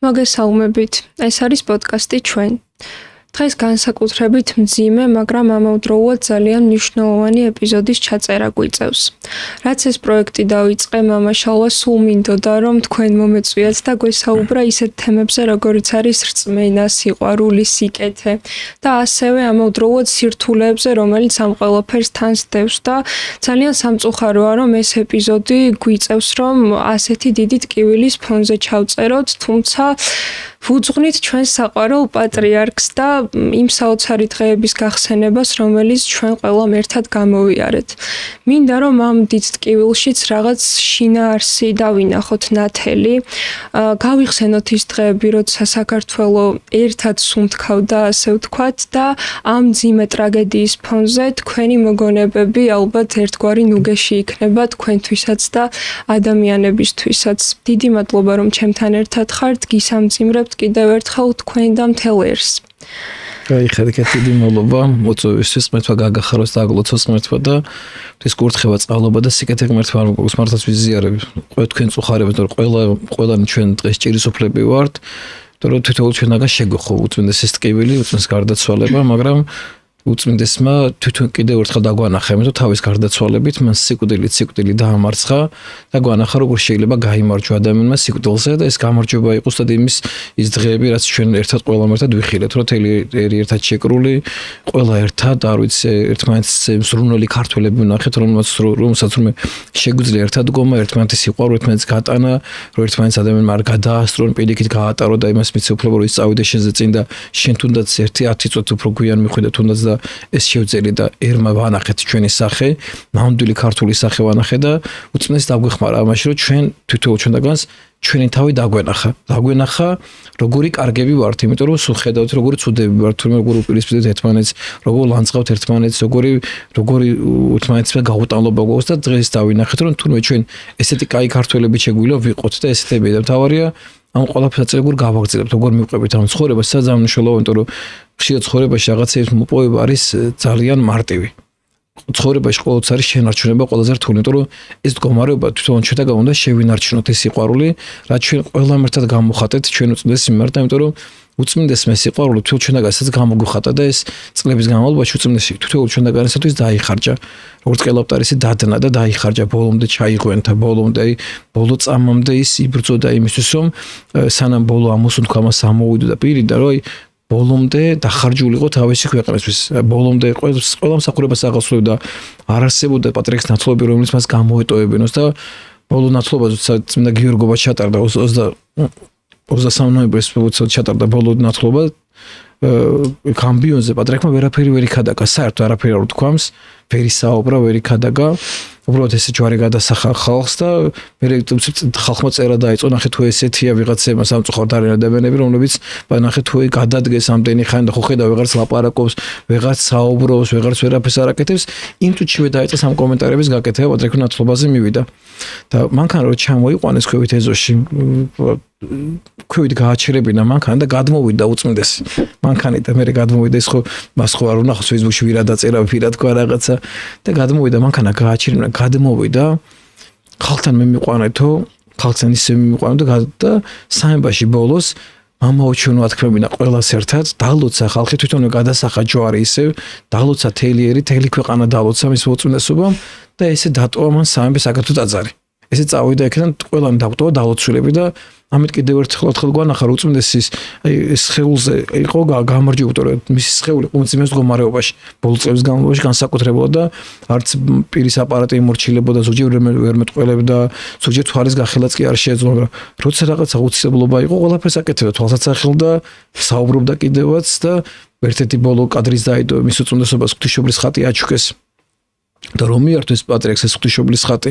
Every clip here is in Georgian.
მოგესალმებით. ეს არის პოდკასტი ჩვენ. დღეს განსაკუთრებით მძიმე, მაგრამ ამავდროულად ძალიან მნიშვნელოვანი ეპიზოდის ჩაწერა გვიწევს. რაც ეს პროექტი დაიწყე, მამაშალვა სულ მინდოდა, რომ თქვენ მომეწვიათ და გვესაუბრა ისეთ თემებზე, როგორიც არის რწმენა, სიყვარული, სიკეთე და ასევე ამავდროულად სირთულეებზე, რომელიც ამ ყველაფერს თან სდევს და ძალიან სამწუხაროა, რომ ეს ეპიზოდი გვიწევს, რომ ასეთი დიდი ტკივილის ფონზე ჩავწეროთ, თუმცა ვუძღვნით ჩვენს საყვარელ პატრიარქს და იმ საოცარი დღეების გახსენებას, რომელიც ჩვენ ყველამ ერთად გამოვიარეთ. მინდა რომ ამ დიდ ტკივილშიც რაღაც შინაარსი დავინახოთ ნათელი, გავიხსენოთ ის დღეები, როცა საქართველო ერთად სუნთქავდა, ასე ვთქვათ, და ამ მძიმე ტრაგედიის ფონზე თქვენი მოგონებები ალბათ ერთგვარი ნუგეში იქნება თქვენთვისაც და ადამიანებისთვისაც. დიდი მადლობა რომ ჩემთან ერთად ხართ, გისამძიმრებთ კიდევ ერთხელ თქვენ და მთელ ერს. გაიხადეთ დიდი მადლობა მოწვევისთვის, ღმერთმა გაგახაროს და აგლოცოს ღმერთმა და ეს კურთხევა წყალობა და სიკეთე ღმერთმა არ მოგოს მართლაც ვიზიარებ. თქვენ წუხარებთ, რომ ყველანი ჩვენ დღეს ჭირისუფლები ვართ, რომ თითოეულ ჩვენაგან შეგვეხო უწმინდესის ტკივილი, უწმინდეს გარდაცვალება, მაგრამ უწმინდესმა თვითონ კიდევ ერთხელ დაგვანახა, იმიტომ თავის გარდაცვალებით მან სიკვდილი დაამარცხა და გვანახა როგორ შეიძლება გაიმარჯვა ადამიანმა სიკვდილზე და ეს გამარჯვება იყოს და ის დღეები, რაც ჩვენ ერთად ყველამ ერთად ვიხილეთ, რომ თელი ერი ერთად შეკრული, ყველა ერთად, არ ვიცი, ერთმანეთს ზრუნველი ქართველები ვნახეთ, რომელსაც რომ შეგვიძლია ერთად გომა, ერთმანეთის სიყვარული, ერთმანეთის გატანა, რომ ერთმანეთს ადამიანმა არ გადაასწრონ, პირიქით გაატარო და იმას მიცე უფლება, რომ ის წავიდე შენზე წინ და შენ თუნდაც 1-10 წუთი უფრო გვიან მიხვიდა თუნდაც და ეს შევძელი და ერმა ვანახეთ ჩვენი სახე, ნამდვილი ქართული სახე ვანახე და უწმინდეს დაგვეხმარა ამაში, რომ ჩვენ თვითონ ჩვენდაგანს ჩვენი თავი დაგვენახა, როგორი კარგები ვართ, იმიტომ რომ სულ ხედავთ, როგორი ცუდები ვართ, როგორ უპირისპირდით ერთმანეთს, როგორ ლანძღავთ ერთმანეთს, როგორი ერთმანეთსა გაუტანლობა გვაქვს და დღეს დავინახეთ, რომ თუნდაც ჩვენ ესეთი კაი ქართველები შეგვიძლია ვიყოთ და ესეთები და მთავარია ამ ყველაფერს როგორ გავაგრძელებთ, როგორ მივყვებით ამ ცხოვრებას, ძალიან მნიშვნელოვანია, იმიტომ რომ ხშირად ცხოვრებაში რაღაცების მოპოვება არის ძალიან მარტივი. ცხოვრებაში ყოველთვის არის შენარჩუნება ყველაზე რთული, იმიტომ რომ ეს მდგომარეობა თვითონ ჩვენთაგან უნდა შევინარჩუნოთ ეს სიყვარული, რაც ჩვენ ყველამ ერთად გამოვხატეთ ჩვენ უწმინდეს მიმართ, იმიტომ რომ უწმინდესმა სიყვარული თვითონ ჩვენთაგანაც გამოგვიხატა და ეს წლების განმავლობაში უწმინდესი თვითონ ჩვენთაგანაც დაიხარჯა. როგორც ყელაპტარისი დადნა და დაიხარჯა, ბოლომდე ჩაიღვენთა, ბოლო წამამდე ის იბრძოდა იმისთვის, რომ სანამ ბოლო ამოსუნთქვამას ამოვიდო და პირიდა, რომ ბოლომდე დახარჯულიყო თავისი ქვეყნისთვის. ბოლომდე ყველა მსახურებას აღასრულებდა, არ არსებობდა პატრიარქის ნათლობები, რომელიც მას გამოეტოვებინოს და ბოლო ნათლობაზე წმინდა გიორგობა ჩატარდა 23 ნოემბერს ჩატარდა ბოლო ნათლობა გამბიონზე პატრიარქმა ვერაფერი ვერ იქადაგა, საერთოდ არაფერი არ უთქვამს, ვერ ისაუბრა, ვერ იქადაგა. უბრალოდ ესე ჯვარი გადასახა ხალხს და მე ხალხმა წერა დაიწყო, ნახე თუ ესეთია ვიღაცებმა სამწუხაროდ არის ადამიანები, რომლებიც ნახე თუ გადადგეს ამდენი ხანი და ხო ხედავ ვეღარც ლაპარაკობს, ვეღარც საუბრობს, ვეღარც ვერაფერს არ აკეთებს, იმ თვითშივე დაიწყეს ამ კომენტარების გაკეთება პატრიარქის ნათლობაზე მივიდა. და მანქანა რომ ჩამოიყვანეს ქვევით ეზოში, ქვევით გააჩერებინა მანქანა და გადმოვიდა უწმინდესი. მანქანით და მე გადმოვიდა ის ხო მას ხო არ ვნახოს Facebook-ში ვირა დაწერა, ვირა თქვა რაღაცა და გადმოვიდა მანქანა გააჩერებინა, გადმოვიდა ხალხთან მე მიყვანეთო, ხალხთან ისე მიყვანო და საემბაში ბოლოს ამაოჩვენო ათქმებინა ყველას ერთად, დალოცა ხალხი თვითონვე გადასახა ჯვარი ისე, დალოცა თელი ქვეყანა დალოცა მის მოწმინდესობამ და ესე დატოვა მან საემბის აგათო ტაძარი. ესე წავიდა იქიდან ყველანი დაგტოვა დალოცულები და ამით კიდევ ერთხელ გვანახა რომ უწმინდესის ეს სხეულზე იყო გამარჯვებული, რომ მისი სხეული უმძიმეს მდგომარეობაში ბოლო წლების განმავლობაში განსაკუთრებულად და არც პირის აპარატი იმორჩილებოდა, ზოგჯერ ვერ მეტყველებდა, ზოგჯერ თვალის გახელაც კი არ შეეძლო, მაგრამ როცა რაღაცა უცნობლობა იყო, ყველაფერს აკეთებდა, თვალსაც ახელდა, საუბრობდა კიდევაც და ერთ-ერთი ბოლო კადრის დაიდო მის უწმინდესობას ღვთისმშობლის ხატი აჩუქეს. და რომ მიართოს პატრიარქს ეს ღვთისმშობლის ხატი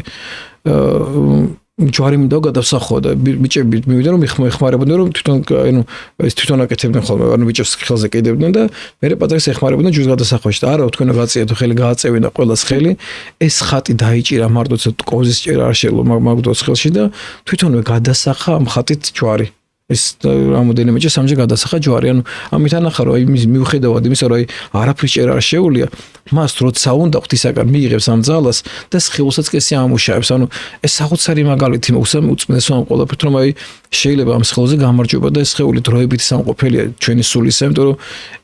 ჯვარი მინდა გადასახვა და ბიჭები მივიდა რომ ეხმარებოდნენ რომ თვითონ აკეთებდნენ ხოლმე, ანუ ბიჭებს ხელზე კიდევდნენ და მე პატრიარქს ეხმარებოდნენ ჯვრის გადასახვაში და არა თქვენ გაწიეთ ხელი გააწევინა ყველას ხელი, ეს ხატი დაიჭირა მარტო კოზის ჭერა არ შეძლო მაგდოს ხელში და თვითონვე გადასახა ამ ხატით ჯვარი. ეს რამოდენიმეჯერ სამჯერ გადასახა ჯვარი. ანუ ამით ანახა რომ იმის მიუხედავად იმისა რომ არაფრის ჭერა არ შეუულია, მას როცა უნდა ღვთისაგან მიიღებს ამ ძალას და სხეულსაც კი ესე ამუშავებს. ანუ ეს საკუთარი მაგალითი უწმენდეს ამ ყველაფერთ რომ შეიძლება ამ სხეულზე გამარჯვება და ეს სხეული დროებით სამყოფელია ჩვენი სულისა, იმიტომ რომ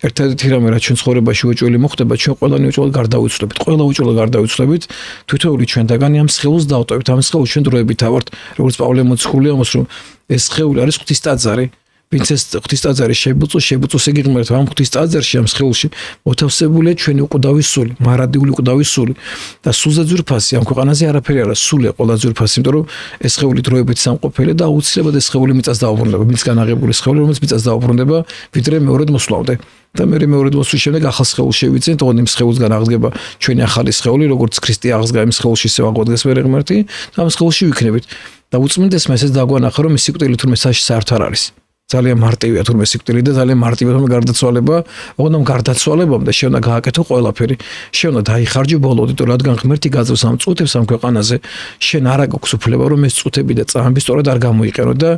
ერთადერთი რამე რაც ჩვენ ცხოვრებაში უჭველი მოხდება, ჩვენ ყველანი უჭველი გარდავიცვლებით. ყველა უჭველი გარდავიცვლებით, თვითონული ჩვენთაგანი ამ სხეულს დავტოვებთ. ამ სხეულს ჩვენ დროებით ავართ, როგორც პავლე მოციქული ამას რომ ეს სხეული არის ღვთის ტაძარი. ვინც ეს ღვთის ტაძარი შეიბუწოს იგი ღმერთს ამ ღვთის ტაძარში ამ სხეულში მოთავსებულია ჩვენი უკვდავი სული, მარადიულიკვდავი სული და სულზე ძვირფასი ამ ქვეყანაზე არაფერი არა, სულია ყველა ძვირფასი, იმიტომ რომ ეს სხეული დროებით სამყოფელია და აუცილებლად ეს სხეული მიწას დაუბრუნდება, მიწისგან აღებული სხეული, რომელიც მიწას დაუბრუნდება, ვიდრე მეორედ მოსვლამდე. და მე მეორედ მოსვლის შემდეგ ახალ სხეულს შევიძენ, თორემ იმ სხეულსგან აღდგება ჩვენი ახალი სხეული, როგორც ქრისტე აღსდგა იმ სხეულში, ისე აღდგეს მე ღმერთი და ამ სხეულში ვიქნებით. და უწმინდესმა ესეც დაგვანახა, რომ ეს სიკვდილი თურმე საში საერთოდ არ არის. ძალიან მარტივია თურმე სიკვდილი და ძალიან მარტივია თურმე გარდაცვალება, ოღონდ გარდაცვალებამდე შეუნდა გააკეთო ყველაფერი. შეუნდა დაიხარჯო ბოლომდე, რადგან ღმერთი გაძლევს ამ წუთებს ამ ქვეყანაზე, შენ არ აქვს უფლება რომ ეს წუთები და წამები სწორად არ გამოიყენო და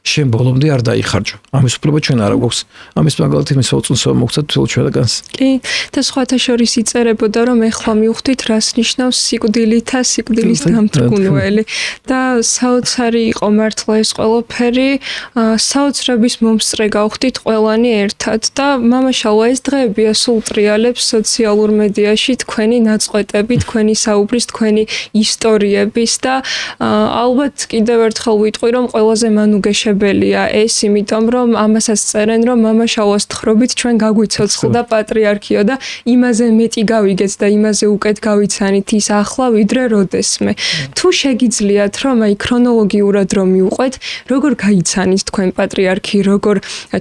შენ ბოლომდე არ დაიხარჯო. ამის უფლება ჩვენ არ აქვს. ამის მაგალითი მის უწუნსო მოგცეთ თულ ჩვენგანს. კი, და სხვათა შორის იწერებოდა რომ ეხლა მივხვდით რას ნიშნავს სიკვდილითა სიკვდილის დამთრგუნველი და საოცარი იყო მართლა ეს ყველაფერი, საოცრების მომსწრე გავხდით ყველანი ერთად და მამაშალვა ეს დღეებია სულ ტრიალებს სოციალურ მედიაში თქვენი ნაწყვეტები, თქვენი საუბრის, თქვენი ისტორიების და ალბათ კიდევ ერთხელ ვიტყვი რომ ყველაზე მანუგეშებელია ეს, იმიტომ რომ ამასაც წერენ რომ მამაშალვას თხრობით ჩვენ გაგვიცოცხლდა პატრიარქიო და იმაზე მეტი გავიგეთ და იმაზე უკეთ გავიცანით ის ახლა ვიდრე როდესმე. თუ შეგიძლიათ რომ აი ქრონოლოგიურად რომ მივყვეთ, როგორ გაიცანით თქვენ პატრიარქი, როგორ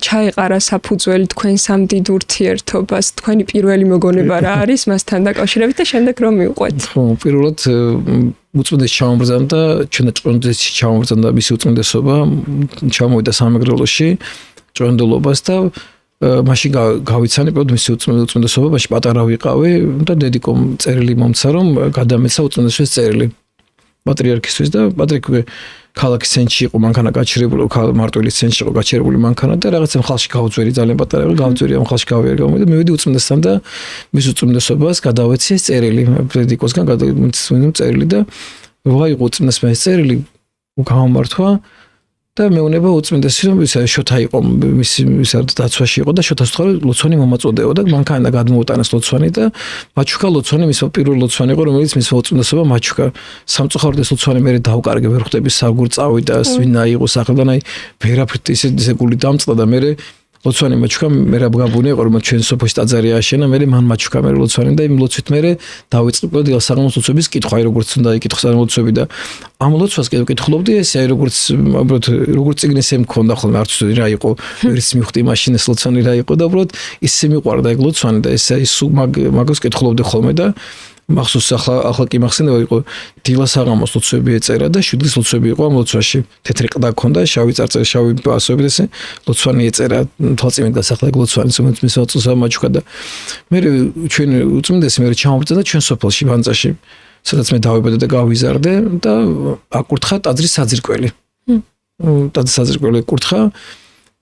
ჩაეყარა საფუძველი თქვენ სამდიდ ურთიერთობას, თქვენი პირველი მოგონება რა არის მასთან დაკავშირებით და შემდეგ რომ მივყვეთ. ხო, პირველად უწმინდეს ჩამომბრძანდა, ჩვენ ჭონდესში ჩამომბრძანდა მისი უწმინდესობა, ჩამოვიდა სამეგრელოში ჭონდელობას და მაშინ გავიცანი პირველად მისი უწმინდესობა, მაშინ პატარა ვიყავი და დედიკომ წერილი მომცა რომ გადამეცა უწმინდესობის წერილი პატრიარქისთვის და პატრიარქი ქალაქის ცენტრში იყო მანქანა გაჩერებული, მარტვილის ცენტრში იყო გაჩერებული მანქანა და რაღაცა ხალხში გავძვერი, ძალიან პატარა იყო, გავძვერი ამ ხალხში გავიარე და მივედი უწმინდესთან და მის უწმინდესობას გადავეცი ეს წერილი, დედიკოსგან გადავეცი წერილი და ვაიღო უწმინდესმა ეს წერილი გამომართვა და მეუნება უწმინდესი რომ შოთა იყო მის დაცვაში იყო და შოთას თქვა ლოცვანი მომაწოდეო და მანქანა გადმოუტანეს ლოცვანი და მაჩუქა ლოცვანი მის პირველი ლოცვანი იყო რომელიც მის უწმინდესობა მაჩუქა სამწუხაროდ ეს ლოცვანი მე დავკარგე ვერ ხვდები საგურ წავიდა სვინა იყო სახელიდან აი ვერაფრით ისე გული დამწყდა და მე ლოცვანი მაჩუქა მე რა გაბუნე იყო რომ ჩვენ სოფოში ტაძარი აშენა მე მან მაჩუქა მე ლოცვანი და იმ ლოცვით მე დავიწყე პირველ საღამოს ლოცვების კითხვა აი როგორც უნდა იკითხოს ამ ლოცვები და ამ ლოცვას კითხულობდი ესე აი როგორც წიგნისე მქონდა ხოლმე არც ვიცოდი რა იყო ვერც მივხვდი მაშინ ეს ლოცვანი რა იყო და უბრალოდ ისე მიყვარდა ეგ ლოცვანი და ესე აი სულ მაგას კითხულობდი ხოლმე და მახსოვს ახლა კი მახსენდება იყო დილას საღამოს ლოცვები ეწერა და შვიდის ლოცვები იყო ამ ლოცვაში თეთრი ყდა ქონდა შავი წარწერა შავი ასოები და ესე ლოცვანი ეწერა თვალწინით გასახლა ეგ ლოცვანი რომელიც მის უწესა მაჩუქა და მე ჩვენ უწმინდესი მე ჩამოვწდა ჩვენ სოფელში ბანძაში სადაც მე დავიბადე და გავიზარდე და აკურთხა ტაძრის საძირკველი ტაძრის საძირკველი კურთხა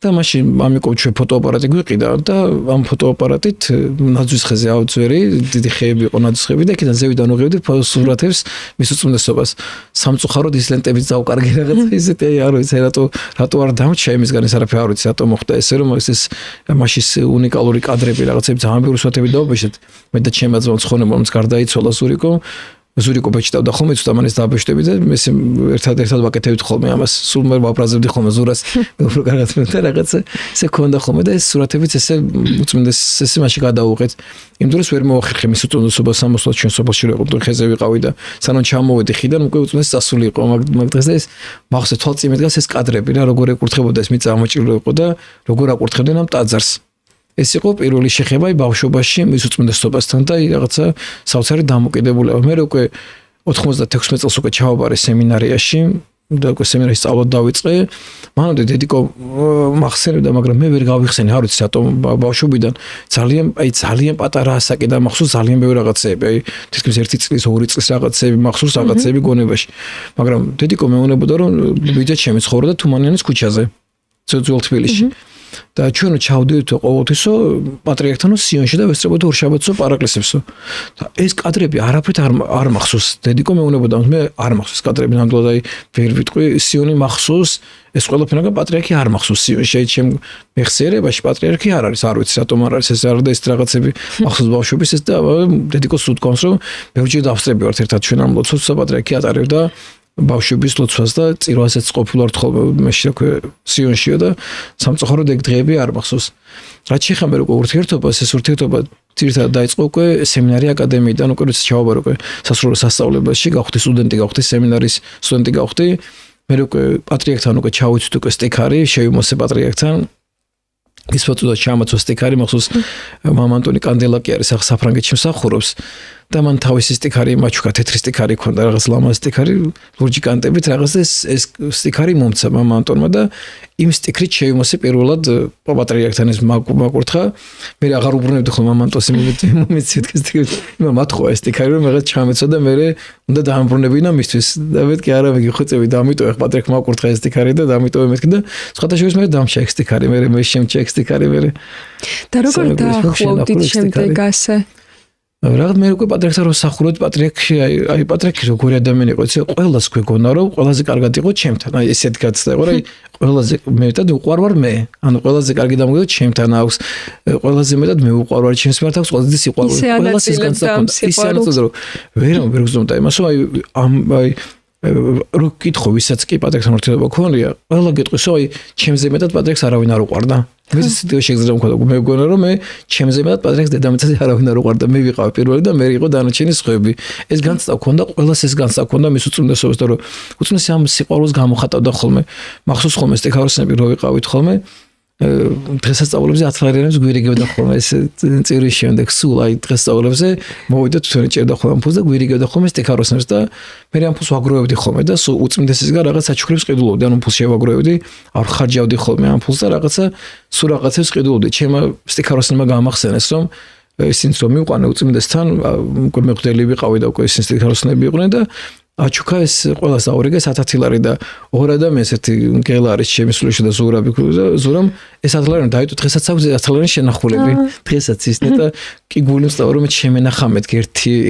და მაშინ ამიკო ჩვენ ფოტოაპარატი გვიყიდა და ამ ფოტოაპარატით ნაძვის ხეზე ავძვერი დიდი ხეები იყო ნაძვის ხეები და იქიდან ზევიდან უღებდი სურათებს მის უწმინდესობას სამწუხაროდ ის ლენტებიც დავკარგე რაღაცა ისეთი არ ვიცი რატო არ დამრჩა იმისგან ეს არაფერი არ ვიცი რატო მოხდა ესე რომ ეს მაშინ უნიკალური კადრები რაღაცები ძალიან ბევრი სურათები დავაბეჭდეთ მე და ჩემი აზრით ცხონებამს გარდაიცვალა ზურიკო ბეჭდავდა ხოლმე ცოტა მანეს დაბეჭდები და მე ერთად ვაკეთებთ ხოლმე ამას სულ მე ვაბრაზებდი ხოლმე ზურას უფრო კარგად და რაღაცა ესე ქონდა ხოლმე და ეს სურათებიც ესე უწმინდეს ესე მაშინ გადაუღეთ იმ დროს ვერ მოახერხე მის უწმინდესობას სამოსლად ჩვენ სოფელში რო იყო ხეზე ვიყავი და სანამ ჩამოვედი ხიდან უკვე უწმინდეს წასული იყო მაგ დღეს და ეს მახსოვს თვალწინ დგას ეს კადრები რა როგორ ეკურთხებოდა ეს მიწა ამოჭრილი იყო და როგორ აკურთხებდნენ ამ ტაძარს ეს იყო პირველი შეხება ბავშვობაში მის უწმინდესობასთან და რაღაცა საოცარი დამოკიდებულება. მე უკვე 96 წელს უკვე ჩავაბარე სემინარიაში და უკვე სემინარიის სწავლა დავიწყე. მანამდე დედიკო მახსენებდა, მაგრამ მე ვერ გავიხსენე, არ ვიცი რატომ ბავშვობიდან ძალიან პატარა ასაკიდან მახსოვს ძალიან ბევრი რაღაცეები. აი თითქმის 1 წლის, 2 წლის რაღაცეები მახსოვს რაღაცეები გონებაში. მაგრამ დედიკო მეუბნებოდა რომ ვიძა ჩემი ცხოვრება და თუმანიანის ქუჩაზე. ძველ თბილისში. და ჩვენ ჩავდივით ყოველთვისო პატრიარქთანო სიონში და ვესწრებოდა ორშაბათსო პარაკლისებსო. და ეს კადრები არაფრით არ მახსოვს. დედიკო მეუბნებოდა მე არ მახსოვს კადრები ნამდვილად აი ვერ ვიტყვი სიონი მახსოვს ეს ყველაფერი პატრიარქი არ მახსოვს სიონში ჩემ მეხსიერებაში პატრიარქი არ არის არ ვიცი რატომ არ არის ეს არ და ეს რაღაცები მახსოვს ბავშვობის ეს და დედიკოს უთქვამს რომ ბევრჯერ დავსწრები ვართ ერთად ჩვენ ამ ლოცვას პატრიარქი ატარებდა ბავშვების ლოცვას და წირვასაც ყოფილვართ ხოლმე მე შექვე სიონშიო და სამწუხაროდ ეგ დღეები არ მახსოვს. რაც შეხამე როგორ ურთიერთობას ეს ურთიერთობა ძირითადად დაიწყო უკვე სემინარი აკადემიიდან უკვე როცა ჩავაბარ უკვე სასწავლო სასწავლებელში გავხდი სტუდენტი გავხდი სემინარის სტუდენტი გავხდი მე უკვე პატრიარქთან უკვე ჩავიცით უკვე სტიქარი შევიმოსე პატრიარქთან ის ფოტოა ჩამაცვა სტიქარი მახსოვს მამა ანტონი კანდელაკი არის ახ საფრანგეთში მსახურობს და მან თავისი სტიქარი მაჩუკა თეთრი სტიქარი ქონდა რაღაც ლამაზ სტიქარი ლურჯი კანტებით რაღაც ეს სტიქარი მომცა მამა ანტონმა და იმ სტიქრით შევიმოსე პირველად პატრიარქთან ეს მაკურთხა მე აღარ უბრუნებდი ხოლმე მამა ანტონს მომეცით სტიქრი მათხოვა ეს სტიქარი რომ რაღაც ჩამეცვა და მე უნდა დაამბრუნებინა მისთვის და მეთქი არა მე გიხოცები და ამიტომ ახ პატრიარქ მაკურთხა ეს სტიქარი და ამიტომ მეთქი და სხვათა შორის მე დამშა ეს სტიქარი მე შემჭა სტიქარი მე და როგორ დაახლოვდით შემდეგ ასე რაღაც მე უკვე პატრიარქთან რო სახურობთ პატრიარქი აი პატრიარქი როგორი ადამიანი იყო იცი ყველას გვეგონა რომ ყველაზე კარგად იყო ჩემთან აი ესეთი გაცდა იყო რა აი ყველაზე მეტად უყვარ ვარ მე ანუ ყველაზე კარგი დამოგდო ჩემთან აქვს ყველაზე მეტად მე უყვარ ვარ ჩემს მიმართ აქვს ყველაზე სიყვარული ყველას ის განცდა ის არის რომ ვერ გზნობდა იმას რომ აი რო კითხო ვისაც კი პატრიარქთან ურთიერთობა ქონია ყველა გეტყვის აი ჩემზე მეტად პატრიარქს არავინ არ უყვარდა მე შეგზრდა მქონდა მე მგონა რომ მე ჩემზე მეტად პატრიარქს დედამიწაზე არავინ არ უყვარდა მე ვიყავ პირველი და მე იყო დანარჩენი სხვები ეს განცდა ქონდა ყველას ეს განცდა ქონდა მის უწმიდესობას და რომ უწმიდესი ამ სიყვარულს გამოხატავდა ხოლმე მახსოვს ხოლმე სტექაროსნები რო ვიყავით ხოლმე დღესასწაულებზე 10 ლარიანებს გვირიგებდა ხოლმე ეს წირის შემდეგ სულ აი დღესასწაულებზე მოვიდა თვითონ ჭერდა ხოლმე ამფულს და გვირიგებდა ხოლმე სტექაროსნებს და მე ამფულს ვაგროვებდი ხოლმე და სულ უწმიდესისგან რაღაც საჩუქრებს ყიდულობდი ანუ ამფულს შევაგროვებდი არ ხარჯავდი ხოლმე ამფულს და რაღაცა სულ რაღაცებს ყიდულობდი ჩემ სტექაროსნებმა გამახსენეს რომ ისინიც რომ მიყვანე უწმიდესთან უკვე მეხდელი ვიყავი და უკვე ისინი სტექაროსნები იყვნენ და აჩუქა ეს ყველას აურიგა 1000 ლარი და ორ ადამიანს ერთი გელა არის შემისულში და ზურამ ეს 1000 ლარი დაიტო დღესაც აქვს 1000 ლარი შენახულები დღესაც ისნე და კი გულიმს და რომ შემენახა მეთქი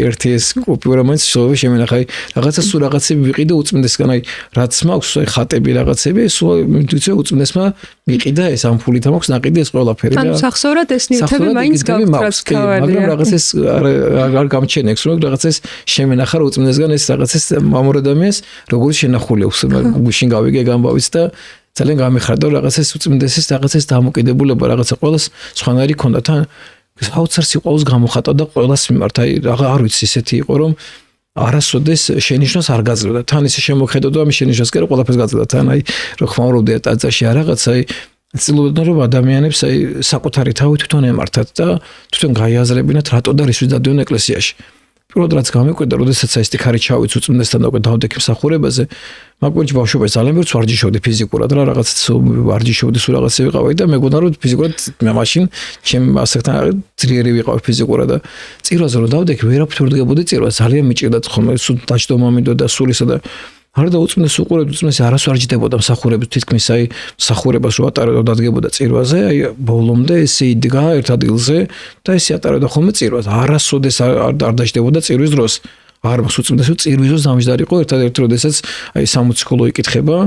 ერთი ეს კუპიურა მაინც შოვე შემენახა რაღაცა სულ რაღაცები ვიყიდა უწმიდესგან აი რაც მაქვს აი ხატები რაღაცები სულ ვიცი უწმიდესმა მიყიდა ეს ამფულით მაქვს ნაყიდი ეს ყველაფერი და ანუ სახსოვრად ეს ნივთები მაინც გავკრათ თავი მაგრამ რაღაც ეს არ გამჩენე ეს რომ რაღაც ეს შემენახა რომ უწმიდესგან ეს რაღაც ეს მამორ ადამიანს როგორ შენახული აქვს გუშინ გავიგე გამბავიც და ძალიან გამიხარდა რაღაც ეს უწმიდესის რაღაც ეს დამოკიდებულება რაღაცა ყოველს სხვანაირი ქონდა თან საოცარ სიყვარულს გამოხატავდა ყოველას მიმართ აი არ ვიცი ისეთი იყო რომ არასოდეს შენიშნოს არ გაძლევდა თან ისე შემოხედავდა ამ შენიშნოს კი ყველაფერს გაძლევდა თან აი რო ხმაურობდა ტაძარში რაღაცა აი ცდილობდა რომ ადამიანებს აი საკუთარი თავი თვითონ ემართათ და თვითონ გაიაზრებინათ რატო და რისთვის დადიოდნენ ეკლესიაში პირველად რაც გამიკვირდა, როდესაც ეს სტიქარი ჩავიც უწმიდესთან და უკვე დავდექი მსახურებაზე, მაგვერჯ ბავშვობაში ძალიან ბევრს ვარჯიშობდი ფიზიკურად რა რაღაც ვარჯიშობდი სულ რაღაცა ვიყავი და მეგონა რომ ფიზიკურად მე მაშინ ჩემ ასაკთან ძლიერი ვიყავ ფიზიკურად და წირვაზე რომ დავდექი ვერაფრით ვერ დგებოდი წირვა ძალიან მიჭირდა ხოლმე სულ დაჭდომა მინდოდა სულისა და არ და უწმიდეს უყურებდი უწმიდეს არას არ ჯდებოდა მსახურების თითქმის აი მსახურებას რო ატარებდა დადგებოდა წირვაზე აი ბოლომდე ესე იდგა ერთ ადგილზე და ესე ატარებდა ხოლმე წირვას არასოდეს არ დაჭდებოდა წირვის დროს არ მას უწმიდეს წირვის დროს დამჯდარი იყო ერთადერთი როდესაც აი 60 კილო იკითხება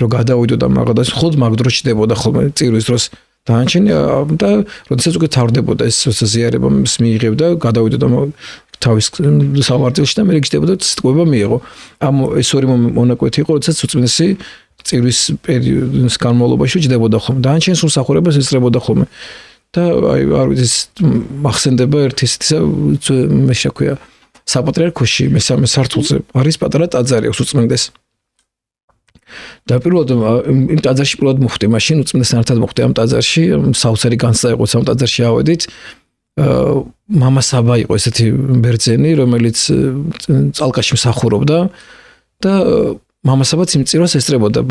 რომ გადავიდოდა მაგადას ხოდ მაგ დროს ჯდებოდა ხოლმე წირვის დროს დაანჩენი და როდესაც უკვე თავდებოდა ეს ზიარება მიიღებდა გადავიდოდა თავის სავარჯილში და მე გიჩდებოდა სიტყვება მიიღო. ამ ეს ორი მონაკვეთი იყო, როდესაც უწმიდესი წირვის პერიოდის განმავლობაში ჯდებოდა ხოლმე. დაანჩენ სულ სახურებას ესწრებოდა ხოლმე. და აი არ ვიცი მახსენდება ერთი ისეთი მე შექვია საპატრიარქოში მესამე სართულზე არის პატარა ტაძარი აქვს უწმიდეს. და პირველად იმ ტაძარში პირველად მოხვდი მაშინ უწმიდესთან ერთად მოხვდი ამ ტაძარში საოცარი განცდა იყო ამ ტაძარში ავედით მამა საბა იყო ესეთი ბერძენი რომელიც წალკაში მსახურობდა და მამა საბაც იმ წირვას ესწრებოდა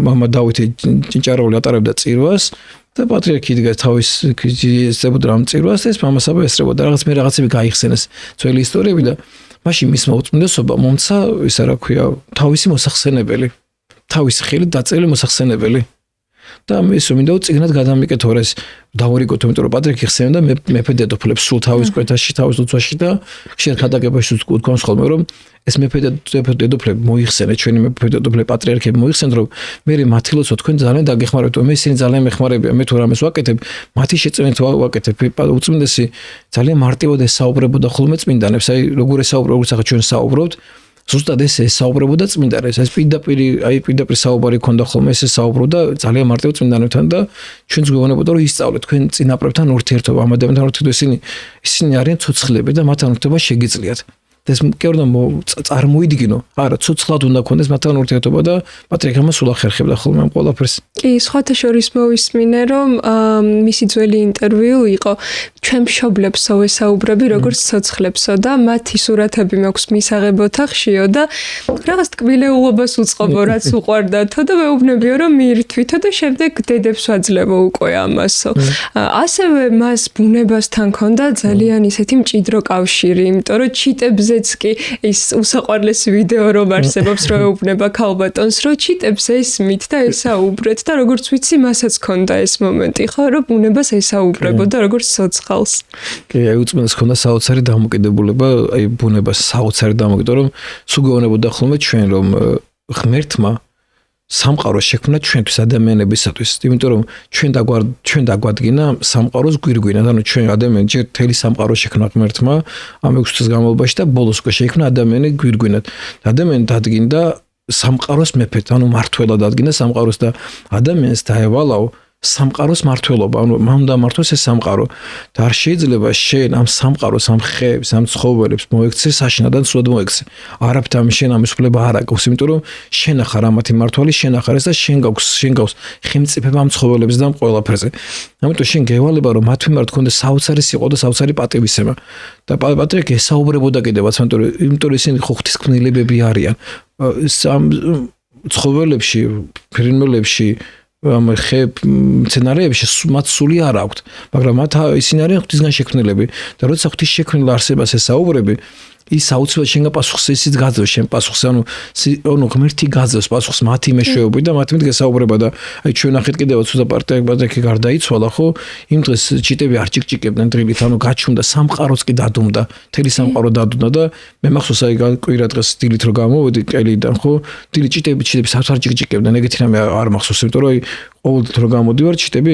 მამა დავითი ჭინჭარეული ატარებდა წირვას და პატრიარქი იდგა თავის ესწრებოდა ამ წირვას და ეს მამა საბა ესწრებოდა რაღაც მე რაღაცები გაიხსენეს ძველი ისტორიები და მაშინ მისმა უწმიდესობა მომცა ისა რა ქვია თავისი მოსახსენებელი თავისი ხელი დაწერილი მოსახსენებელი და ის მინდა წიგნად გადამიკეთო ეს დავარიგოთ, იმიტომ რომ პატრიკი ხსენდა მეფე დედოფლებს სულ თავის კვეთაში, თავის ლოცვაში და ხშირ ხადაგებაში ვთქვამს ხოლმე რომ ეს მეფე დედოფლები მოიხსენეთ, ჩვენი მეფე დედოფლები პატრიარქები მოიხსენეთ, რომ მე მათი ლოცვა თქვენ ძალიან დაგეხმარებთ, მე ისინი ძალიან მეხმარებიან, მე თუ რამეს ვაკეთებ, მათი შეწმენით ვაკეთებ, უწმინდესი ძალიან მარტივად ესაუბრებოდა ხოლმე წმინდანებს, აი როგორ ესაუბრებოდა, როგორც ახლა ჩვენ საუბრობთ, ზუსტად ესე ესაუბრებოდა წმინდანებს, ეს პირდაპირ საუბარი ქონდა ხოლმე, ესე საუბრობდა ძალიან მარტივ წმინდანებთან და ჩვენც გვეუბნებოდა რომ ისწავლეთ თქვენ წინაპრებთან ურთიერთობა, ამ ადამიანთან ურთიერთობა, ისინი არიან ცოცხლები და მათთან ურთიერთობა შეგიძლიათ. ეს კერძო წარმოიდგინო, არა, ცოცხლად უნდა ქონდეს მათთან ურთიერთობა და პატრიკმა სულ ახერხებდა ხოლმე ამ ყველაფერს. კი, სხვათა შორის მოვისმინე, რომ მისი ძველი ინტერვიუ იყო ჩვენ მშობლებსო ვესაუბრები, როგორც ცოცხლებსო და მათი სურათები მაქვს მისაღებ ოთახშიო და რაღაც ტკბილეულობას უწყობო, რაც უყვარდათო და მეუბნებიო, რომ მიირთვითო და შემდეგ დედებს ვაძლევო უკვე ამასო. ასევე მას ბუნებასთან ქონდა ძალიან ისეთი მჭიდრო კავშირი, იმიტომ რომ ჩიტებზე კი ის უსაყვარლესი ვიდეო რომ არსებობს რომ ეუბნება ქალბატონს რომ ჩიტებს ესმით და ესაუბრეთ და როგორც ვიცი მასაც ქონდა ეს მომენტი ხო რომ ბუნებას ესაუბრებოდა როგორც ცოცხალს. კი, აი უწმენას ქონდა საოცარი დამოკიდებულება, აი ბუნებას საოცარი დამოკიდებულება, რომ სულ გეუბნებოდა ხოლმე ჩვენ რომ ღმერთმა სამყაროს შექმნა ჩვენთვის ადამიანებისათვის, იმიტომ რომ ჩვენ დაგვადგინა სამყაროს გვირგვინად, ანუ ჩვენ ადამიანი ჯერ მთელი სამყარო შექმნა ღმერთმა ამ 6 წლის განმავლობაში და ბოლოს უკვე შექმნა ადამიანი გვირგვინად. ადამიანი დადგინდა სამყაროს მეფედ, ანუ მართველად დადგინდა სამყაროს და ადამიანს დაევალაო სამყაროს მართლობა, ანუ მან დამართოს ეს სამყარო და არ შეიძლება შენ ამ სამყაროს, ამ ხეებს, ამ ცხოველებს მოექცე საშინადან სულად მოექცე. არაფრთან შენ ამის უფლება არ აქვს, იმიტომ რომ შენ ახარ ამათი მართვალი, შენ ახარ ეს და შენ გაქვს ხელმწიფება ამ ცხოველებს და ამ ყველაფერზე. ამიტომ შენ გევალება რომ მათ მიმართ გქონდეს საოცარი სიყო და საოცარი პატივისცემა. და პატრიკი ესაუბრებოდა კიდევაც, იმიტომ რომ ისინი ხო ღვთისმგებელები არიან. ამ ცხოველებში, ფრინველებში ამ ხებ მცენარეებში მათ სული არ აქვთ, მაგრამ ისინი არიან ღვთისგან შექმნილები და როცა ღვთის შექმნილ არსებას ესაუბრები, ის აუცილებლად შენ გასახს ისიც გაძლევს შენ პასუხს, ანუ ღმერთი გაძლევს პასუხს მათი მეშვეობით და მათი გასაუბრება და აი ჩვენ ნახეთ კიდევაც უდა პატრიკი გარდაიცვალა, ხო? იმ დღეს ჩიტები არ ჭიკჭიკებდნენ დღილით, ანუ გაჩუმდა სამყაროც კი დადუმდა, მთელი სამყარო დადუმდა და მე მახსოვს აი კვირა დღეს დილით რო გამოვედი ყელიდან, ხო? დილით ჩიტები არ ჭიკჭიკებდნენ, ეგეთი რამე არ მახსოვს, იმიტომ რომ აი ყოველდღე რო გამოდივარ ჩიტები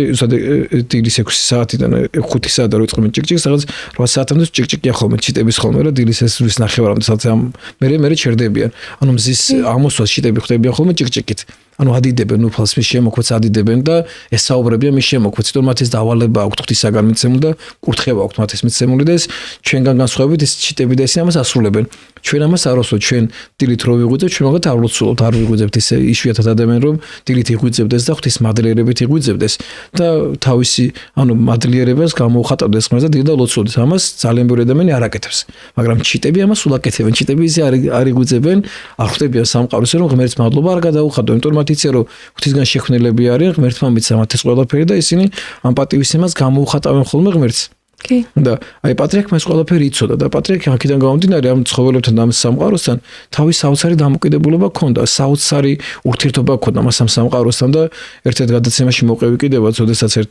დილის 6 საათიდან 5 საათი რო იწყებენ ჭიკჭიკს, რაღაც 8 საათამდე ჭიკჭიკია ხოლმე ჩიტების ხოლმე რა დილის ეს ვის ნახევარამდე საათზე მე ჩერდებიან. ანუ მზის ამოსვას ჩიტები ხდებიან ხოლმე ჭიკჭიკით. ანუ ადიდებენ უფალს მის შემოქმედს ადიდებენ და ესაუბრებიან მის შემოქმედს, თორემ მათ ეს დავალება აქვთ ღვთისაგან მიცემული და კურთხევა აქვთ მათ ეს მიცემული და ეს ჩვენგან განსხვავებით ეს ჩიტები და ისინი ამას ასრულებენ. ჩვენ ამას არ ვსვათ, ჩვენ დილით რო ვიღვიძებთ, ჩვენ მაგათ არ ვცულობთ, არ ვიღვიძებთ ისე იშვიათად ადამიანი რომ დილით იღვიძებდეს და ღვთის მადლიერებით იღვიძებდეს და თავისი ანუ მადლიერებას გამოუხატავდეს ღმერთს და დილით ლოცულობდეს. ამას ძალიან ბევრი ადამიანი არ აკეთებს. მაგრამ ჩიტები ამას სულ აკეთებენ. ჩიტები ისე არ იღვიძებენ, არ ხვდებიან სამყაროს რომ ღმერთს მადლობა არ გადაუხადო, იმიტომ რომ იციან რომ ღვთისგან შექმნილები არიან, ღმერთმა მიცა მათ ეს ყველაფერი და ისინი ამ პატივისცემას გამოუხატავენ ხოლმე ღმერთს. კი. და აი პატრიკმა ეს ყველაფერი იცოდა და პატრიკი აქედან გამომდინარე ამ ცხოველებთან და ამ სამყაროსთან თავის საოცარი დამოკიდებულება ჰქონდა, საოცარი ურთიერთობა ჰქონდა მას ამ სამყაროსთან და ერთ-ერთ გადაცემაში მოყევი კიდევაც, ოდესაც ერთ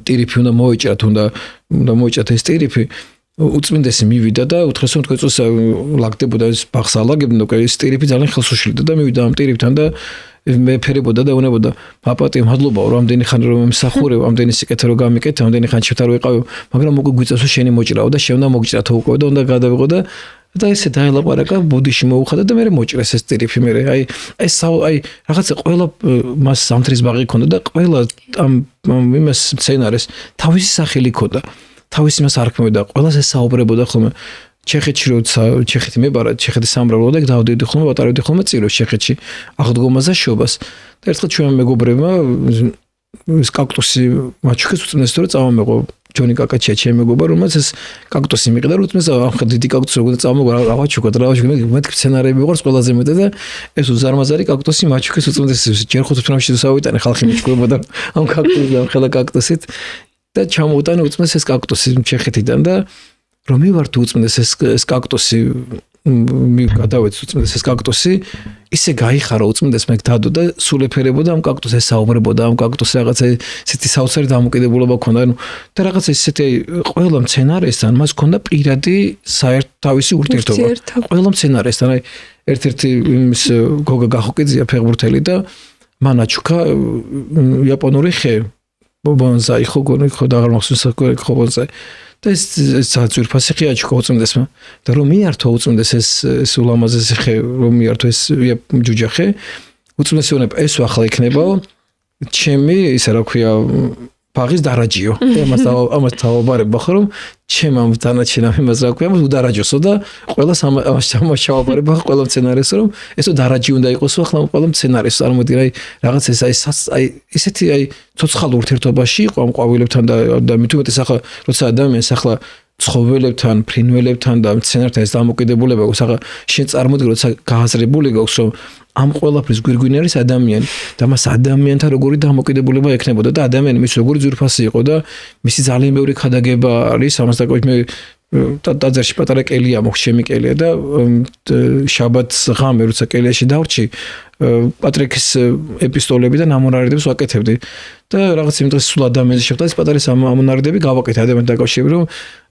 ტირიფი უნდა მოიჭრათ ეს ტირიფი უწმინდესი მივიდა და უთხრეს რომ თქვენ წელს ლაგდებოდა ეს ბაღს ალაგებდნენ, ეს ტირიფი ძალიან ხელს უშლიდა და მივიდა ამ ტირიფთან და მეფერებოდა და უნებოდა პაპატი მადლობაო რამდენი ხანი რომ მსახურებ, ამდენი სიკეთე რომ გამიკეთე, ამდენი ხანი შევთარ ვიყავ, მაგრამ უკვე გვიწევს რომ შენი მოჭრაო და შენ უნდა მოგჭრათო უკვე და უნდა გადავიღო და ესე დაელაპარაკა ბუდიში მოუხადა და მე მოჭრეს ეს ტირიფი მე აი რაღაცა ყველა მას სამთრის ბაღი ქონდა და ყველა ამ იმას სცენარეს თავისი სახელი ქონდა. თავის იმას არ ქმნიდა, ყველას ესაუბრებოდა ხოლმე. ჩეხეთში როცა ჩეხეთი მებარა, ჩეხეთის სამრავლო და დავდიოდი ხოლმე, ვატარებდი ხოლმე წიროს ჩეხეთში აღდგომას და შობას. და ერთხელ ჩვენ მეგობრებმა ეს კაქტუსი მაჩუქეს უწმეს რომ წავამეღო ჯონი კაკაჩია ჩემი მეგობრა, რომელიც ეს კაქტუსი მიყიდა რომ უწმეს ახლა დიდი კაქტუსი როგორ წავამეღო რავაჩუქოთ, მე სცენარები ვიყავს ყველაზე მეტად და ეს უზარმაზარი კაქტუსი მაჩუქეს უწმეს ჯერ ხუთი თვეში დავიტანე ხალხი მიჩქრებოდა ამ კაქტუსს ამ ხელა კაქტუსით. და ჩამოუტანე უწმეს ეს კაქტუსი ჩეხეთიდან და რომ მივართ უწმეს ეს კაქტუსი გადავეც უწმეს ეს კაქტუსი ისე გაიხარა უწმიდეს მე დადო და სულ ეფერებოდა ამ კაქტუსს, ესაუბრებოდა ამ კაქტუსს, რაღაცა ესეთი საოცარი დამოკიდებულება ქონდა. ანუ და რაღაცა ესეთი ყველა მცენარესთან მას ქონდა პირადი თავისი ურთიერთობა. ყველა მცენარესთან, აი ერთ-ერთი იმის გოგა გახოკიძია ფეხბურთელი და მან აჩუქა იაპონური ხე ბონსაი ხო და აღარ მახსოვს ხო ბონსაი და ეს ძვირფასი ხე აჩუქა უწმიდესმა და რომ მიართო უწმიდეს ეს ულამაზესი ხე რომ მიართო ეს ჯუჯახე უწმიდესი უნება ეს ახლა იქნებაო ჩემი ისე რა ქვია ბაღის დარაჯიო ამას თავაბარება ხო რომ ჩემ ამ დანაჩენამ იმას რა ქვია უდარაჯოსო და ყველას ამას ჩავაბარება ყველა მცენარესო რომ ესო დარაჯი უნდა იყოსო ახლა ყველა მცენარესო წარმოიდგინე აი რაღაც ეს აი ისეთი აი ცოცხალ ურთიერთობაში იყო ამ ყვავილებთან და მით უმეტეს ახლა როცა ადამიანს ახლა ცხოველებთან, ფრინველებთან და მცენარეთან ეს დამოკიდებულება აქვს ახლა შენ წარმოიდგინე როცა გააზრებული გაქვს რომ ამ ყველაფრის გვირგვინი არის ადამიანი და მას ადამიანთან როგორი დამოკიდებულება ექნებოდა და ადამიანი მის როგორი ძვირფასი იყო და მისი ძალიან ბევრი ქადაგება არის ამას და მე ტაძარში პატარა კელია მოხ ჩემი კელია და შაბათს ღამე როცა კელიაში დავრჩი პატრიკის ეპისტოლები და ნამონარიდებს ვაკეთებდი და რაღაც იმ დროს სულ ადამიანზე შეხვდა ეს პატარის ამონარიდები გავაკეთე ადამიანთან დაკავშირებით რომ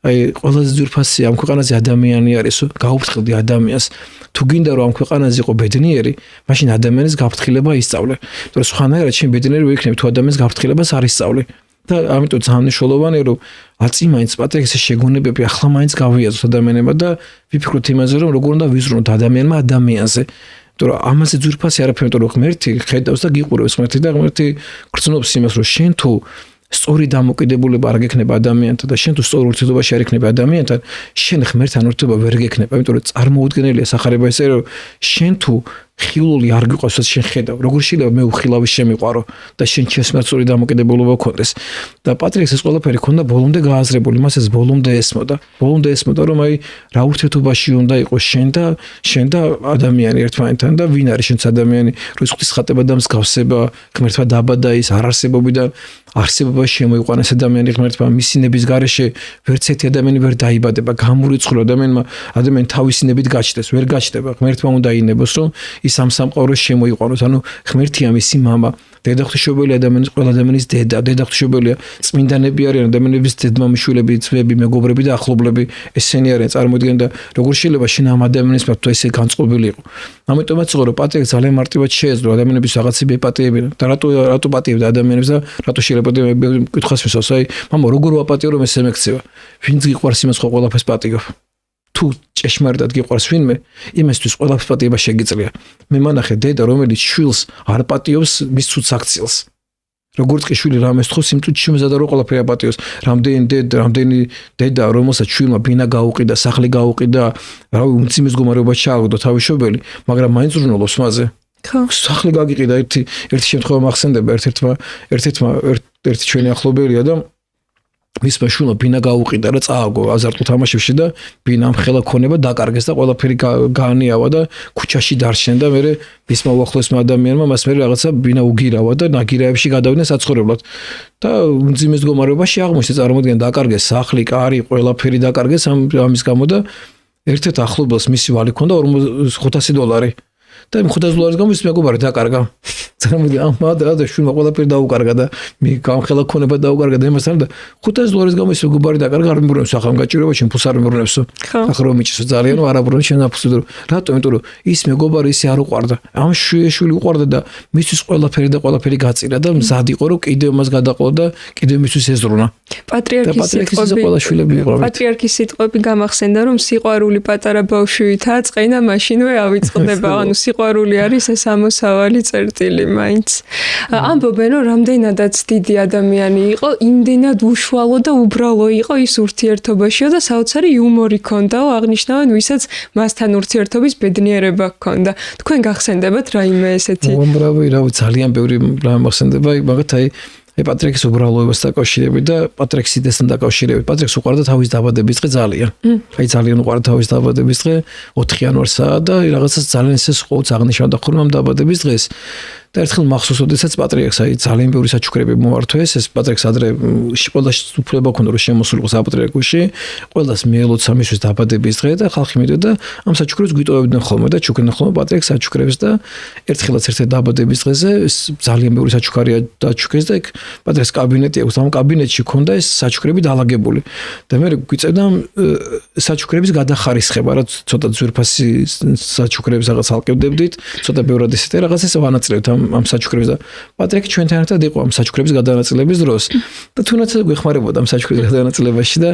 აი ყველაზე ძვირფასი ამ ქვეყანაზე ადამიანი არისო გაუფრთხილდი ადამიანს თუ გინდა რომ ამ ქვეყანაზე იყო ბედნიერი მაშინ ადამიანის გაფრთხილება ისწავლე იმიტომ რომ სხვანაირად შენ ბედნიერი ვერ იქნები თუ ადამიანის გაფრთხილებას არ ისწავლე და ამიტომ ძალიან მნიშვნელოვანია რომ აწი მაინც პატრიკის შეგონებები ახლა მაინც გავიაზროთ ადამიანებმა და ვიფიქროთ იმაზე რომ როგორ უნდა ვიზრუნოთ ადამიანმა ადამიანზე იმიტომ რომ ამაზე ძვირფასი არაფერი იმიტომ რომ ღმერთი ხედავს და გიყურებს ღმერთი და ღმერთი გრძნობს იმას რომ შენ თუ სწორი დამოკიდებულება არ გექნება ადამიანთან და შენ თუ სწორ ურთიერთობაში არ იქნება ადამიანთან შენ ღმერთთან ურთიერთობა ვერ გექნება იმიტომ რომ წარმოუდგენელია სახარება ესე რომ შენ თუ ხილული არ გიყვარს შენ ხედავ როგორ შეიძლება მე უხილავი შემიყვარო და შენ ჩემს სწორი დამოკიდებულება გქონდეს და პატრიკს ეს ყველაფერი ქონდა ბოლომდე გააზრებული მას ეს ბოლომდე ესმოდა რომ აი რა ურთიერთობაში უნდა იყოს შენ და ადამიანი ერთმანეთთან და ვინ არის შენც ადამიანი რომ ის ღვთის ხატება და მსგავსება ღმერთმა დაბადა ის არარსებობიდან არსებობაში შემოიყვანეს ადამიანი ღმერთმა მისი ნების გარეშე ვერც ერთი ადამიანი ვერ დაიბადება გამურიცხული ადამიანი თავისი ნებით გაჩნდეს ვერ გაჩნდება ღმერთმა უნდა ინებოს რომ ის ამ სამყაროს შემოიყვანოს ანუ ღმერთია მისი მამა დედაღვთისმშობელი ადამიანის ყველა ადამიანის დედაღვთისმშობელია წმინდანები არიან ადამიანების დედმამიშვილები ძმები მეგობრები და ახლობლები ესენი არიან წარმოიდგინე და როგორ შეიძლება შენ ამ ადამიანის მიმართ ესე განწყობილი იყო ამიტომაც იყო რომ პატრიკს ძალიან მარტივად შეეძლო ადამიანების რაღაცები ეპატიებინა და რატო პატიებდა ადამიანებს და რატო შეიძლება კითხავს მისვას აი მამა როგორ ვაპატიო რომ ესე მეკცევა ვინც გიყვარს იმას ხო ყველაფერს პატიობ თუ ჭეშმარიტად გიყვარს ვინმე იმისთვის ყველაფერს პატიება შეგიძლია მე მანახე დედა რომელიც შვილს არ პატიობს მის ცუც აქციელს როგორც კი შვილი რამეს თხოვს იმ წუთში შემზადა რომ ყველაფერი აპატიოს რამდენი დედა რომელსაც შვილმა ბინა გაუყიდა სახლი გაუყიდა რავი უმძიმეს მდგომარეობაში ჩააგდო თავისშობელი მაგრამ მაინც ვრნულობს მასზე სახლი გაგიყიდა ერთი შემთხვევა მახსენდება ერთი ჩვენი ახლობელია და მისმა შვილმა ბინა გაუყიდა და წააგო აზარტულ თამაშებში და ბინა ხელა ქონება დაკარგეს და ყველაფერი გაანიავა და ქუჩაში დარჩენ და მე მისმა უახლოესმა ადამიანმა მას მე რაღაცა ბინა უგირავა და ნაგირაებში გადავიდნენ საცხოვრებლად და უმძიმეს მდგომარეობაში აღმოჩნდა წარმოიდგინე დაკარგეს სახლი, კარი, ყველაფერი დაკარგეს ამის გამო და ერთ-ერთ ახლობელს მისი ვალი ქონდა $500 და იმ $500 გამო ის მეგობარი დაკარგა. წარმოიდგინე ამ და შვილმა ყველაფერი დაუკარგა და მე გამხელა ქონება დაუკარგა და იმასთან და $500 გამო ის მეგობარი დაკარგა არ მიბრუნებს ახლა გაჭირება შენ ფულს არ მიბრუნებსო. ახლა რომ მიჭისო ძალიან არ აბრუნებს შენ აფუსო რატო იმიტომ რომ ის მეგობარი ისე არ უყარდა. ამ შვილი უყარდა და მისთვის ყველაფერი გაწირა და მზად იყო რომ კიდევ მას გადაყო და კიდევ მისთვის ეზრუნა. პატრიარქის სიტყვები გამახსენდა რომ სიყვარული პატარა ბავშვივითაა წყენა მაშინვე ავიწყდება. ანუ სიყვარული არის ეს ამოსავალი წერტილი მაინც. ამბობენ რომ რამდენადაც დიდი ადამიანი იყო, იმდენად უშუალო და უბრალო იყო ის ურთიერთობაშიო და საოცარი იუმორი ჰქონდაო, აღნიშნავენ ვისაც მასთან ურთიერთობის ბედნიერება ჰქონდა. თქვენ გახსენდებათ რაიმე ესეთი? რავი, ძალიან ბევრი რამ მახსენდება, მაგათ აი პატრიკის უბრალოებას დაკავშირებით და პატრიკის სიძესთან დაკავშირებით. პატრიკს უყვარდა თავის დაბადების დღე ძალიან. აი ძალიან უყვარდა თავის დაბადების დღე 4 იანვარსა და რაღაცას ძალიან ისე ყოველთვის აღნიშნავდა ხოლმე ამ დაბადების დღეს. და ერთხელ მახსოვს, როდესაც პატრიარქს ძალიან ბევრი საჩუქრები მომართვეს, ეს პატრიარქს ადრე ყველას უფლება ჰქონდა რომ შემოსულიყო საპატრიარქოში, ყველას მიელოცა მისთვის დაბადების დღე და ხალხი მიდოდა ამ საჩუქრებს გვიტოვებდნენ ხოლმე და ჩუქდნენ ხოლმე პატრიარქს საჩუქრებს და ერთხელაც ერთ დაბადების დღეზე ძალიან ბევრი საჩუქარია დაჩუქეს და იქ პატრიარქს კაბინეტი აქვს, ამ კაბინეტში ჰქონდა ეს საჩუქრები დაალაგებული და მე გვიწევდა საჩუქრების გადახარისხება, რაც ცოტა ძვირფასი საჩუქრებს რაღაც ალკევდებდით, ცოტა ბევრად ისეთი რაღაცას ვანაწილებთ ამ საჩუქრებს და პატრიარქი ჩვენთან ერთად იყო ამ საჩუქრების გადანაწილების დროს და თუნდაც გვეხმარებოდა ამ საჩუქრების გადანაწილებაში და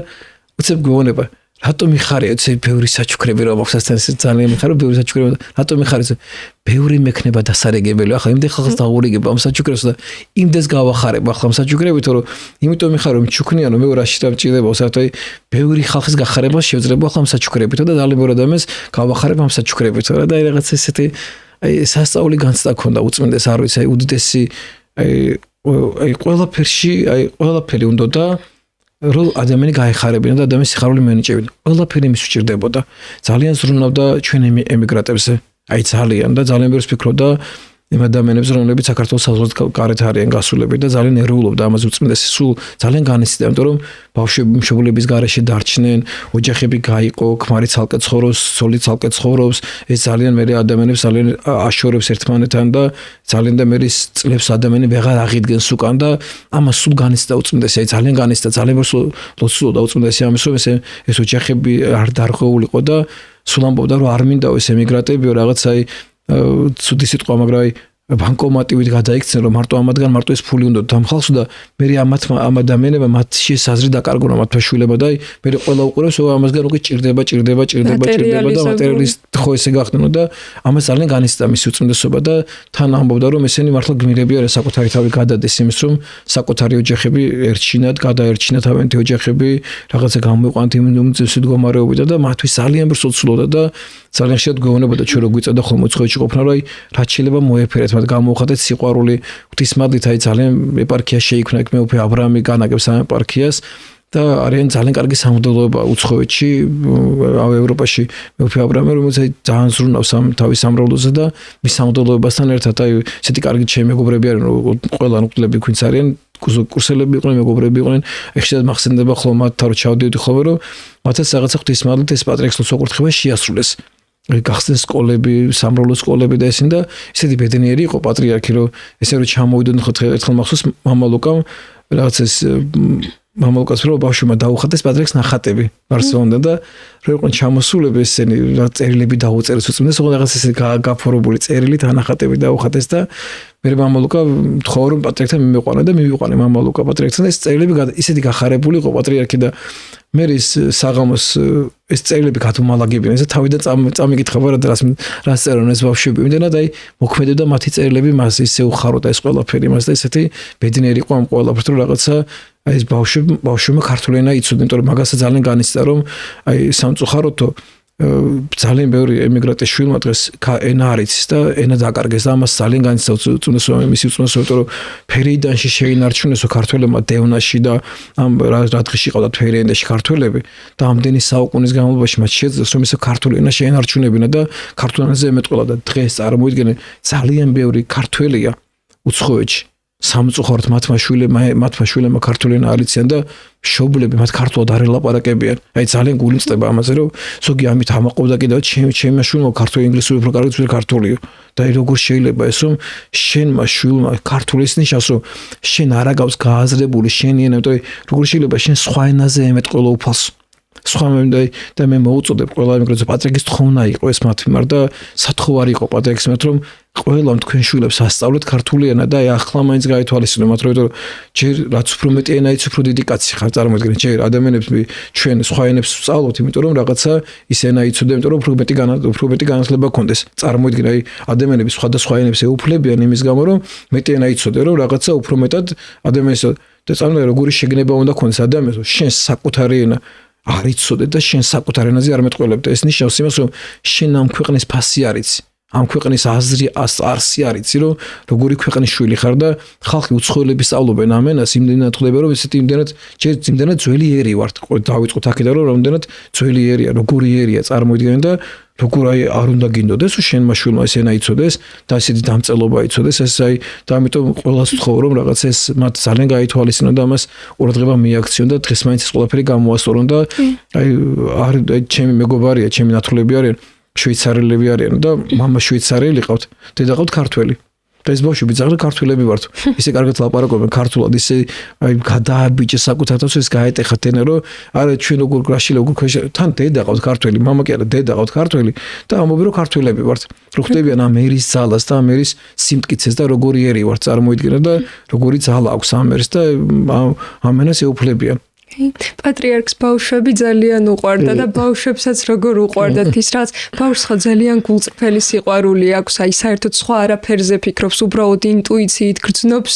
უცებ გვეუბნება რატომ მიხარია ეს ბევრი საჩუქრები რომ აქვს ასთან ძალიან მიხარო ბევრი საჩუქრები რატომ მიხარია ბევრი მექნება დასარეგებელი ახლა იმდენ ხალხს დაურიგებ ამ საჩუქრებს და იმდეს გავახარებ ახლა ამ საჩუქრებით რომ იმიტომ მიხარო რომ ჩუქნიანო მე რა შეიძლება მჭირდება საერთოდ ბევრი ხალხის გახარება შეიძლება ახლა ამ საჩუქრებით და ძალიან ბევრი ადამიანს გავახარებ ამ საჩუქრებით რა და რაღაც ესეთი სასწაული განცდა ქონდა უწმინდეს არ ვიცი უდიდესი ყველაფერი უნდა და რომ ადამიანი გაეხარებინა და ადამიანის სიხარული მენიჭებინა. ყველაფერი მის უჭირდებოდა. ძალიან ზრუნავდა ჩვენ ემიგრანტებზე. ძალიან და ძალიან ბევრს ფიქრობდა იმ ადამიანებს, რომლებიც საქართველოს საზღვარგარეთ გარეთ არიან გასულები და ძალიან ერეულობდა ამაზე უწმინდესი. სულ ძალიან განიცდიდა, იმიტომ რომ ბავშვები მშობლების გარეშე დარჩნენ, ოჯახები გაიყო, ქმარი ცალკე ცხოვრობს, ცოლი ცალკე ცხოვრობს. ეს ძალიან მე ადამიანებს ძალიან აშორებს ერთმანეთთან და ძალიან და მე წლებს ადამიანი ვეღარ აღიდგენს უკან და ამას სულ განიცდიდა უწმინდესი. ძალიან განიცდიდა, ძალიან ბევრს ლოცულობდა უწმინდესი ამის რომ ეს ოჯახები არ დარღვეულიყო და სულ ამბობდა რომ არ მინდა ეს ემიგრანტებიო რაღაცა ცუდი სიტყვა, მაგრამ ბანკომატივით გადაიქცნენ რომ მარტო ამათგან მარტო ეს ფული უნდა დამხალხოს და მე ამ ადამიანებმა მათში საზრი დაკარგუნა მათმა შვილებმა და მე ყველა უყურებს რომ ამასგან უკვე ჭირდება და მატერიალის ხო ესე გახდნო და ამას ძალიან განიცდა მისი უწმინდესობა და თან ამბობდა რომ ესენი მართლა გმირები არიან საკუთარი თავი გადადეს იმის რომ საკუთარი ოჯახები ერჩინათ, გადაერჩინათ ავენთი ოჯახები რაღაცა გამოიყვანთ იმ უმცირესი მდგომარეობიდან და მათთვის ძალიან ბევრს ოცულობდა და ძალიან შეიძლება გვეუბნებოდა ჩვენ რო გვიწევდა ხოლმე უცხოეთში ყოფნა რომ რაც შეიძლება მოეფერეთ მათ გამოუხატეთ სიყვარული ღვთისმადლით ძალიან ეპარქია შეიქმნა იქ მეუფე აბრაამი განაგებს ამ ეპარქიას და არიან ძალიან კარგი სამღვდელოება უცხოეთში ევროპაში მეუფე აბრაამი რომელიც ძალიან ზრუნავს ამ თავის სამრავლოზე და მის სამღვდელოებასთან ერთად ესეთი კარგი ჩემი მეგობრები არიან ყველა ნუკლები ქვინც არიან კურსელები იყვნენ მეგობრები იყვნენ ეხლა მახსენდება ხოლმე მათ რო ჩავდიოდი ხოლმე რომ მათაც რაღაცა ღვთისმადლით ეს პატრიარქს ლოცვა-კურთხევა შეასრულეს გახსნეს სკოლები, სამრავლო სკოლები და ესენ და ესეთი ბედნიერი იყო პატრიარქი რომ ესე რომ ჩამოვიდნენ ერთხელ მახსოვს მამა ლუკამ რაღაც ეს მამა ლუკას რო ბავშვმა დაუხატეს პატრიარქს ნახატები ბარსელონიდან და რო იყვნენ ჩამოსულები ესენი წერილები დაუწერეს უწმინდეს ოღონდ რაღაც ესე გაფორმებული წერილით ანახატები დაუხატეს და მე მამა ლუკა თქვა რომ პატრიარქთან მიმეყვანა და მივიყვანე მამა ლუკა პატრიარქთან ეს წერილები ისეთი გახარებული იყო პატრიარქი და მე ის საღამოს ეს წერილები გადმომალაგებინა და თავიდან წამიკითხა რას წერონ ეს ბავშვები იმდენად მოქმედებდა მათი წერილები მას ისე უხაროდა ეს ყველაფერი მას და ესეთი ბედნიერი იყო ამ ყველაფერს რომ რაღაცა ეს ბავშვებმა ქართული ენა იცოდნენ იმიტომ რომ მაგასაც ძალიან განიცდა რომ სამწუხაროდ ძალიან ბევრი ემიგრანტის შვილმა დღეს ენა არ იცის და ენა დაკარგეს და ამას ძალიან განიცდა უწმინდესობა მისი უწმინდესობა იმიტომ რომ ფერეიდანში შეინარჩუნესო ქართველებმა დევნაში და ამ რა დღეში ყავდათ ფერეიდანში ქართველები და ამდენი საუკუნის განმავლობაში მათ შეძლეს რომ ეს ქართული ენა შეინარჩუნებინა და ქართულ ენაზე ემეტყველა და დღეს წარმოიდგინე ძალიან ბევრი ქართველია უცხოეთში სამწუხაროდ მათმა შვილებმა ქართული ენა არ იციან და მშობლები მათ ქართულად არ ელაპარაკებიან. ძალიან გულწდება ამაზე რომ ზოგი ამით ამაყობდა კიდევ ჩემმა შვილმა ქართული ინგლისური უფრო კარგი ძველი ქართულია და როგორ შეიძლება ეს რომ შენმა შვილმა ქართული ის ნიშნავს რომ შენ არ აგავს გააზრებული შენი ენა და როგორ შეიძლება შენ სხვა ენაზე ემეტყველო უფალს სხვა და მე მოუწოდებ ყველა ემიგრანტს პატრიარქის თხოვნა იყო ეს მათ მიმართ და სათხოვარი იყო პატრიარქის მიმართ რომ ყველა თქვენ შვილებს ასწავლეთ ქართული ენა და ახლა მაინც გაითვალისწინო მათ რომ ჯერ რაც უფრო მეტი ენა იცი უფრო დიდი კაცი ხარ წარმოიდგინე ჯერ ადამიანებს ჩვენ სხვა ენებს ვსწავლობთ იმიტომ რომ რაღაცა ის ენა იცოდე იმიტომ რომ უფრო მეტი განათლება გქონდეს წარმოიდგინე ადამიანები სხვადასხვა ენებს ეუფლებიან იმის გამო რომ მეტი ენა იცოდე რომ რაღაცა უფრო მეტად ადამიანს და წარმოიდგინე როგორი შეგნება უნდა გქონდეს ადამიანს შენ საკუთარი ენა არ იცოდე და შენ საკუთარ ენაზე არ მეტყველებ და ეს ნიშნავს იმას რომ შენ ამ ქვეყნის ფასი არ იცი ამ ქვეყნის აზრი არსი არ იცი რომ როგორი ქვეყნის შვილი ხარ და ხალხი უცხოელები სწავლობენ ამენას იმდენად ხვდება რომ ესეთი იმდენად ძველი ერი ვართ დავიწყოთ აქედან რომ რამდენად ძველი ერია როგორი ერია წარმოიდგინე და როგორ არ უნდა გინდოდეს შენმა შვილმა ეს ენა იცოდეს და ესეთი დამწერლობა იცოდეს ეს და ამიტომ ყველას ვთხოვ რომ რაღაც ეს მათ ძალიან გაითვალისწინონ და ამას ყურადღება მიაქციონ და დღეს მაინც ეს ყველაფერი გამოასწორონ და ჩემი მეგობარია ჩემი ნათლები არიან შვეიცარიელები არიან და მამა შვეიცარიელი ყავთ დედა ყავთ ქართველი და ეს ბავშვი ბიძაღი ქართველები ვართ ისე კარგად ლაპარაკობენ ქართულად ისე გადააბიჭე საკუთარ თავს ეს გაეტეხათ ენა რომ არა ჩვენ როგორ გრაში როგორ თან დედა ყავთ ქართველი მამა კი არა დედა ყავთ ქართველი და ამბობენ რომ ქართველები ვართ რო ხდებიან ამ ერის ძალას და ამ ერის სიმტკიცეს და როგორი ერი ვართ წარმოიდგინე და როგორი ძალა აქვს ამ ერს და ამენას ეუფლებიან პატრიარქს ბავშვები ძალიან უყვარდა და ბავშვებსაც როგორ უყვარდათ ის რაც ბავშვს ხო ძალიან გულწრფელი სიყვარული აქვს აი საერთოდ სხვა არაფერზე ფიქრობს უბრალოდ ინტუიციით გრძნობს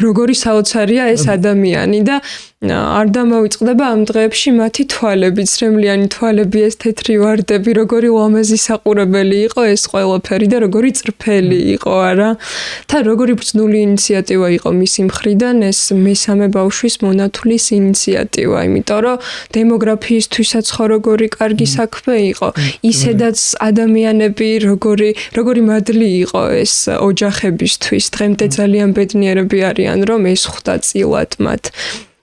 როგორი საოცარია ეს ადამიანი და არ დამოიწყდება ამ დღეებში მათი თვალები ცრემლიანი თვალები ეს თეთრი ვარდები როგორი ლამაზი საყურებელი იყო ეს ყველაფერი და როგორი წრფელი იყო არა და როგორი ბრძნული ინიციატივა იყო მისი მხრიდან ეს მესამე ბავშვის მონათulis ინიციატივა იმიტომ რომ დემოგრაფიისთვისაც ხო როგორი კარგი საქმე იყო ისედაც ადამიანები როგორი მადლი იყო ეს ოჯახებისთვის დღემდე ძალიან ბედნიერები არიან რომ ეს ხვდა წილად მათ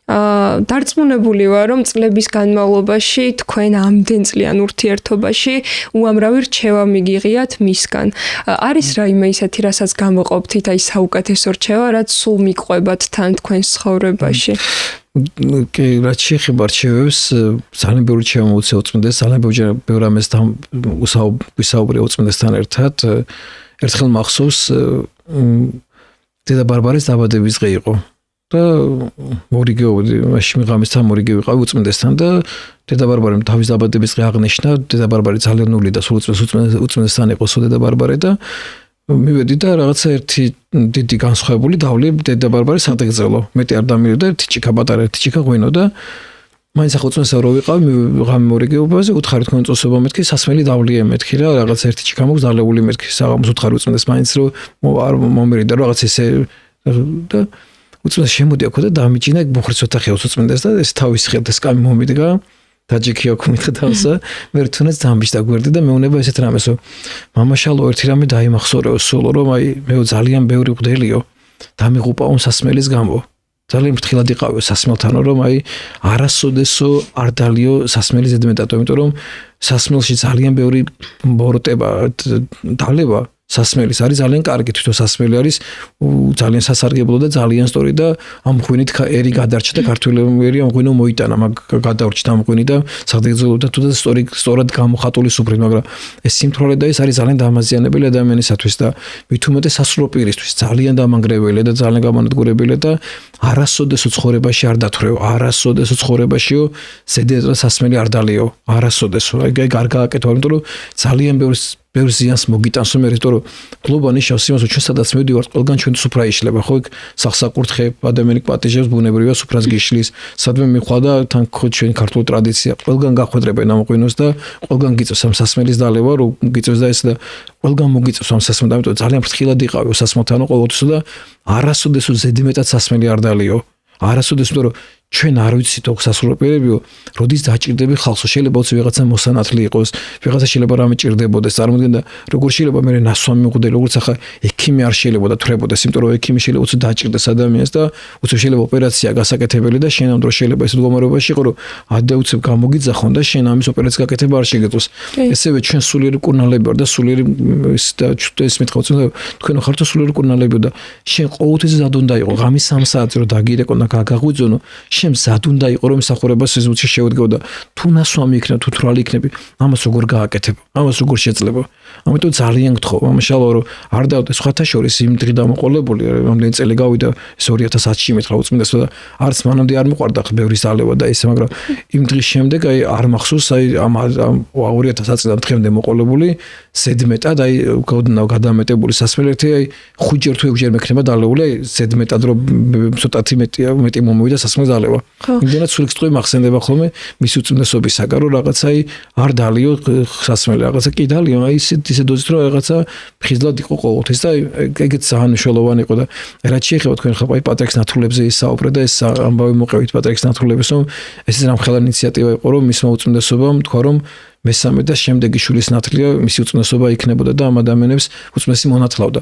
დარწმუნებული ვარ რომ წლების განმავლობაში თქვენ ამდენ წლიან ურთიერთობაში უამრავი რჩევა მიგიღიათ მისგან არის რაიმე ისეთი რასაც გამოყოფთ აი საუკეთესო რჩევა რაც სულ მიყვებათ თან თქვენს ცხოვრებაში კი რაც შეეხება რჩევებს ძალიან ბევრი რჩევა მოუწია უწმინდეს ძალიან ბევრი ამასთან ვისაუბრე უწმინდესთან ერთად ერთხელ მახსოვს დედა ბარბარეს დაბადების დღე იყო და მორიგეობდი მაშინ მიღამისთან მორიგე ვიყავი უწმინდესთან და დედა ბარბარემ თავის დაბადების დღე აღნიშნა დედა ბარბარე ძალიან ნული და სულ უწმინდესთან იყო დედა ბარბარე და მივედი და რაღაცა ერთი დიდი განსხვავებული დავლი დედა ბარბარის ადრეგზელო მეტი არ დამირდა ერთი ჭიქა პატარა ერთი ჭიქა ღვინო და მაინც ახუწმესა რო ვიყავ ვიღამ მორიგეობაზე უთხარი თქვენ წოსობა მეთქი სასმელი დავლია მეთქი რა რაღაც ერთი ჭიქა მოგზალეული მეთქი საღამოს უთხარი უწმინდეს მაინც რო არ მომერიდა რაღაც ესე და უწმინდეს შემოდია ხო და დამიჭინა ბუხრიც ოთახია უწმინდეს და ეს თავის ხელთ ეს კამი მომიდგა დაჯიქია კომიტა თავსა მე რთუნაც დამბიშ დაგვერდი და მეუნება ესეთ რამესო მამაშალო ერთი რამე დაიმახსოვრეო სულო რომ აი მე ძალიან ბევრი ღვდელიო დამიღუპაო სასმელის გამო ძალიან ფრთხილად იყავიო სასმელთანო რომ აი არასოდესო არ დალიო სასმელი ზედმეტატო იმიტომ რომ სასმელში ძალიან ბევრი ბოროტება დალება სასმელის არის ძალიან კარგი თვითონ სასმელი არის ძალიან სასარგებლო და ძალიან სწორი და ამ ღვინით ერი გადარჩა და ქართველებმა ერი ამ ღვინო მოიტანა მაგ გადავრჩა ამ ღვინი და საფრთხეზე და თუნდაც სწორად გამოხატული სუფრით მაგრამ ეს სიმთვრალე და ეს არის ძალიან დამაზიანებელი ადამიანისათვის და მით უმეტეს სასულო პირისთვის ძალიან დამანგრეველი და ძალიან გამანადგურებელი და არასოდესო ცხოვრებაში არ დათვრეო არასოდესო ცხოვრებაშიო ზედმეტად სასმელი არ დალიო არასოდესო აი გარგა აკეთო იმიტომ რომ ძალიან ბევრ ზიანს მოგიტანს მე რითო რომ გლობა ნიშნავს იმას რომ ჩვენ სადაც მივდივართ ყველგან ჩვენ სუფრა იშლება ხო იქ სახსაკურთხე ადამიანი პატიჟებს ბუნებრივია სუფრას გიშლის სადმე მიხვა და თან ჩვენ ქართული ტრადიცია ყველგან გახვედრებენ ამ ღვინოს და ყველგან გიწევს ამ სასმელის დალევა რომ გიწევს და ეს და ყველგან მოგიწევს ამ სასმელს ამიტომ ძალიან ფრთხილად იყავი სასმელთანო ყოველთვის და არასოდესო ზედმეტად სასმელი არ დალიო არასოდეს იმიტომ რომ ჩვენ არ ვიცით ოქ სასულო პირებიო როდის დაჭირდები ხალხო შეიძლება უცებ ვიღაცა მოსანათლი იყოს ვიღაცა შეიძლება რამე ჭირდებოდეს წარმოგიდგენდა როგორ შეიძლება მე ნასვამი მიყუდე როგორც ახლა ექიმი არ შეიძლება და თრებოდეს იმიტომ რომ ექიმი შეიძლება უცებ დაჭირდეს ადამიანს და უცებ შეიძლება ოპერაცია გასაკეთებელი და შენ ამ დროს შეიძლება ეს მდგომარეობაში იყო რომ ადე უცებ გამოგიძახონ და შენ ამის ოპერაცია გაკეთება არ შეგეძლოს ესევე ჩვენ სულიერი კურნალები ვარ და სულიერი ეს მითხავთ თქვენ ხართ სულიერი კურნალებიო და შენ ყოველთვის ზად უნდა იყო ღამის 3 საათზე რომ დაგირეკო და გაგაღვიძონო შენ ზად უნდა იყო რომ სახურებას სიზმრში შევდგო და თუ ნასვამი იქნება თუ თვრალი იქნები ამას როგორ გააკეთებ ამას როგორ შეძლება ამიტომ ძალიან გთხოვ მამაშალო რომ არ დავდე სხვათა შორის იმ დღე დამოყოლებული რამდენი წელი გავიდა ეს 2010-ში მეთქა უწმინდესო და არც მანამდე არ მიყვარდა ხბევრის დალევა და ესე მაგრამ იმ დღის შემდეგ აი არ მახსოვს აი ამ 2010 წლიდან დღემდე მოყოლებული ზედმეტად აი გადამეტებული სასმელი ერთი აი 5 ჯერ თუ 6 ჯერ მექნება დალეული აი ზედმეტად რომ ცოტათი მეტი მომივიდა სასმელი იძლევა. იმდენად სულ სიტყვი მახსენდება ხოლმე მის უწმიდესობისაგან, რომ რაღაცა არ დალიო ხსასმელი, რაღაცა კი დალიო, აი ისე დოზით რომ რაღაცა ფხიზლად იყო ყოველთვის და ეგეც ძალიან მნიშვნელოვანი იყო და რაც შეეხება თქვენ ხა აი პატრიკის ნათლულებზე ისაუბრეთ და ეს ამბავი მოყევით პატრიკის ნათლულებს, რომ ეს რამხელა ინიციატივა იყო, რომ მისმა უწმიდესობამ თქვა, რომ მესამე და შემდეგი შვილის ნათლია მისი უწმიდესობა იქნებოდა და ამ ადამიანებს უწმიდესი მონათლავდა.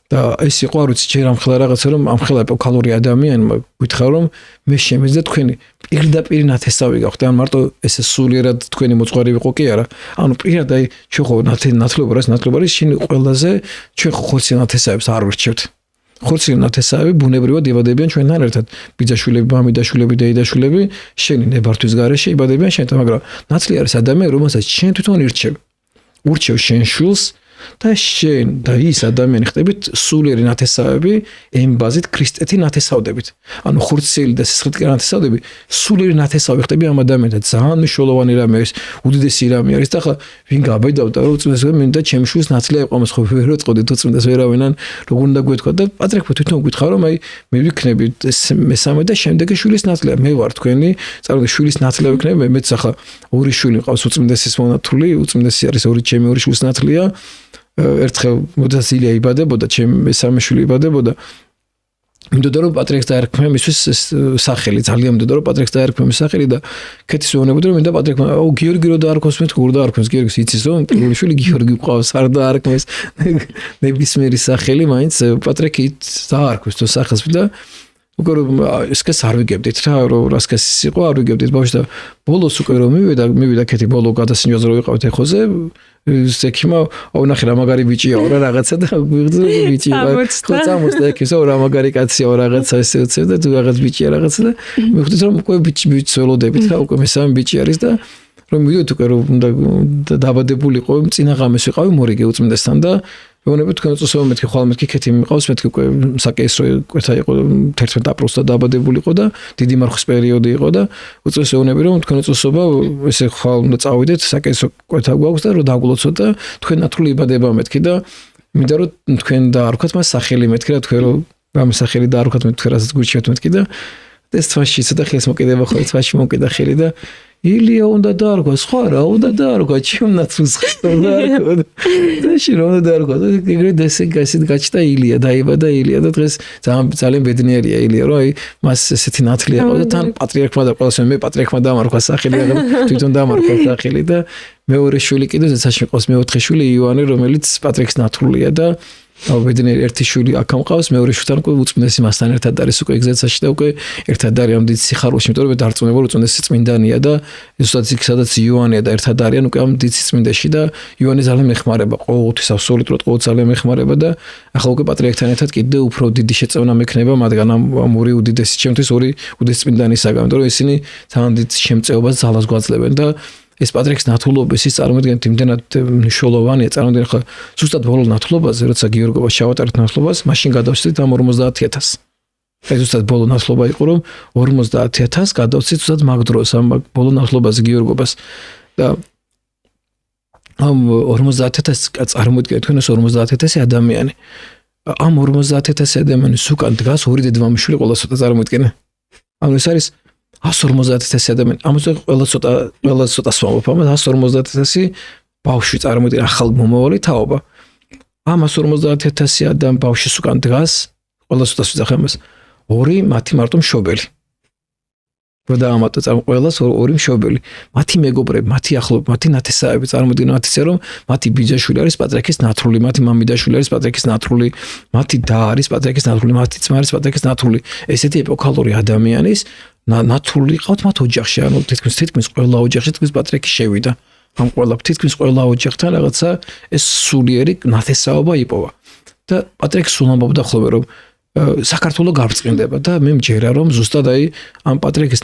და ეს იყო არ ვიცი ჯერ ამხელა რაღაცა რომ ამხელა ეპოქალური ადამიანმა გითხრა რომ მე შემიძლია თქვენი პირდაპირ ნათესავი გახვდე ან მარტო ესე სულიერად თქვენი მოწყარი ვიყო კი არა ანუ პირად აი ჩვენ ხო ნათლობა არის შენ ყველაზე ჩვენ ხორცი ნათესავებს არ ვირჩევთ ხორცი ნათესავები ბუნებრივად იბადებიან ჩვენთან ერთად ბიძაშვილები მამიდაშვილები დეიდაშვილები შენი ნებართვის გარეშე იბადებიან შენთან მაგრამ ნათლი არის ადამიანი რომელსაც შენ თვითონ ურჩევ შენ შვილს და შენ და ის ადამიანი ხდებით სულიერი ნათესავები ემბაზით ქრისტეთი ნათესავდებით. ანუ ხურციელი და სისხლიტკი ნათესავდები სულიერი ნათესავი ხდები ამ ადამიანთან. ძალიან მნიშვნელოვანი რამე არის, უდიდესი რამე არის და ხა ვინ გაბედავდა რომ უწმიდესობა მინდა ჩემი შვილს ნათლია იყვამოს ხო ვერ ვეწყოდით უწმიდეს ვერავინან როგორ უნდა გვეთქვა და პატრიარქმა თვითონ გითხრა რომ აი მე ვიქნები მესამე და შემდეგი შვილის ნათლია. მე ვარ თქვენი წარმოიდგინე შვილის ნათლია ვიქნები მეც ახლა ორი შვილი მყავს უწმიდესის მონათული, უწმიდესი არის ორი შვილის ნათლია. ერთხელ მოდასილია იბადებოდა, ჩემი მესამე შვილი იბადებოდა. მინდოდა რომ პატრიარქს დაერქმე მისთვის სახელი, ძალიან მინდოდა რომ პატრიარქს დაერქმე მის სახელი და ქეთის ვეუბნებოდი რომ მინდა პატრიარქმა, აუ გიორგი რო დაარქვეს მე თუ დაარქვეს გიორგის იცის რომ პირველი შვილი გიორგი ყავს, არ დაარქმეს. ნებისმიერი სახელი მაინც პატრიარქი დაარქვეს თუ სახელს და უკვე რომ ესკეს არ ვიგებდით რა რომ რასკეს იყო არ ვიგებდით ბავშვი და ბოლოს უკვე რომ მივიდა ქეთი ბოლო გადასინჯვაზე რო ვიყავით ეხოზე ზექიმა აუნახე რა მაგარი ბიჭია რა რაღაცა და გვიღძო ბიჭი ხო წამოსდა ეხესო რა მაგარი კაცია რაღაცა ესე უცებ და თუ რაღაც ბიჭია რაღაცა და მივხვდით რომ უკვე ბიჭს ველოდებით რა უკვე მესამე ბიჭი არის და რომ მივიდეთ უკვე რომ უნდა დაბადებულიყო წინა ღამეს ვიყავი მორიგე უწმიდესთან და ვეუბნები თქვენ უწესო მეთქი ხვალ მეთქი ქეთი მიყავს მეთქი უკვე საკეისრო კვეთა იყო 11 აპრილს და დაბადებულიყო და დიდი მარხვის პერიოდი იყო და უწესო ვეუბნები რომ თქვენ უწესობა ესე ხვალ უნდა წავიდეთ საკეისრო კვეთა გვაქვს და რომ დაგულოცოთ და თქვენ ნათლული იბადება მეთქი და მინდა რომ თქვენ დაარქვათ მას სახელი მეთქი რა თქვენ რომ ამ სახელი დაარქვათ მე თქვენ რასაც გურჩევთ მეთქი და ეს თვაში ცოტა ხელს მოკიდება ხო თვაში მოკიდა ხელი და ილია უნდა დაარქვას, სხვა რა უნდა დაარქვა, ჩემ ნაცვლს ხდება და შენ უნდა დაარქვა. ეგრეთ ესეთ გაჩნდა ილია, დაიბადა ილია და დღეს ძალიან ბედნიერია ილია, რომ აი მას ესეთი ნათლი აყვა და თან პატრიარქმა და ყველას მე პატრიარქმა დამარქვა სახელი და თვითონ დამარქვა სახელი და მეორე შვილი კიდე ზეცაში ყავს მეოთხე შვილი იოანე, რომელიც პატრიარქის ნათლულია და ბედნიერი ერთი შვილი აქ ამყავს მეორე შვილთან უკვე უწმიდესი მასთან ერთად არის უკვე ეგზერციაში და უკვე ერთად არის ამ დიდ სიხარულში იმიტომ რომ დარწმუნება უწმიდესი წმინდანია და ზუსტად იქ სადაც იოანეა და ერთად არიან უკვე ამ დიდ სიწმინდეში და იოანე ძალიან მეხმარება ყოველთვის აბსოლუტურად ყოველ ძალიან მეხმარება და ახლა უკვე პატრიარქთან ერთად კიდე უფრო დიდი შეწევნა მექნება მათგან ამ ორი უდიდესი ჩემთვის ორი უდიდესი წმინდანისაგან იმიტომ რომ ისინი ძალიან დიდ შემწეობას ძალას გვაძლევენ და ეს პატრიარქის ნათლობის ის წარმოადგენთ იმდენად მნიშვნელოვანია წარმოიდგინე ხა ზუსტად ბოლო ნათლობაზე როცა გიორგობა შავატარეთ ნათლობას მაშინ გადავცეთ ამ 50000 ეს ზუსტად ბოლო ნათლობა იყო რომ 50000 გადავცეთ ზუსტად მაგ დროს ამ ბოლო ნათლობაზე გიორგობას და ამ 50000 წარმოიდგინეთ თქვენ ეს 50000 ადამიანი ამ 50000 ადამიანის უკან დგას ორი დედმამიშვილი ყოველას წარმოიდგინე ანუ ეს არის 150,000 ადამიანი. ამაზე ყველა ცოტა სვამობ. ამას 150,000 ბავშვი წარმოიდგინე ახალ მომავალი თაობა. ამ 150,000 ადამიან ბავშვის უკან დგას ყველა ცოტა ვიძახე ამას. ორი მათი მარტო მშობელი. და ამათო ყველას ორი მშობელი. მათი მეგობრები, მათი ახლობლები, მათი ნათესავები წარმოიდგინე მათიცე რომ მათი ბიძაშვილი არის პატრიარქის ნათლული, მათი მამიდაშვილი არის პატრიარქის ნათლული, მათი და არის პატრიარქის ნათლული, მათი ძმა არის პატრიარქის ნათლული. ესეთი ეპოქალური ადამიანის ნათლული ყავთ მათ ოჯახში, ანუ თითქმის ყველა ოჯახში თითქმის პატრიარქი შევიდა. ამ ყველა თითქმის ყველა ოჯახთან რაღაცა ეს სულიერი ნათესაობა იპოვა. და პატრიარქი სულ ამბობდა ხოლმე რომ საქართველოს გაბრწყინდება და მე მჯერა რომ ზუსტად აი ამ პატრიარქის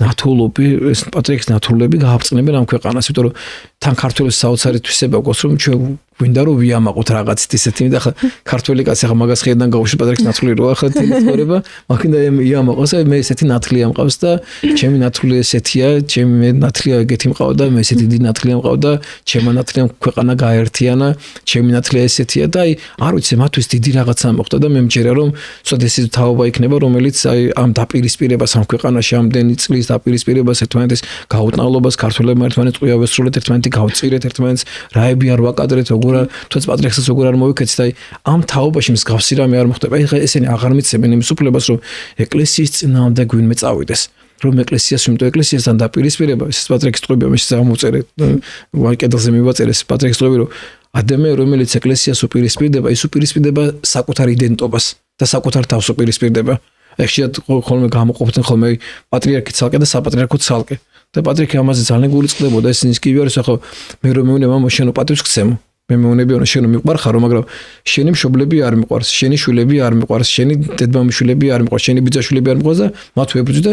ნათლულები გააბრწყინებენ ამ ქვეყანას, იმიტომ რომ თან ქართველების საოცარი თვისება გვაქვს რომ ჩვენ გვინდა რომ ვიამაყოთ რაღაცით ისეთი და ხა ქართველი კაცი ხა მაგას ხედან გავუშვი პატრიარქის ნათლი როა ხა თეორება მაგინდა იამაყოს მე ესეთი ნათლი ამყავს და ჩემი ნათლი ესეთია ჩემი ნათლი ეგეთი მყავდა მე ესეთი დიდი ნათლი ამყავდა ჩემი ნათლი ქვეყანა გაერთიანა ჩემი ნათლი ესეთია და აი არ ვიცი მათთვის დიდი რაღაცა მოხდა და მე მჯერა რომ ცოტა ეს თაობა იქნება რომელიც აი ამ დაპირისპირებას ამ ქვეყანაში ამდენი წლის დაპირისპირებას ერთმანეთის გაუტნავლობას ქართველებმა ერთმანეთს ყია ვესრულეთ ერთმანეთი გავწირეთ ერთმანეთს რაები არ ვაკადრეთ თუნდაც პატრიარქსაც როგორ არ მოვიქეცით აი ამ თაობაში მსგავსი რამე არ მოხდება აი ესენი აღარ მიცემენ იმის უფლებას რომ ეკლესიის წინააღმდეგ გვინმე წავიდეს რომ ეკლესიას იმიტომ ეკლესიასთან დაპირისპირება ეს პატრიარქის ტყვია მე შემოწერე ვაკედელზე მივაწერე ეს პატრიარქის ტყვია რომ ადამიანი რომელიც ეკლესიას უპირისპირდება ის უპირისპირდება საკუთარ იდენტობას და საკუთარ თავს უპირისპირდება ეხშიათ ხოლმე გამოყოფდნენ ხოლმე პატრიარქი ცალკე და საპატრიარქო ცალკე და პატრიარქი ამაზე ძალიან გულისწყდებოდა ეს ის კი არის ახლა მე რომ მეუნე მამა შენ პატივს გცემო მე მეუნებიანო შენ მიყვარხარო მაგრამ შენი მშობლები არ მიყვარს შენი შვილები არ მიყვარს შენი დედმამიშვილები არ მიყვარს შენი ბიძაშვილები არ მიყვარს და მათ ვებრძვი და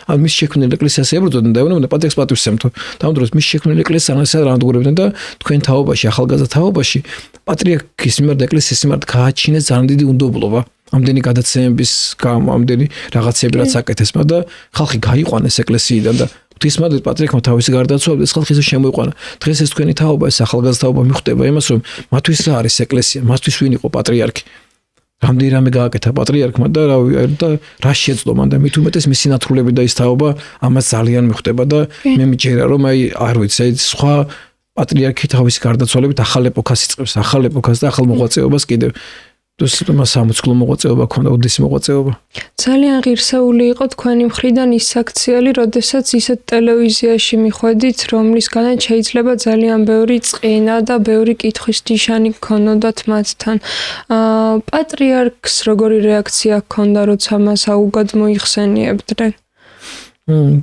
ამ მის შექმნილ ეკლესიას ებრძოდნენ და ეუბნებოდნენ პატრიარქს პატივს სცემთო და ამ დროს მის შექმნილ ეკლესიას ანასად რანდგურებდნენ და თქვენ თაობაში ახალგაზრდა თაობაში პატრიარქის მიმართ და ეკლესიის მიმართ გააჩინეს ძალიან დიდი უნდობლობა ამდენი გადაცემების გამო ამდენი რაღაცები რაც აკეთესმა და ხალხი გაიყვანეს ეკლესიიდან და ღვთისმადლით პატრიარქმა თავისი გარდაცვალა ეს ხალხი ისე შემოიყვანა დღეს ეს თქვენი თაობა ეს ახალგაზრდა თაობა მიხვდება იმას რომ მათთვის რა არის ეკლესია მათთვის ვინ იყო პატრიარქი რამდენი რამე გააკეთა პატრიარქმა და რა შეძლო მან და მით უმეტეს მისი ნათლულები და ის თაობა ამას ძალიან მიხვდება და მე მიჯერა რომ აი არ ვიცი აი სხვა პატრიარქი თავისი გარდაცვალებით ახალ ეპოქას იწყებს ახალ ეპოქას და ახალ მოღვაწეობას კიდევ თუმცა 60 კილო მოღვაწეობა ქონდა უდესი მოღვაწეობა ძალიან ღირსეული იყო თქვენი მხრიდან ის საქციელი, როდესაც ისეთ ტელევიზიაში მიხვედით, რომლისგანაც შეიძლება ძალიან ბევრი წყინა და ბევრი კითხვის ნიშანი გქონოდათ მათთან. პატრიარქს როგორი რეაქცია ჰქონდა, როცა მას აუგად მოიხსენიებდნენ?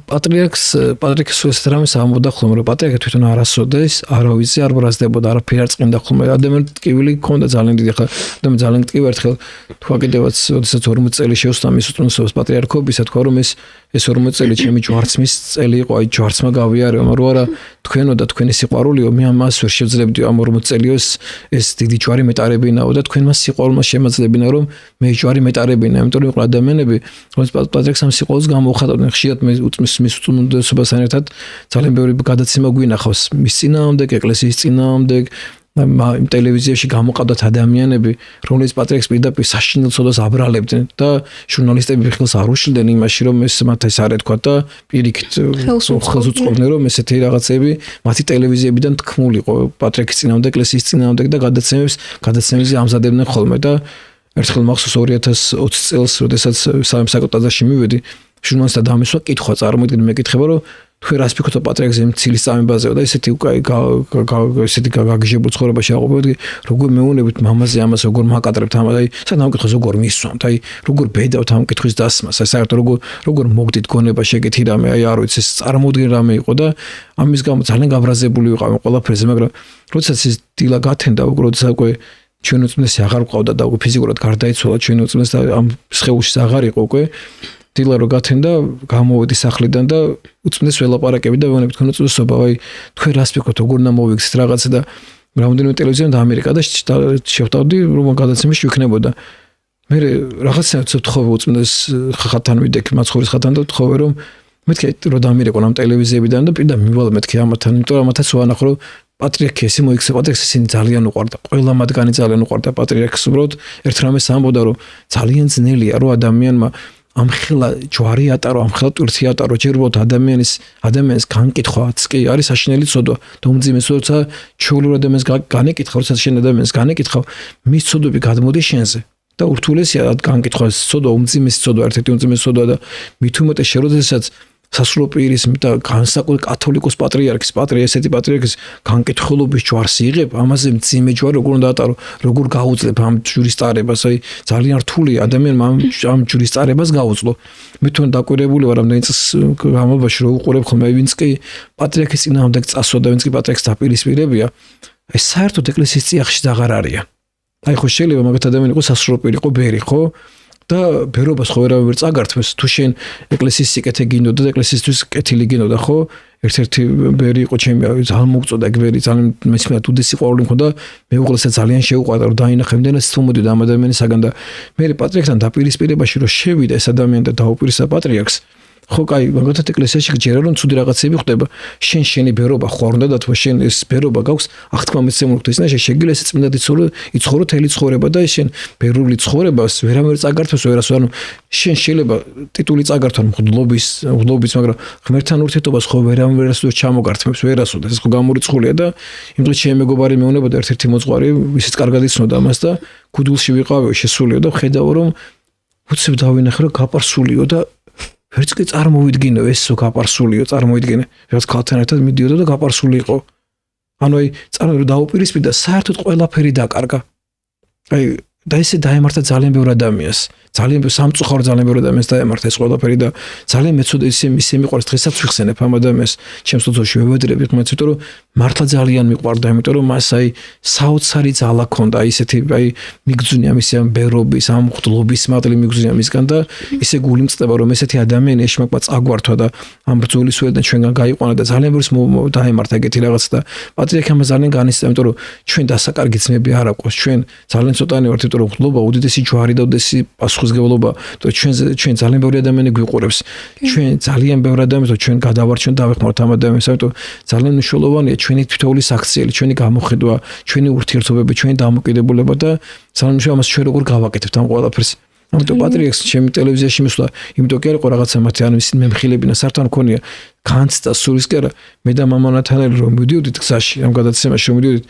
პატრიარქს ეს რამეს ამბობდა ხოლმე რომ პატრიარქი თვითონ არასოდეს არავისი არ ბრაზდებოდა არაფერი არ წმინდა ხოლმე ადამიანს ტკივილი ჰქონდა ძალიან დიდი ხა ადამიანი ძალიან ტკივი ერთხელ თქვა კიდევაც ოდესაც 40 წელი შეუსწა მის უწმუნესობას პატრიარქობისა თქვა რომ ეს 40 წელი ჩემი ჯვარცმის წელი იყო აი ჯვარცმა გავიარეო მაგრამ არა თქვენო და თქვენი სიყვარულიო მე ამას ვერ შევძლებდი ამ 40 წელიო ეს დიდი ჯვარი მეტარებინაო და თქვენ მას სიყვარულმა შემაძლებინა რომ მე ჯვარი მეტარებინა იმიტომ რომ იყო ადამიანები რომელიც პატრიარქს ამ სიყვარულს გამოუხატავდნენ ხშირად მე მის უწმუნესობასთან ერთად ძალიან ბევრი გადაცემა გვინახავს მის წინააღმდეგ ეკლესიის წინააღმდეგ იმ ტელევიზიაში გამოყავდათ ადამიანები რომლებიც პატრიარქს პირდაპირ საშინელ ცოდვას აბრალებდნენ და ჟურნალისტები ხელს არ უშლდნენ იმაში რომ ეს მათ ეს არ ეთქვა და პირიქით ხელს უწყობდნენ რომ ესეთი რაღაცები მათი ტელევიზიებიდან თქმულიყო პატრიარქის წინააღმდეგ ეკლესიის წინააღმდეგ და გადაცემებზე ამზადებდნენ ხოლმე და ერთხელ მახსოვს 2020 წელს როდესაც სამსაკუთრე ტაძარში მივედი ჟურნალისტად დამისვა კითხვა წარმოიდგინე მეკითხება რომ თქვენ რას ფიქრობთ პატრიარქზე მცილის წამებაზეო და ესეთი ესეთი გაგიჟებულ ცხოვრებაში აღვობდი როგორ მეუნებით მამაზე ამას როგორ მაკატრებთ ამას აი სად ამკითხოს როგორ მისვამთ აი როგორ ბედავთ ამ კითხვის დასმას აი საერთოდ როგორ მოგდით გონება შეგეთი რამე აი არ ვიცი ეს წარმოუდგენ რამე იყო და ამის გამო ძალიან გაბრაზებული ვიყავ ყველაფერზე მაგრამ როდესაც ეს დილა გათენდა უკვე როდესაც უკვე ჩვენ უწმენესი აღარ ყავდა და უკვე ფიზიკურად გარდაიცვალა ჩვენ უწმენეს და ამ სხეულში აღარ იყო უკვე დილა რო გათენდა გამოვედი სახლიდან და უწმენეს ველაპარაკები და ვეუბნები თქვენ უწმენესობა აი თქვენ რას ფიქრობთ როგორ უნდა მოვიქცეთ რაღაცა და რამდენიმე ტელევიზიამ და ამერიკა და შევთავდი რომ გადაცემაში ვიქნებოდა მე რაღაცა ვთხოვე უწმენეს ხათან ვიდექი მაცხოვრის ხათან და ვთხოვე რომ მეთქე რომ დამირეკონ ამ ტელევიზიებიდან და პირდა მივალ მეთქე ამათთან იმიტომ რომ ამათაც ვანახო რომ პატრიარქი ესე მოიქცა პატრიარქს ისინი ძალიან უყვარდა ყველა მათგანი ძალიან უყვარდა პატრიარქს უბრალოდ ერთ რამეს ამბობდა რომ ძალიან ძნელია რომ ადამიანმა ამხელა ჯვარი ატარო ამხელა ტვირთი ატარო ჯერ უბრალოდ ადამიანის განკითხვაც კი არის საშინელი ცოდვა და უმძიმეს როცა ჩაოლურ ადამიანს განეკითხა როცა შენ ადამიანს განეკითხავ მის ცოდვები გადმოდი შენზე და ურთულესია განკითხვის ცოდვა უმძიმესი ცოდვა ერთ-ერთი უმძიმესი ცოდვა და მით უმეტეს შეროდესაც სასულო პირის და განსაკუთრებით კათოლიკოს ესეთი პატრიარქის განკითხულობის ჯვარს იღებ ამაზე მძიმე ჯვარი როგორ უნდა ატარო როგორ გაუძლებ ამ ჯვრის წარებას აი ძალიან რთულია ადამიანმა ამ ჯვრის წარებას გაუძლო მე თვითონ დაკვირებული ვარ რამდენი წელს განმავლობაში რომ უყურებ ხოლმე ვინც კი პატრიარქის წინააღმდეგ წასვლა და ვინც კი პატრიარქს დაპირისპირებია აი საერთოდ ეკლესიის წიაღში აღარ არიან აი ხო შეიძლება მაგათ ადამიანი იყო სასულო პირი იყო ბერი ხო და ბერობას ხო ვერავინ ვერ წაგართმევს თუ შენ ეკლესიის სიკეთე გინდოდა და ეკლესიისთვის კეთილი გინდოდა ხო ერთ-ერთი ბერი იყო ჩემი ძალიან მოგწოდა ეგ ბერი ძალიან მესმეა უდესი ყვარული მქონდა მეუღლესაც ძალიან შეუყვარდა რომ დაინახებდნენ და თუ მოდიდა ამ ადამიანისაგან და მე პატრიარქთან დაპირისპირებაში რომ შევიდა ეს ადამიანი და დაუპირისპირა პატრიარქს ხო კაი მაგათაც ეკლესიაში გჯერა რომ ცუდი რაღაცები ხდება შენი ბერობა ხო არ უნდა და თუ შენ ეს ბერობა გაქვს აღთქმა მეცემულქთ ისნა შეგიძლია ეს წმინდა იცხოვრო თელი ცხოვრება და შენ ბერული ცხოვრებას ვერავინ წაგართვეს ვერას ანუ შენ შეიძლება ტიტული წაგართვა მღვდლობის მაგრამ ღმერთთან ურთიერთობას ხო ვერავინ ვერას ჩამოგართმევს ვერასოდეს ეს ხო გამორიცხულია და იმ დღეს ჩემი მეგობარი მეუბნება და ერთ-ერთი მოძღვარი ისიც კარგად იცნობდა ამას და გუდულში ვიყავი შესულიო და ხედავ რომ უცებ დავინახე რომ გაპარსულიო და ვერც კი წარმოვიდგინე ესო გაპარსულიო წარმოვიდგინე რაც ქალთან ერთად მიდიოდა და გაპარსული იყო ანუ აი წარმოვიდგინე რომ დაუპირისპირდა საერთოდ ყველაფერი დაკარგა აი და ესე დაემართა ძალიან ბევრ ადამიანს ძალიან სამწუხარო ძალიან ბევრ ადამიანს დაემართა ეს ყველაფერი და ძალიან მეცოდა ისე მიყვარს დღესაც ვიხსენებ ამ ადამიანს ჩემს თვითონში ვევედრები ხმაც იმიტომ რომ მართლა ძალიან მიყვარდა იმიტომ რომ მას აი საოცარი ძალა ჰქონდა ისეთი აი მიგძვნია მისი ამ ბერობის ამ მღვდლობის მადლი მიგძვნია მისგან და ისე გული მწყდება რომ ესეთი ადამიანი ეშმაკმა წაგვართვა და ამ ბრძოლის უედან ჩვენგან გაიყვანა და ძალიან ბევრს დაემართა ეგეთი რაღაც და პატრიარქი ამას ძალიან განიცდა იმიტომ რომ ჩვენ დასაკარგი ძმები არ აქვს ჩვენ ძალიან ცოტანი ვართ იმიტომ რომ ხლობა უდიდესი ჯვარი და უდიდესი პასუხისმგებლობა და ჩვენ ძალიან ბევრი ადამიანი გვიყურებს ჩვენ ძალიან ბევრი ადამიანი ჩვენ გადავარჩენ დავეხმართ ამ ადამიანს ამიტომ ძალიან მნიშვნელოვანია ჩვენი თითოეული საქციელი ჩვენი გამოხედვა ჩვენი ურთიერთობები ჩვენი დამოკიდებულება და ძალიან მნიშვნელოვანია ამას ჩვენ როგორ გავაკეთებთ ამ ყველაფერს ამიტომ პატრიარქს ჩემი ტელევიზიაში მისვლა იმიტომ კი არ იყო რაღაცა მათი ანუ ისინი მემხილებინა საერთოდ მქონია განცდა სულის კი არა მე და მამანათანელი რომ მივდიოდით გზაში ამ გადაცემაში რომ მივდიოდით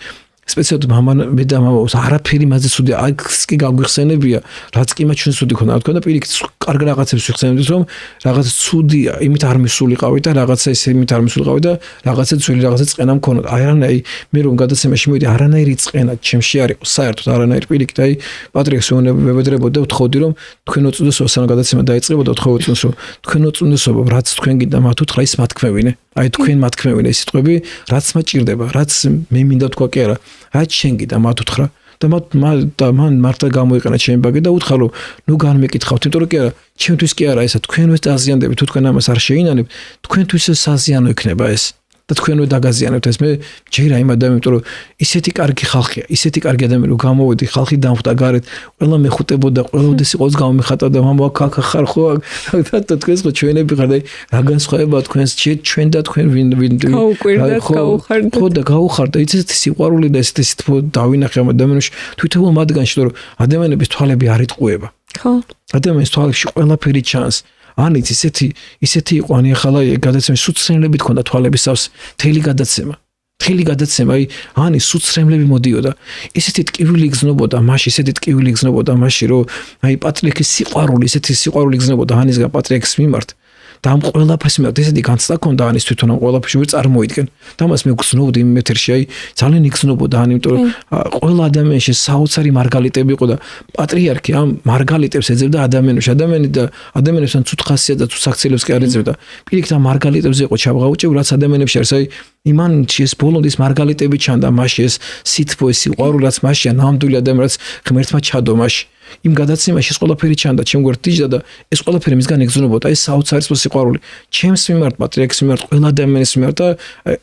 სპეციალურად მე და მამა არაფერი მასზე ცუდი აქს კი გაგვიხსენებია რაც კი მათ ჩვენ ცუდი ქონდა თქვა და პირიქით კარგ რაღაცებს ვიხსენებდით რომ რაღაც ცუდია იმით არ მისულიყავით და რაღაცა ისე იმით არ მისულიყავით და რაღაცა ძველი რაღაცა წყენა მქონოდა არანაირი მე რომ გადაცემაში მივედი არანაირი წყენა ჩემში არ იყო საერთოდ არანაირი პირიქით აი პატრიარქს ვევედრებოდი და ვთხოვდი რომ თქვენ უწუნდესობა სანამ გადაცემა დაიწყებოდა ვთხოვდი რომ თქვენ უწუნდესობა რაც თქვენ გინდა მათ უთხრა ის მათქმევინე აი თქვენ მათქმევინე ეს სიტყვები რაც მაჭირდება რაც მე მინდა თქვა კი არა რაც შენ გიდა მათ უთხრა და მან მართლა გამოიყენა ჩემი ბაგი და უთხრა რომ ნუ განმეკითხავთ იმიტომ რომ კი არა ჩემთვის კი არა ესა თქვენვე დაზიანდებით თუ თქვენ ამას არ შეინანებთ თქვენთვის საზიანო იქნება ეს და თქვენვე დაგაზიანებთ ეს მე ჯერა იმ ადამიანს იმიტომ რომ ისეთი კარგი ხალხია ისეთი კარგი ადამიანი რომ გამოვედი ხალხი დამხვდა გარეთ ყველა მეხუტებოდა ყველა უდესი ყოველს გამომეხატა და მამა ხარ ხო და თქვენს ხო ჩვენები ხარ და რა განსხვავება თქვენს ჩვენ და თქვენ ვინ ხო და გაუხარდა იცით სიყვარული და ესეთი თქო დავინახე ამ ადამიანში თვითონ მათგანში რომ ადამიანების თვალები არ იტყუება ხო ადამიანის თვალებში ყველაფერი ჩანს ანიც ისეთი იყო ანი ახლა გადაცემა სუცრემლებით ქონდა თვალების სავს თელი გადაცემა აი ანი სუცრემლები მოდიოდა ისეთი ტკივილი გზნობოდა მაშინ რომ აი პატრიარქის სიყვარული ისეთი სიყვარული გზნობოდა ანისგან პატრიარქის მიმართ და ამ ყველაფერს მე ესეთი განცდა ქონდა ანის თვითონ ამ ყველაფერში ვერ წარმოიდგენ და მას მე გზნობდი იმ ეთერში აი ძალიან იგზნობოდა ანი იმიტომ რომ ყველა ადამიანში საოცარი მარგალიტები იყო და პატრიარქი ამ მარგალიტებს ეძებდა ადამიანებთან ცუდ ხასიათს და ცუდ საქციელებს კი არ ეძებდა პირიქით ამ მარგალიტებზე იყო ჩაბღაუჭე რაც ადამიანებში არის აი იმანში ეს ბოლონდის მარგალიტები ჩანდა მასში ეს სითბო ეს სიყვარული რაც მასშია ნამდვილი ადამიანი რაც ღმერთმა ჩადო მასში იმ გადაცემაში ეს ყველაფერი ჩანდა ჩემ გვერდიჯდა და ეს ყველაფერი მისგან ეგზნობოდა ეს საოცარი სიყვარული ჩემს მიმართ პატრიარქის მიმართ ყველა ადამიანის მიმართ და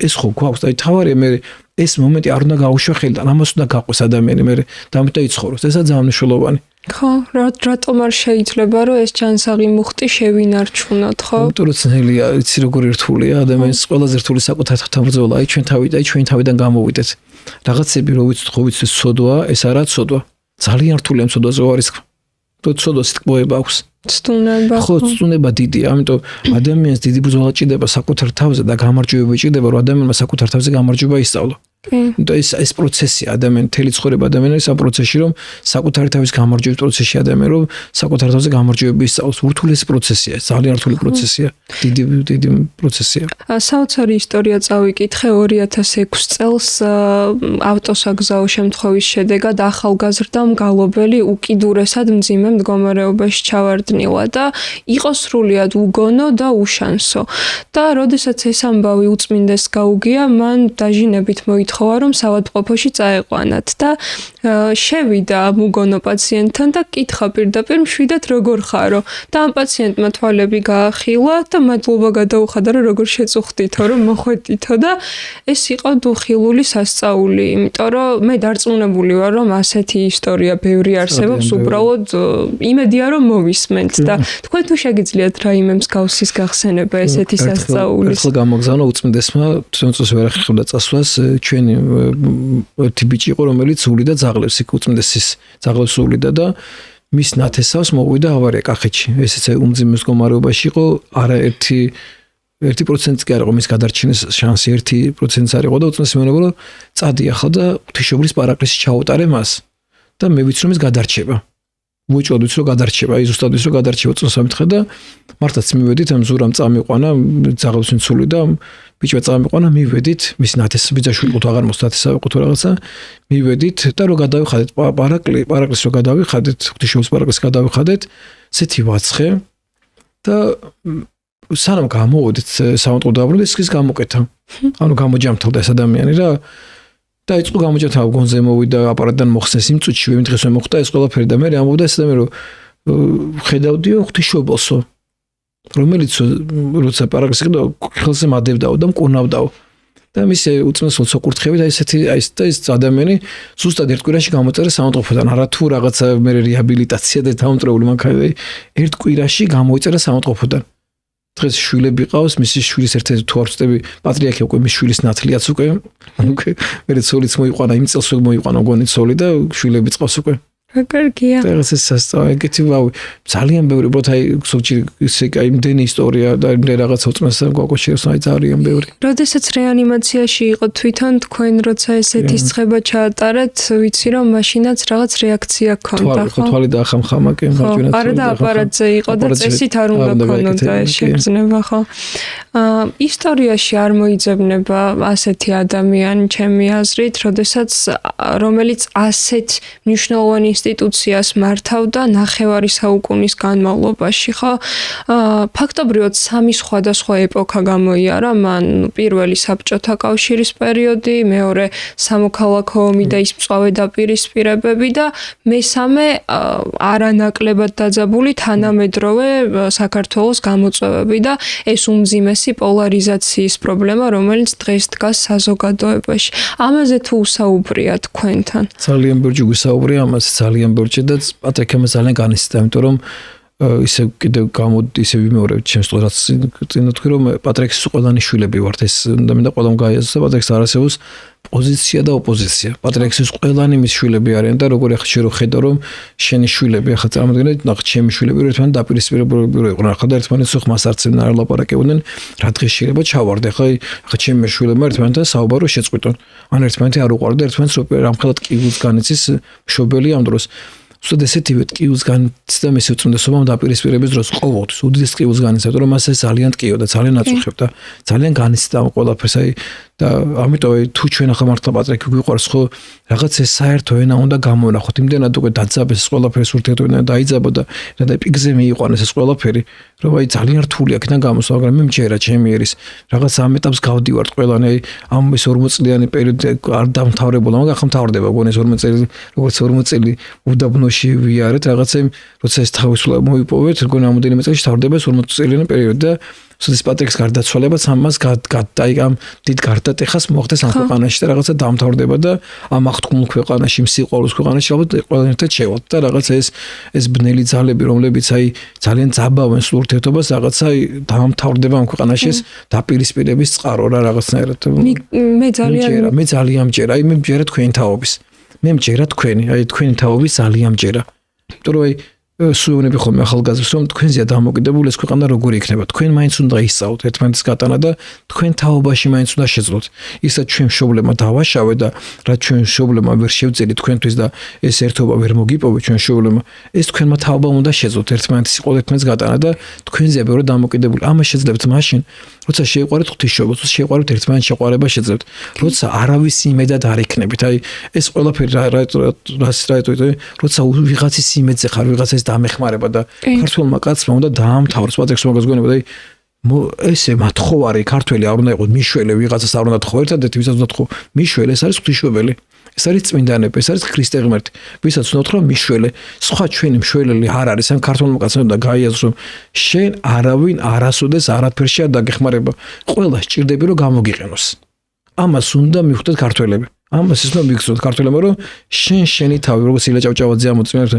ეს ხო გვაქვს აი თავარია მე ეს მომენტი არ უნდა გაუშვა ხელი და ამას უნდა გაყვეს ადამიანი მე და ამიტომ იცხოვროს ესა ძალიან მნიშვნელოვანი ხო რატომ არ შეიძლება რომ ეს ჯანსაღი მუხტი შევინარჩუნოთ ხო იმიტომ რომ ძნელია იცი როგორი რთულია ადამიანის ყველაზე რთული საკუთარ თვალთან ბრძოლა აი ჩვენ თავიდან გამოვიდეთ რაღაცები რო ვიცით ხო ვიცით სოდვა ეს არა სოდვა ძალიან რთულია სოდვაზე არის თუ სოდვას ტკბოება აქვს ცდუნება ხო ცდუნება დიდია ამიტომ ადამიანს დიდი ბრძოლა ჭირდება საკუთარ თავზე და გამარჯვება ჭირდება რომ ადამიანმა საკუთარ თავზე გამარჯვება ისწავლა და ეს პროცესია ადამიანი თელი ცხოვრება ადამიანის ამ პროცესში რომ საკუთარი თავის გამარჯვების პროცესში ადამიანი რომ საკუთარ თავზე გამარჯვება ისწავლოს ურთულესი პროცესია ძალიან რთული პროცესია დიდი პროცესია საოცარი ისტორია წავიკითხე 2006 წელს ავტოსაგზაო შემთხვევის შედეგად ახალგაზრდა მგალობელი უკიდურესად მძიმე მდგომარეობაში ჩავარდნილა და იყო სრულიად უგონო და უშანსო და როდესაც ეს ამბავი უწმინდეს გაუგია მან დაჟინებით მოითხოვა რომ საავადმყოფოში წაეყვანათ და შევიდა მუგონო პაციენტთან და კითხა პირდაპირ მშვიდად როგორ ხარო და ამ პაციენტმა თვალები გაახილა და მადლობა გადაუხადა რომ როგორ შეწუხდითო რომ მოხვედითო და ეს იყო დუხილული სასწაული, იმიტომ რომ მე დარწმუნებული ვარ რომ ასეთი ისტორია ბევრი არსებობს, უბრალოდ იმედია რომ მოვისმენთ და თქვენ თუ შეგიძლიათ რაიმე მსგავსის გახსენება ესეთი სასწაულის. ერთხელ გამოგზავნა უწმიდესმა თუნდაც ვერ ახერხებდა წასვლას ჩვენი ერთი ბიჭი იყო რომელიც სული და ძაღლებს იქ უწმიდესის ძაღლებს სულიდა და მის ნათესავს მოვიდა ავარია კახეთში. ესეც უმძიმეს მდგომარეობაში იყო, არა 1% კი არ იყო მის გადარჩენის შანსი 1% არ იყო და უწმიდესი მეუბნება რომ წადი ახლა და ღვთისმშობლის პარაკლისი ჩაუტარე მას და მე ვიცი რომ ის გადარჩება. ვუჭოდით რომ გადარჩება, ის ზუსტად ის რომ გადარჩება წონს ამითხე და მართლაც მივედით ამ ზურამ წამიყვანა ძაღლებს მიცული და ბიჭმა წამიყვანა მივედით მის ნათესს ბიძაშვილი ყუთო აღარ მოსთათესავე ყუთო რაღაცა მივედით და რომ გადავიხადეთ პარაკლისს რომ გადავიხადეთ ღვთისმშობლის პარაკლისს გადავიხადეთ ცეთი ვაცხე და სანამ გამოვედით სამოტყო დაბრუნდა ის გამოკეთა ანუ გამოჯამთლდა ეს ადამიანი რა და იწყო გამოჯამთლა გონზე მოვიდა აპარატიდან მოხსნეს იმ წუთში მე დღეს მოხდა ეს ყველაფერი და მე ამბობდა ეს ადამიანი რომ ხედავდიო ღვთისმშობელსო რომელიც როცა პარაკლისი ყიდა ხელზე მადევდაო და მკურნავდაო და მის უწმეს ლოცვა-კურთხევით ეს ადამიანი ზუსტად ერთ კვირაში გამოწერა სამოტყოფოდან არა თუ რაღაცა მე რეაბილიტაცია და დაუმტრეული მანქანა ერთ კვირაში გამოიწერა სამოტყოფოდან დღეს შვილები ყავს მისი შვილის ერთ-ერთი თუ არ ვწდები პატრიარქი უკვე მის შვილის ნათლიაც უკვე ანუ მე ცოლიც მოიყვანა იმ წელს მოიყვანა გონი ცოლი და შვილები ყავს უკვე კარგია. ეს სასწაული ეგეთი ვავი ძალიან ბევრი უბრალოდ აი სულ ისე აი იმდენი ისტორია და იმდენი რაღაცა უწმეს გვაკავშირებს აი ძალიან ბევრი. როდესაც რეანიმაციაში იყო თვითონ თქვენ როცა ესეთი სცხება ჩაატარეთ, ვიცი რომ მაშინაც რაღაც რეაქცია ჰქონდა, ხო? თვალი და ახამხამა კი მარჯვენა. არა და აპარატზე იყო და წესით არ უნდა ქონოდა ეს შეგრძნება, ხო? ისტორიაში არ მოიძებნება ასეთი ადამიანი ჩემი აზრით, რომელიც ასეთ მნიშვნელოვანი ინსტიტუციას მართავდა ნახევარი საუკუნის განმავლობაში, ხო? ფაქტობრივად სამი სხვადასხვა ეპოქა გამოიარა, მან პირველი საბჭოთა კავშირის პერიოდი, მეორე სამოქალაქო ომი და ის მწვავე დაპირისპირებები და მესამე არანაკლებად დაძაბული თანამედროვე საქართველოს გამოწვევები და ეს უმძიმესი პოლარიზაციის პრობლემა, რომელიც დღეს დგას საზოგადოებაში. ამაზე თუ უსაუბრია თქვენთან? ძალიან ბევრი გვისაუბრია ამაზე ძალიან ბევრი და პატრიკემ ძალიან განიცდა, იმიტომ რომ ისე კიდევ ისე ვიმეორებ ჩემს სწორად წინ თქვი რომ პატრიკის ყველანი შვილები ვართ ეს და მინდა ყველამ გაიაზროს პატრიკის არ არსებობს პოზიცია და ოპოზიცია. პატრიკის ყველანი მის შვილები არიან და როგორ ახლა შეიძლება ხედა რომ შენი შვილები ახლა წარმოგიდგენთ ნახ ჩემი შვილები ერთმანეთს დაპირისპირებულები რო იყვნენ ახლა და ერთმანეთს ხმას არცებდნენ არ ლაპარაკებდნენ რა დღეს შეიძლება ჩავარდე ახლა ჩემი შვილებმა ერთმანეთთან საუბარო შეწყვიტონ ან ერთმანეთი არ უყარდა ერთმანეთს რო რამხელად კიბულს განიცის მშობელი ამ დროს სულ ესეთივე ტკივილს განიცდა მისი უწმიდესობამ დაპირისპირების დროს ყოველთვის უდიდეს ტკივილს განიცდა რომ მას ეს ძალიან ტკიოდა ძალიან აწუხებდა ძალიან განიცდა ამ ყველაფერს აი და ამიტომ თუ ჩვენ ახლა მართლა პატრიკი გვიყვარს ხო რაღაც ეს საერთო ენა უნდა გამონახოთ იმდენად უკვე დაძაბეს ეს ყველაფერს ურთიერთობიდან დაიძაბა და პიკზე მიიყვანეს ეს ყველაფერი რომ აი ძალიან რთული აქედან გამოსვა მაგრამ მე მჯერა ჩემი ერის რაღაც ამ ეტაპს გავდივართ ყველანი აი ამ ეს 40 წლიანი პერიოდი არ დამთავრებულა მაგრამ ახლა მთავრდება გონი ეს 40 წელი როგორც 40 წელი უდაბნოში ვიარეთ რაღაცა როცა ეს თავისუფლება მოიპოვეთ გონი რამოდენიმე წელს თავრდება ეს 40 წლიანი პერიოდი და სუდის პატრიკის გარდაცვალებაც ამას აი ამ დიდ გარდატეხას მოხდეს ამ ქვეყანაში და რაღაცა დამთავრდება და ამ აღთქმულ ქვეყანაში მსიყვარულის ქვეყანაში ალბათ ყველანი ერთად შევალთ და რაღაცა ეს ბნელი ძალები რომლებიც აი ძალიან ძაბავენ სულ ურთიერთობას რაღაცა დამთავრდება ამ ქვეყანაში ეს დაპირისპირების წყარო რა რაღაცნაირად მე ძალიან მჯერა აი მე მჯერა თქვენი თაობის მე მჯერა თქვენი აი თქვენი თაობის ძალიან მჯერა იმიტომ რომ აი სუიონები ხოლმე ახალგაზრდებს რომ თქვენზეა დამოკიდებული ეს ქვეყანა როგორი იქნება თქვენ მაინც უნდა ისწავლოთ ერთმანეთის გატანა და თქვენ თაობაში მაინც უნდა შეძლოთ ისაც ჩვენ მშობლებმა დავაშავე და რაც ჩვენ მშობლებმა ვერ შევძელით თქვენთვის და ეს ერთობა ვერ მოგიპოვეთ ჩვენ მშობლებმა ეს თქვენმა თაობამ უნდა შეძლოთ ერთმანეთის სიყვალე ერთმანეთის გატანა და თქვენზეა ბევრი დამოკიდებული ამას შეძლებთ მაშინ როცა შეიყვარეთ ღვთისმშობელს შეიყვარეთ ერთმანეთს შეყვარება შეძლებთ როცა არავის იმედად არ იქნებით აი ეს ყველაფერი როცა ვიღაცის იმედზე ხარ ვიღაცას დამეხმარება და ქართულმა კაცმა უნდა დაამთავროს პატრიკს მაგას გონებოდა აი ესე მათხოვარი ქართველი არ უნდა იყოს მიშველე ვიღაცას არ უნდა თხოვ ერთადერთი ვისაც უნდა თხოვ მიშველე ეს არის ღვთისმშობელი ეს არის წმინდანები, ეს არის ქრისტე ღმერთი. ვისაც ვთქვათ რომ მიშველე, სხვა ჩვენი მშველელი არ არის, ან ქართულმა კაცმა და გაიაზროს რომ შენ არავინ არასოდეს არაფერში არ დაგეხმარება. ყველა სჭირდები რომ გამოგიყენოს. ამას უნდა მიხვდეთ ქართველები. ამას ის უნდა მიგრძნოთ ქართველებმა რომ შენი თავი როგორც ილა ჭავჭავაძე ამოწმებს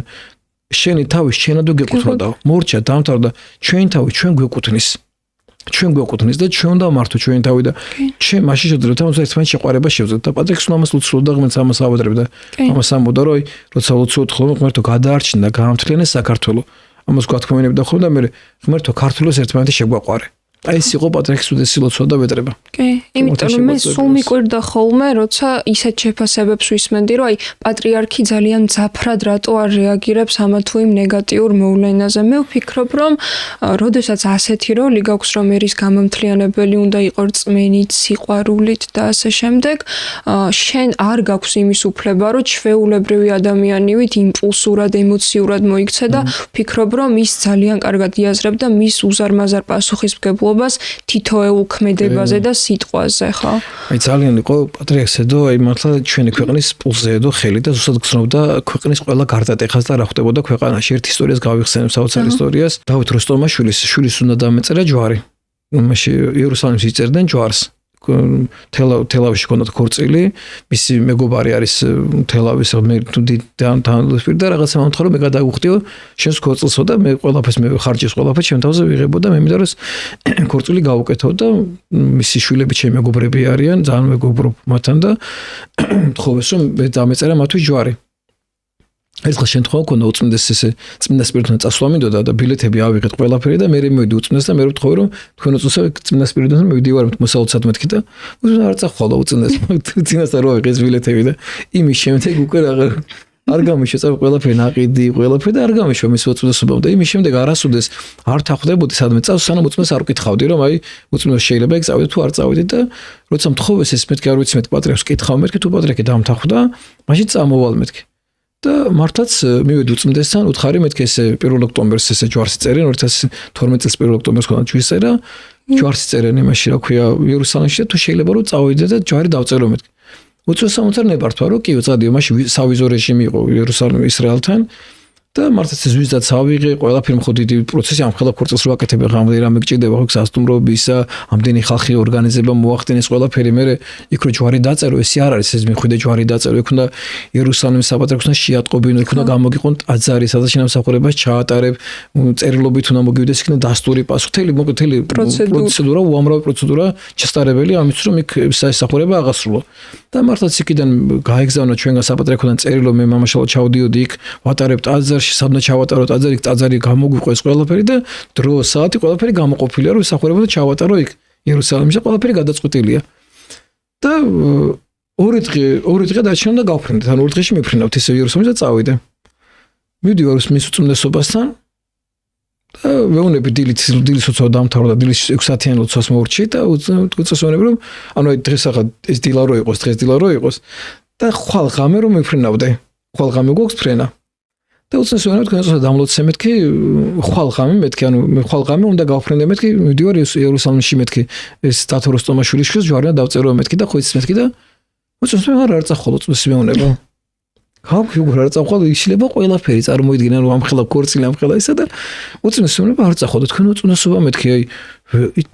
შენი თავი შენად გეკუთვნოდა. მორჩა დამთავრდა ჩვენი თავი ჩვენ გვეკუთვნის. ჩვენ გვეკუთვნის და ჩვენ უნდა მართო ჩვენი თავი და ჩვენ მაშინ შევძლებთ ამას ერთმანეთს შეყვარება შევძლებთ და პატრიქსმა ამას უცვლოდა ღმერთს ამას ავადრებდა ამას ამბობდა რომ როცა უცვლოდ ხოლმე ღმერთო გადაარჩინდა გაამთლიანე საქართველო ამას გვათქმევინებდა ხოლმე და მე ღმერთო ქართულოს ერთმანეთი შეგვაყვარე აი ეს იყო პატრიქსის უდესი ლოცვა და ვეტრება. კი, იმიტომ რომ მე სულ მიკვირდა ხოლმე, როცა ისეთ შეფასებებს ვისმენდი, რომ აი პატრიარქი ძალიან მძაფრად რატო არ რეაგირებს ამა თუ იმ ნეგატიურ მოვლენაზე. მე ვფიქრობ, რომ როდესაც ასეთი როლი გაქვს, რომ ერის გამომთლიანებელი უნდა იყოს რწმენით, სიყვარულით და ასე შემდეგ, შენ არ გაქვს იმის უფლება, რომ ჩვეულებრივი ადამიანივით იმპულსურად, ემოციურად მოიქცე და ვფიქრობ, რომ ის ძალიან კარგად იაზრებდა მის უზარმაზარ პასუხისმგებლობას თითოეულ ქმედებაზე და სიტყვაზე, ხო? აი ძალიან იყო პატრიარქს ედო, აი მართლა ჩვენი ქვეყნის პულსზე ედო ხელი და ზუსტად გრძნობდა ქვეყნის ყველა გარდატეხას და რა ხდებოდა ქვეყანაში. ერთ ისტორიას გავიხსენებ, საოცარ ისტორიას. დავით როსტომაშვილის შვილის უნდა დამეწერა ჯვარი. მაშინ იერუსალიმს იწერდნენ ჯვარს. თელავში ქონდათ ქორწილი, მისი მეგობარი არის თელავის მე და რაღაცა მომთხრა რომ მე გადავუხდიო შენს ქორწილსო და მე ყველაფერს მე ხარჯის ყველაფერს ჩემ თავზე ვიღებოდა მე მინდა რომ ქორწილი გავუკეთო და მისი შვილები ჩემი მეგობრები არიან ძალიან მეგობრობ მათთან და თხოვეს რომ მე დამეწერა მათთვის ჯვარი. ერთხელ შემთხვევა ქონდა უწმინდეს ესე წმინდა სპირიდონთან წასვლა მინდოდა და ბილეთები ავიღეთ ყველაფერი და მე მივედი უწმინდეს და მე ვთხოვე რომ თქვენ უწმინდესო წმინდა სპირიდონთან მივედი ვარ მოსაოცად მეთქი და უზარ არ წახვალა უწმინდეს წინასწარ რო აღეს ბილეთები და იმის შემდეგ უკვე არ გამიშვა ყველაფერი ნაყიდი ყველაფერი და არ გამიშვა მის უწმინდესობამ და იმის შემდეგ არასოდეს არ თახვდებოდი სადმე წავს სანამ უწმინდეს არ ვკითხავდი რომ აი უწმინდეს შეიძლება იქ წავიდე თუ არ წავიდე და როცა მთხოვეს ეს მეთქი არ ვიცი მეთქი პატრიარქს კითხავ მეთქი თუ პატრიარქი დამთახვდა მაშინ წამოვალ მეთქი და მართლაც მივედი უწმინდესთან უთხარი მეთქი ესე 1 ოქტომბერს ესე ჯვარს წერენ 2012 წელს 1 ოქტომბერს ქონდა ჯვრის წერა ჯვარს წერენ იმაში რა ქვია იერუსალიმში და თუ შეიძლება რომ წავიდე და ჯვარი დავწერო მეთქი უწესამოწარ ნებართვა რომ კი წადიო მაშინ სავიზო რეჟიმი იყო იერუსალიმ ისრაელთან და მართლაც ეს ვიზაც ავიღე ყველაფერი მხოლოდ დიდი პროცესი ამ ხელა ქორწილს რო აკეთებ ღამე რამე გჭირდება ხო სასტუმროებისა ამდენი ხალხი ორგანიზება მოახდინეს ყველაფერი მე იქ რო ჯვარი დაწერო ესე არ არის ეს მიხვიდე ჯვარი დაწერო იქ უნდა იერუსალიმის საპატრიარქოსთან შეატყობინო იქ უნდა გამოგიყონ ტაძარი სადაც შინამსახურებას ჩაატარებ წერილობით უნდა მოგივიდეს იქ უნდა დასტური პასუხი მთელი პროცედურა უამრავი პროცედურა ჩასტარებელი ამის რომ იქ სასახურება აღასრულო და მართლაც იქიდან გაეგზავნა ჩვენგან საპატრიარქოსთან წერილო მე მამაშალო ჩავდიოდი იქ ვატარებ ტაძარში სადნა ჩავატარო ტაძარი გამოგვიყვეს ყველაფერი და დრო საათი ყველაფერი გამოყოფილია რომ სახურება და ჩავატარო იქ იერუსალიმში ყველაფერი გადაწყვეტილია და ორი დღე დაჩნდა და გავფრინდეთ ან ორი დღეში მიფრინავთ ესე იერუსალიმში და წავიდე მივდივარ მის უწმინდესობასთან და ვეუბნები დილის უცხო დამთავრდა დილის 6-იანი ლოცვას მოვრჩი და უწესვენები რომ ანუ აი დღეს ახლა ეს დილა რო იყოს დღეს დილა რო იყოს და ხვალ ღამე რომ მიფრინავდე ხვალ ღამე გვაქვს ფრენა და უცნაური თქვენ უცნაურად დამლოცე მეთქი ხვალ ღამე მეთქი ანუ მე ხვალ ღამე უნდა გავფრენდე მეთქი მივდივარ იერუსალიმში მეთქი ეს დათო როსტომაშვილის შვილს ჯვარი დავწერო მეთქი და ხოიც მეთქი და უცნაურად არ წახვალ უცნაური მეუნება ხავ არ წახვალ შეიძლება ყველაფერი წარმოიდგინა რომ ამ ხელა ქორწილი ამ ხელა ისა და უცნაური არ წახვალ და თქვენ უცნაურობა მეთქი აი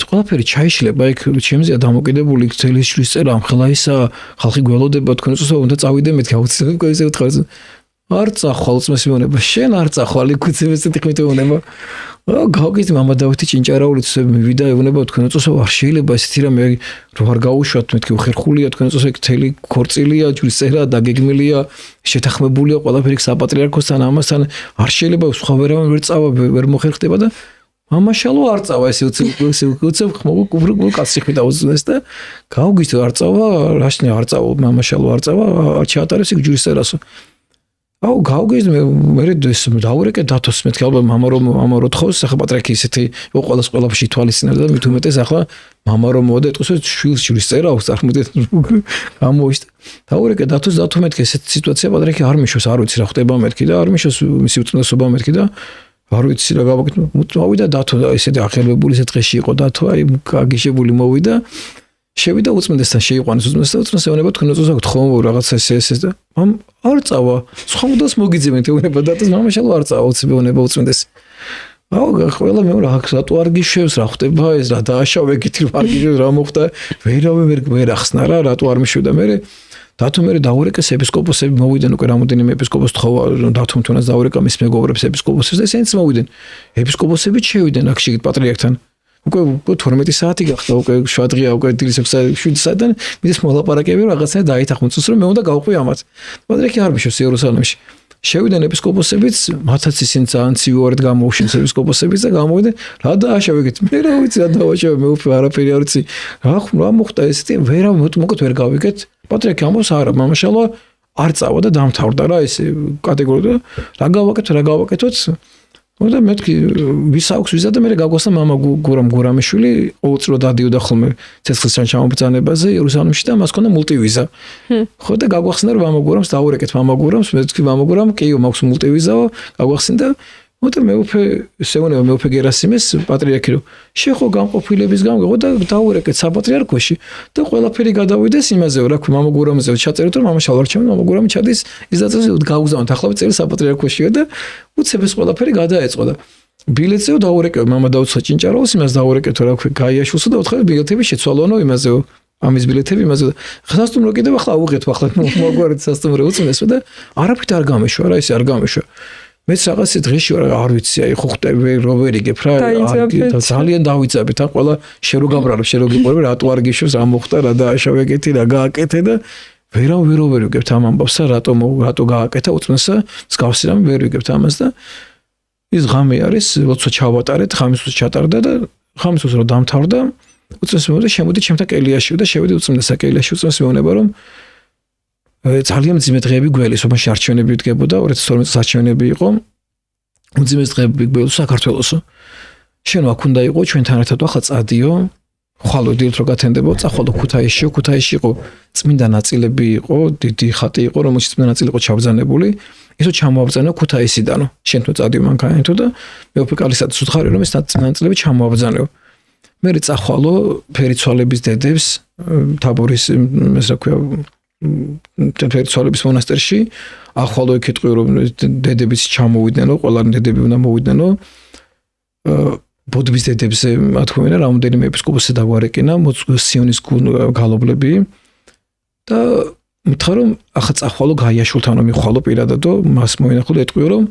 ყველაფერი ჩაიშლება იქ ჩემზეა დამოკიდებული ძელის შვილის წერა ამ ხელა ისა ხალხი გველოდება თქვენ უცნაურობა უნდა წავიდე მეთქი აუცილებლად ესე ვთქვი არ წახვალ უცნაური მეუნება შენ არ წახვალ იქ უცნაური მეუნება გავგიზი მამა დავითი ჭინჭარაულით მივიდა ეუბნება თქვენ უწესო არ შეიძლება ესეთი რამე რო არ გაუშვათ მეთქი ხერხულია თქვენ უწესო ეგ თელი ქორწილია ჯვრის წერა დაგეგმილია შეთანხმებულია ყველაფერი საპატრიარქოსთან ამასთან არ შეიძლება სხვა ვერავინ ვერ წავა ვერ მოხერხდება და მამაშალო არ წავა ესე უცებ ხმოგო კაცი ხვიდა უზნეს და გავგიზი არ წავა რაშნი არ წავა მამაშალო არ წავა არ ჩაატარეს იქ ჯვრის წერასო აუ გავგიზ მე ეს დაურეკე დათოს მეთქი ალბათ მამა რო თხოვს ახლა პატრიარქი ისეთი იყო ყველაფერში თვალისწინებდა და მით უმეტეს ახლა მამა რო მოდა ეთქოს შვილს ჯვრის წერა აქვს წარმოდეთ გამოიშტა დაურეკე დათოს დათო მეთქი ესეთი სიტუაცია პატრიარქი არ მიშოს არ ვიცი რა ხდება მეთქი და არ მიშოს მისი უწნესობა მეთქი და არ ვიცი რა გავაკეთე მოვიდა დათო და ესეთი ახერბებული ეს დღეში იყო დათო აი გაგიშებული მოვიდა შევიდა უწმიდესთან შეიყვანეს უწმიდესთან უწმიდეს ეუბნება თქვენ უწმიდეს აქვთ ხომ რაღაცა ეს და მამ არ წავა სხვა მოდელს მოგიძებენ ეუბნება დათოს მამაშალო არ წავა უწმიდება უწმიდეს აუ ყველა მე რატო არ გიშვებს რა ხდება ეს რა დააშავე გითი არ გიშვებს რა მოხდა ვერავე ვერ ახსნა რა რატო არ მიშვიდა მე დათო მე დაურეკეს ეპისკოპოსები მოვიდნენ უკვე რამოდენიმე ეპისკოპოსს თხოვა დათომ თუნდაც დაურეკა მის მეგობრებს ეპისკოპოსებს და ესენიც მოვიდნენ ეპისკოპოსები შევიდნენ აქ შიგ პატრიარქთან უკვე 12 საათი გახდა უკვე 7 დღეა უკვე დილის 7 საათიდან მიდის მოლაპარაკები რაღაცა დაითანხმოს რომ მე უნდა გავყვი ამათ პატრიარქი არ მიშოს იერუსალიმში შევიდნენ ეპისკოპოსებიც მათაც ისინი ძალიან ცივი გამოუშვეს ეპისკოპოსებიც და გამოვიდნენ რა დააშავეთ მე რა ვიცი რა დავაშავე მე უკვე არაფერი არ ვიცი რა მოხდა ესეთი ვერა მოკლედ ვერ გავიგეთ პატრიარქი ამბობს არა მამაშალო არ წავა და დამთავრდა რა ეს კატეგორია რა გავაკეთოთ და მეთქი ვის აქვს ვიზა და მე გაგვასწა მამა გურამიშვილი ყოველწლიურად დადიოდა ხოლმე ცეცხლისგან ჩამობრძანებაზე იერუსალიმში და მას ჰქონდა მულტივიზა ხო და გაგვახსნა რომ მამა გურამს დაურეკეთ მამა გურამს მეთქი მამა გურამ კი მაქვს მულტივიზაო გაგვახსნა და მეუფე სეუნება მეუფე გერასიმეს პატრიარქი რომ შეხო განყოფილების გამო და დაურეკეთ საპატრიარქოში და ყველაფერი გადავიდეს იმაზე რა მამა გურამზე ჩაწერეთ რომ მამაშალო არ ჩემ მამა გურამი ჩადის ის დაწესებულებით გაუგზავნოთ ახლა წელი საპატრიარქოშია და უცებს ყველაფერი გადაეწყო და ბილეთზეო დაურეკე მამა დაუცხა ჭინჭარაოს იმას დაურეკეთ რა ქვია გაიაშულსა და უთხრა ბილეთები შეცვალოანო იმაზეო ამის ბილეთები იმაზე სასტუმრო კიდევ ახლა აუღეთ ახლა მოგვარეთ სასტუმრო უწმეს და არაფრით არ გამეშვა რა ისე არ გამეშვა მეც რაღაცა დღეში არ ვიცი აი ხო ხტები რო ვერიგებ რა ძალიან დავიწაბეთ ა ყველა შერო გაბრალებ შერო გიყვები რატო არ გიშვებს რა მოხდა რა დააშავე კეთი რა გააკეთე და ვერავ ვერიგებთ ამ ამბავს და რატო გააკეთა უწმესა მსგავსი რამე ვერ ვიგებთ ამას და ის ღამე არის როცა ჩავატარეთ ხამისს ჩატარდა და ხამისს რო დამთავრდა უწმეს მე შემოდი ჩემთან კელიაში და შევედი უწმესა კელიაში უწმეს მეუბნება რომ ძალიან მძიმე დღეები გველის ომაში არჩევნები იდგებოდა 2012 წელს არჩევნები იყო მძიმე დღეები გველს საქართველოსო შენ აქ უნდა იყო ჩვენთან ერთად ახლა წადიო ხვალო დილით რო გათენდებოდა წახვალო ქუთაისში იყო წმინდა ნაწილები იყო დიდი ხატი იყო რომელშიც წმინდა ნაწილი იყო ჩაბრძანებული ისო ჩამოაბრძანო ქუთაისიდანო შენ თუ წადიო მანქანათო და მე უფრო კალისად უთხარი რომ ეს წმინდა ნაწილები ჩამოაბრძანეო მე წახვალო ფერიცვალების დედებს თაბორის ეს რა ქვია ფერიცვალების მონასტერში ახვალო ეკეთყვი რომ დედებიც ჩამოვიდნენო ყველა დედები უნდა მოვიდნენო ბოდბის დედებზე მათქვენა რამოდენიმე ეპისკოპოსი დაგვარეკინა სიონის გალობლები და მითხრა რომ ახლა წახვალო გაიაშულთანო მიხვალო პირადადო მას მოინახულო ეტყვიო რომ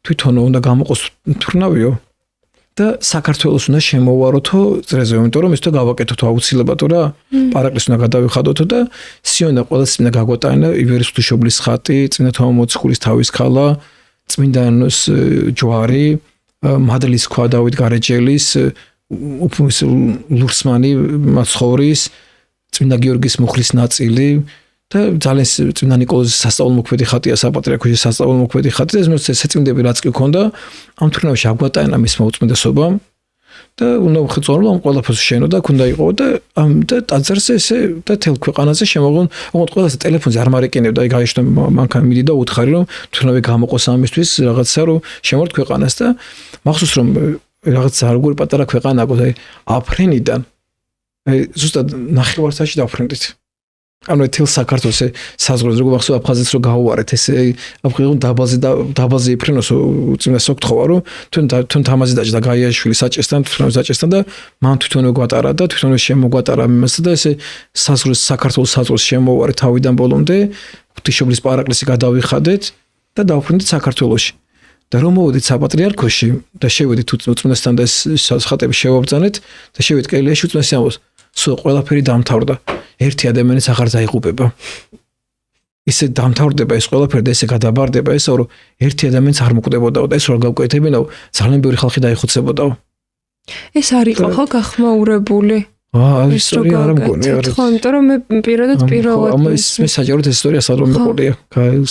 თვითონო უნდა გამოყოს თვრნავიო და საქართველოს უნდა შემოვაროთო წრეზე იმიტომ რომ ისто გავაკეთოთ აუცილებლად რა პარაკლის უნდა გადავიხადოთო და სიონა ყველას უნდა გაგვატანა ივერიის ღვთისმშობლის ხატი წმინდა თომა მოციქულის თავის ქალა წმინდანოს ჯვარი მადლის ქვა დავით გარეჯელის უფმის ლურსმანი მაცხოვრის წმინდა გიორგის მუხლის ნაწილი და ძალიან წმინდა ნიკოლოზის სასწაულმოქმედი ხატია საპატრიარქოში სასწაულმოქმედი ხატი და ეს საწმინდები რაც კი ქონდა ამ თურნავში აგვატანა მის მოუწმინდესობამ და უნდა უხეწორო ამ ყველაფერს შენოდა ქონდა იყო და ტაძარზე ესე და თელ ქვეყანაზე შემოღონ ოღონდ ყველას ტელეფონზე არ მარეკინებდა აი გაიშვა მანქანა მიდი და უთხარი რომ თურნავი გამოყოს ამისთვის რაღაცა რომ შემოვარდ ქვეყანას და მახსოვს რომ რაღაცა როგორი პატარა ქვეყანა აქვს აი აფრენიდან აი ზუსტად ნახევარსაათში დავფრენდით ანუ თელ საქართველოს საზღვრებს როგორ მახსოვს აფხაზეთს რო გაუვარეთ ესე აფხაზეთს დაბალზე იფრენოს უწმეს ოქთხოვა რომ თუნ თამაზი დაჭდა გაიაშვილი საჭესთან და მან თვითონვე გვატარა და თვითონვე შემოგვატარა იმასა და ესე საზღვრებს საქართველოს საზღვრებს შემოვარე თავიდან ბოლომდე ღვთისმშობლის პარაკლისი გადავიხადეთ და დავფრენდით საქართველოში და რომ მოვედით საპატრიარქოში და შევედით უწმესთან და ეს ხატები შევაბრძანეთ და შევედით კელიაში უწმესი ამბობს სულ ყველაფერი დამთავრდა ერთი ადამიანიც აღარ დაიღუპება ისე დამთავრდება ეს ყველაფერი და ესე გადაბარდება ესა რომ ერთი ადამიანიც არ მოკვდებოდაო და ეს რა გავკვეთებინაო ძალიან ბევრი ხალხი დაიხოცებოდაო ეს არ იყო ხო გახმაურებული ეს ისტორია არ მგონია ხო იმიტომ რომ მე პირადად მე საჯაროდ ეს ისტორია სადრომ მიყოლია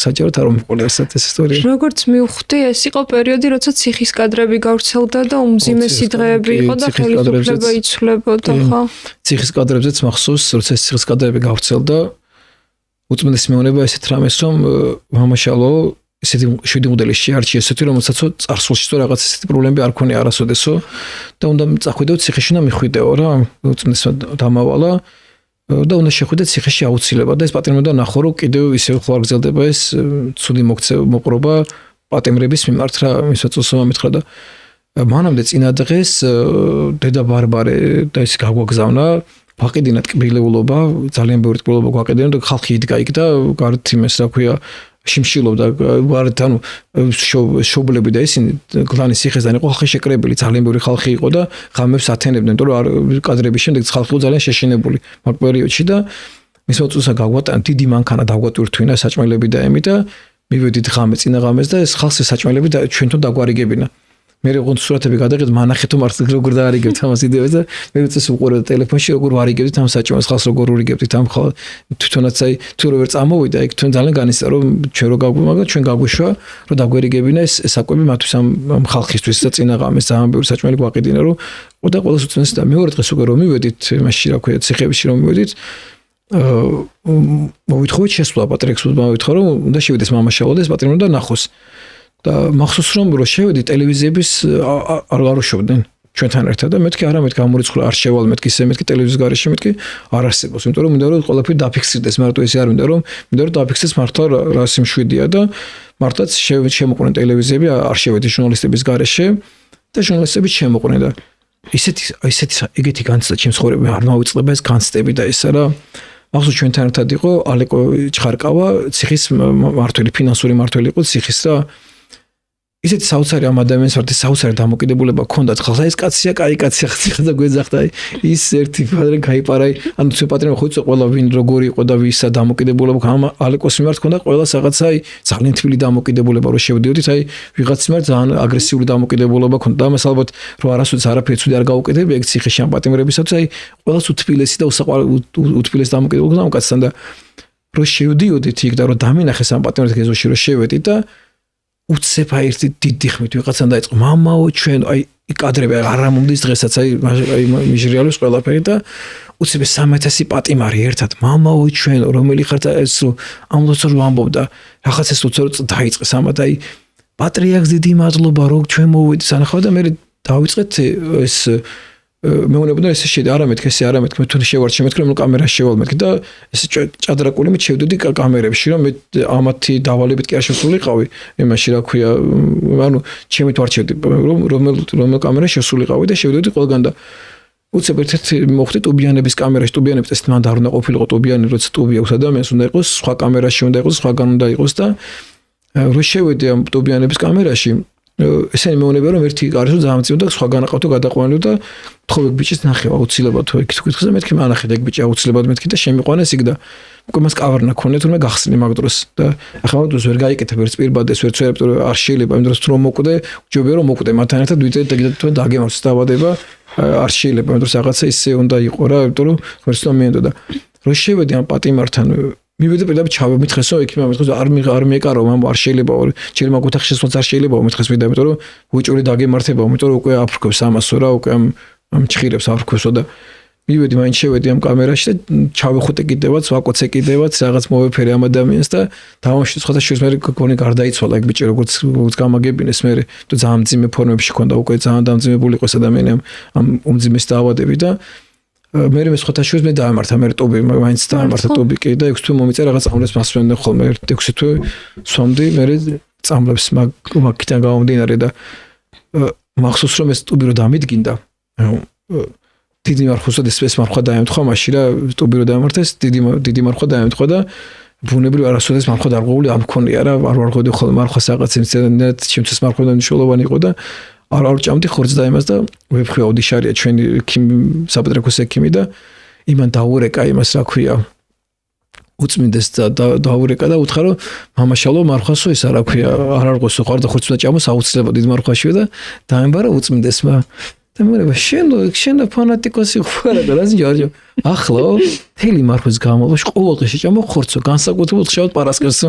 საჯაროდ არ მიყოლია ეს ისტორია როგორც მივხვდი ეს იყო პერიოდი როცა ციხის კადრები გავრცელდა და უმძიმესი დღეები იყო და ხელისუფლება იცვლებოდა ხო ციხის კადრებზეც მახსოვს როცა ციხის კადრები გავრცელდა უწმენდის მეუბნება ესეთ რამეს რომ მამაშალო ესეთი შვიდი მოდელი შეარჩია ესეთი რომელსაც წარსულში თუ რაღაც ესეთი პრობლემები არ ქონია არასოდესო და უნდა წახვიდეო ციხეში და მიხვიდეო რა უწმენდესმა დამავალა და უნდა შეხვიდეთ ციხეში აუცილებლად და ეს პატიმრები და ნახო რომ კიდევ ისევ ხო არ გრძელდება ეს ცუდი მოყრობა პატიმრების მიმართ რა ისაც უსამა მითხრა და მანამდე წინა დღეს დედა ბარბარე და ის გაგვაგზავნა ვაყიდინა ტკბილეულობა ძალიან ბევრი ტკბილეულობა გვაყიდინა და ხალხი იდგა იქ და გარეთ იმეს რა ქვია შიმშილობდა გარეთ ანუ შობლები და ისინი გლანის ციხესთან იყო ხალხი შეკრებილი ძალიან ბევრი ხალხი იყო და ღამებს ათენებდნენ იმიტომ რომ კადრების შემდეგ ხალხი იყო ძალიან შეშინებული მაგ პერიოდში და მის მოწუსა გაგვატან დიდი მანქანა დაგვატვირთვინა საჭმელები და ემი და მივედით ღამე წინა ღამეს და ეს ხალხის საჭმელები და ჩვენთან დაგვარიგებინა მე როგორ სურათები გადაგეთ მანახეთო მართლა როგორ დაარიგებთ ამას იდეებს და მე უწეს უყურე ტელეფონში როგორ ვარიგებდით ამ საჭმელს ხალხს როგორ ურიგებდით ამ ხალ თვითონაც აი თუ როგორ წამოვიდა იქ თქვენ ძალიან განისწრა რომ ჩვენ რო გაგვიმაგა ჩვენ გაგვიშვა რომ დაგვერიგებინა ეს საკვები მათთვის ამ ხალხისთვის და წინა ღამეს ძალიან ბევრი საჭმელი გვაყიდინა რომ და ყველას უწეს და მეორე დღეს უკვე რომ მივედით მასში რა ქვია ციხეებში რომ მივედით მოვითხოვეთ შესვლა პატრიარქს მოვითხოვ რომ უნდა შევიდეს მამაშალო და ეს პატრიარქი უნდა ნახოს და მახსოვს რომ შევედი ტელევიზიების არ არუშობდნენ ჩვენთან ერთად და მეთქი არა მეთქი გამორიცხული არ შევალ მეთქი ისე მეთქი ტელევიზიის გარეშე მეთქი არ არსებობს იმიტომ რომ მინდა რომ ყველაფერი დაფიქსირდეს მარტო ესე არ მინდა რომ დაფიქსირდეს მართლა რა სიმშვიდეა და მართლაც შემოყვნენ ტელევიზიები არ შევედი ჟურნალისტების გარეშე და ჟურნალისტები შემოყვნენ და ისეთი ეგეთი განცდა ჩემს ცხოვრებაში არ მოვიწყდება ეს განცდები და ესა რა მახსოვს ჩვენთან ერთად იყო ალეკო ჩხარკავა ციხის მართველი ფინანსური მართველი იყო ციხის და ისეთი საოცარი ამ ადამიანს ვართ საოცარი დამოკიდებულება ჰქონდათ ხალხს ეს კაცია კაი კაცია ხა გვეძახდა ის ერთი პატრიარქი გაიპარა ანუ ცე პატრიარქი ხო იცი ყველა ვინ როგორი იყო და ვისა დამოკიდებულება ამ ალეკოს მიმართ ჰქონდა ყველა რაღაცა ძალიან თბილი დამოკიდებულება რომ შევდიოდით აი ვიღაც მიმართ ძალიან აგრესიული დამოკიდებულება ჰქონდა და მას ალბათ რომ არასოდეს არაფერი ცუდი არ გაუკეთებია ეგ ციხეში ამ პატრიარქებისაც აი ყველას უთბილესი და უთბილესი დამოკიდებულება ამ კაცთან და რომ შევდიოდით იქ და რომ დამინახეს ამ პატრიარქის ეზოში რომ შევედით და უცებ აი ერთი დიდი ხმით ვიღაცან დაიწყო მამაო ჩვენ აი კადრები არ მომდის დღესაც აი მიჟრიალებს ყველაფერი და უცებ 3000 პატიმარი ერთად მამაო ჩვენ რომელი ხართ ეს ამ ლოცვა რომ ამბობდა რაღაცა ლოცვა დაიწყეს ამათ აი პატრიარქს დიდი მადლობა რომ ჩვენ მოვიდით სანახავ და მე დავიწყეთ ეს მეუბნება ესე შედი არა მეთქე ესე არა მეთქე მე თუ შევარ შემეთქე რომ კამერაში შევალ მეთქე და ესე ჭადრაკული მე შევდიოდი კამერებში რომ მე ამათი დავალებით კი არ შესულიყავი იმაში რა ქვია ანუ ჩემი თუ არ შევდი რომელ კამერაში შესულიყავი და შევდიოდი ყველგან და უცებ ერთ-ერთი მოხდი ტუბიანების კამერაში ტუბიანებს ეს მან არ უნდა ყოფილიყო ტუბიანი როცა ტუბი აქვს ადამიანს უნდა იყოს სხვა კამერაში უნდა იყოს სხვაგან უნდა იყოს და რო შევედი ამ ტუბიანების კამერაში ესენი მეუბნება რომ ერთი კარისო ძამწიო და სხვა განაყავთო გადაყვანილო და თქო ეგ ბიჭის ნახე აუცილებლად თუ ეგ თქვი მეთქი მანახეთ ეგ ბიჭი აუცილებლად მეთქი და შემიყვანეს იქ და უკვე მას კავარნა ქონია თუმცა გახსნი მაგ დროს და ახლა მაგ დროს ვერ გაიკეთებ ერთ პირბადეს ვერ ცერებ რომ არ შეიძლება იმ დროს რომ მოკვდე ჯობია რომ მოკვდე მათთან ერთად ვიდეთ და კიდე თუ დაგემართ დავადება არ შეიძლება იმ დროს რაღაცა ისე უნდა იყო რა იმიტომ რომ ვერც რომ მიენდო და რო შევედი ამ პატიმართან მივედი პირდაპირ ჩავე მითხესო იქ მითხეს არ მეკარო მამ არ შეიძლება ჯერ მაგ ოთახში შესვლაც არ შეიძლება მითხეს ვიდა იმიტომ რომ უჭური დაგემართება იმიტომ რომ უკვე აფრქვევს ამასო რა უკვე ამ ჭხირებს აფრქვევსო და მივედი მაინც შევედი ამ კამერაში და ჩავეხუტე კიდევაც ვაკოცე კიდევაც რაღაც მოვეფერე ამ ადამიანს და დავამშვიდე სხვა და შეიძლება მე გონი გარდაიცვალა ეგ ბიჭი როგორც გამაგებინეს მე თუ ძალიან მძიმე ფორმებში ქონდა უკვე ძალიან დამძიმებული იყო ეს ადამიანი ამ უმძიმეს დაავადები და მე სხვათა შორის მე დაამართა მე ტუბი მაინც დაამართა ტუბი კი და 6 თვე მომიწე რაღაც წამლებს მასვენდნენ ხოლმე 6 თვე სვამდი მე წამლებს მაგიდან გამომდინარე და მახსოვს რომ ეს ტუბი რო დამიდგინდა დიდი მარხვა და ეს მარხვა დაემთხვა მაშინ რა ტუბი რო დაამართეს დიდი მარხვა დაემთხვა და ბუნებრივ არასოდეს მარხვა დარღვეული არ მქონია რა არ ვარღვედი ხოლმე მარხვას რაღაც იმცენად ჩემთვის მარხვა მნიშვნელოვანი იყო და არ ჭამდი ხორცს და იმას და ვეფხვი აუდიშარია ჩვენი საპატრიარქოს ექიმი და იმან დაურეკა იმას რა ქვია უწმინდეს და დაურეკა და უთხრა რომ მამაშალო მარხვასო ისა რა ქვია არ არღოსო ხარ და ხორცს უნდა ჭამოს აუცილებლად დიდ მარხვაში და დაემბარა უწმინდესმა და მე შენ ფანატიკოსი ხარ და რა ზიჯარჯო ახლა თელი მარხვის გამოვაშ ყოველ დღე შეჭამო ხორცო განსაკუთრებულად ხშავთ პარასკევსო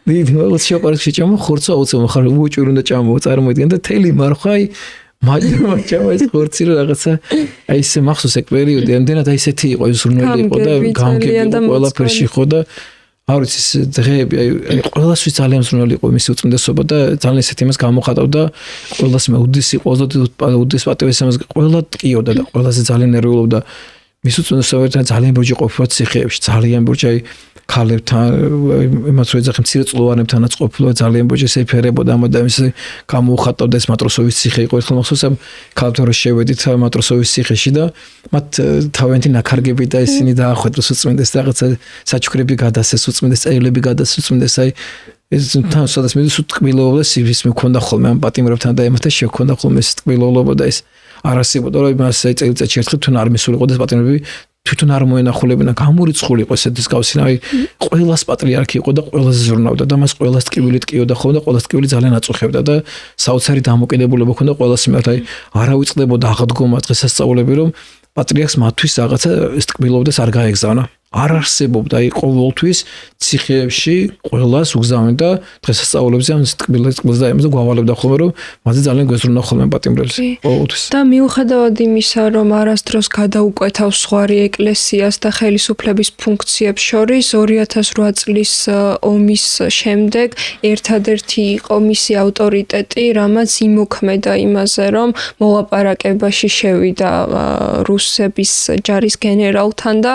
დიდი მაგას შეპარკში ჭამო ხორცო აუცილებლად ხარ უჭური უნდა ჭამო წარმოიდგენ და თელი მარხვაი მაჯმა ჭამო ეს ხორცი რა რაღაცა აი ეს მახსოვს ეგ პერიოდი ამდენად აი ესეთი იყო ეს ზრუნველი იყო და გამგები ყველაფერში ხო და არ ვიცი დღეები აი ყველასთვის ძალიან ზრუნველი იყო მისი უწმინდესობა და ძალიან ესეთი იმას გამოხატავდა ყველას მე უდის პატივისცემას ყველა ტკიოდა და ყველაზე ძალიან ნერვიულობდა მის უწმიდესობებთან ძალიან ბურჯი ყოფილა ციხეებში, ძალიან ბურჯი აი ქალებთან, იმათ რო ეძახი მცირე წყლოვანებთანაც ყოფილა ძალიან ბურჯი შეფერებოდა ამ ადამიანს გამოუხატავდა ეს მატროსოვის ციხე იყო ერთხელ მახსოვს ამ ქალთან რო შევედით მატროსოვის ციხეში და მათ თავიანთი ნაქარგები და ისინი დაახვედროს უწმინდეს რაღაცა საჩუქრები გადასეს უწმინდეს წერილები გადასეს უწმინდეს აი ეს თან სადაც მე თკბილობდა სივის მქონდა ხოლმე ამ პატიმრებთან და ემათა შექონდა ხოლმე ეს თკბილობა და ეს არ არსებობდა რომ იმას აი წელიწადში ერთხელ თვითონ არ მისულიყო და ეს პატიმრები თვითონ არ მოენახულებინა გამორიცხული იყო ესეთი გავსი აი ყველას პატრიარქი იყო და ყველას ზრუნავდა და მას ყველას ტკივილი ტკიოდა ხოლმე და ყველას ტკივილი ძალიან აწუხებდა და საოცარი დამოკიდებულება ჰქონდა ყველას მიმართ აი არ ავიწყდებოდა აღდგომა დღესასწაულები რომ პატრიარქს მათთვის რაღაცა ეს ტკბილობდეს არ გაეგზავნა არ არსებობდა აი ყოველთვის ციხეებში ყველას უგზავნიდა დღესასწაულებზე ამ ტკბილებს და იმაზე გვავალებდა ხოლმე რომ მასზე ძალიან გვეზრუნა ხოლმე პატიმრებს ყოველთვის და მიუხედავად იმისა რომ არასდროს გადაუკვეთავს ზღვარი ეკლესიას და ხელისუფლების ფუნქციებს შორის 2008 წლის ომის შემდეგ ერთადერთი იყო მისი ავტორიტეტი რამაც იმოქმედა იმაზე რომ მოლაპარაკებაში შევიდა რუსების ჯარის გენერალთან და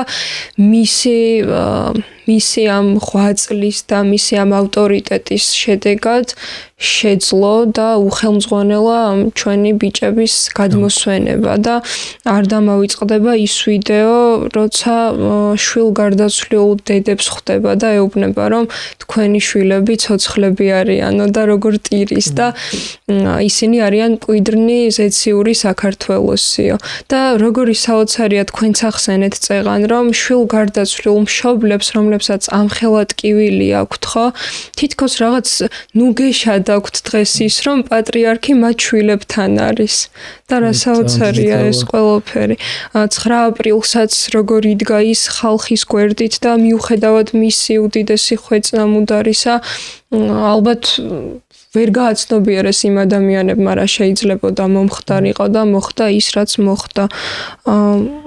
მისი ამ 8 წლის და მისი ამ ავტორიტეტის შედეგად შეძლო და უხელმძღვანელა ჩვენი ბიჭების გადმოსვენება და არ დამავიწყდება ის ვიდეო, როცა შვილ გარდაცვლილ დედებს ხვდება და ეუბნება, რომ თქვენი შვილები ცოცხლები არიანო და როგორ ტირის და ისინი არიან მკვიდრნი ზეციური საქართველოსიო და როგორი საოცარია თქვენც ახსენეთ წეღან, რომ შვილ გარდაცვლილ მშობლებს, რომლებსაც ამხელა ტკივილი აქვთ, ხო? თითქოს რაღაც ნუგეშად აქვთ დღეს ის, რომ პატრიარქი მათ შვილებთან არის და რა საოცარია ეს ყველაფერი. 9 აპრილსაც როგორ იდგა ის ხალხის გვერდით და მიუხედავად მისი უდიდესი ხვეწნამუდარისა, ალბათ ვერ გააცნობიერეს იმ ადამიანებმა რა შეიძლებოდა მომხდარიყო და მოხდა ის რაც მოხდა.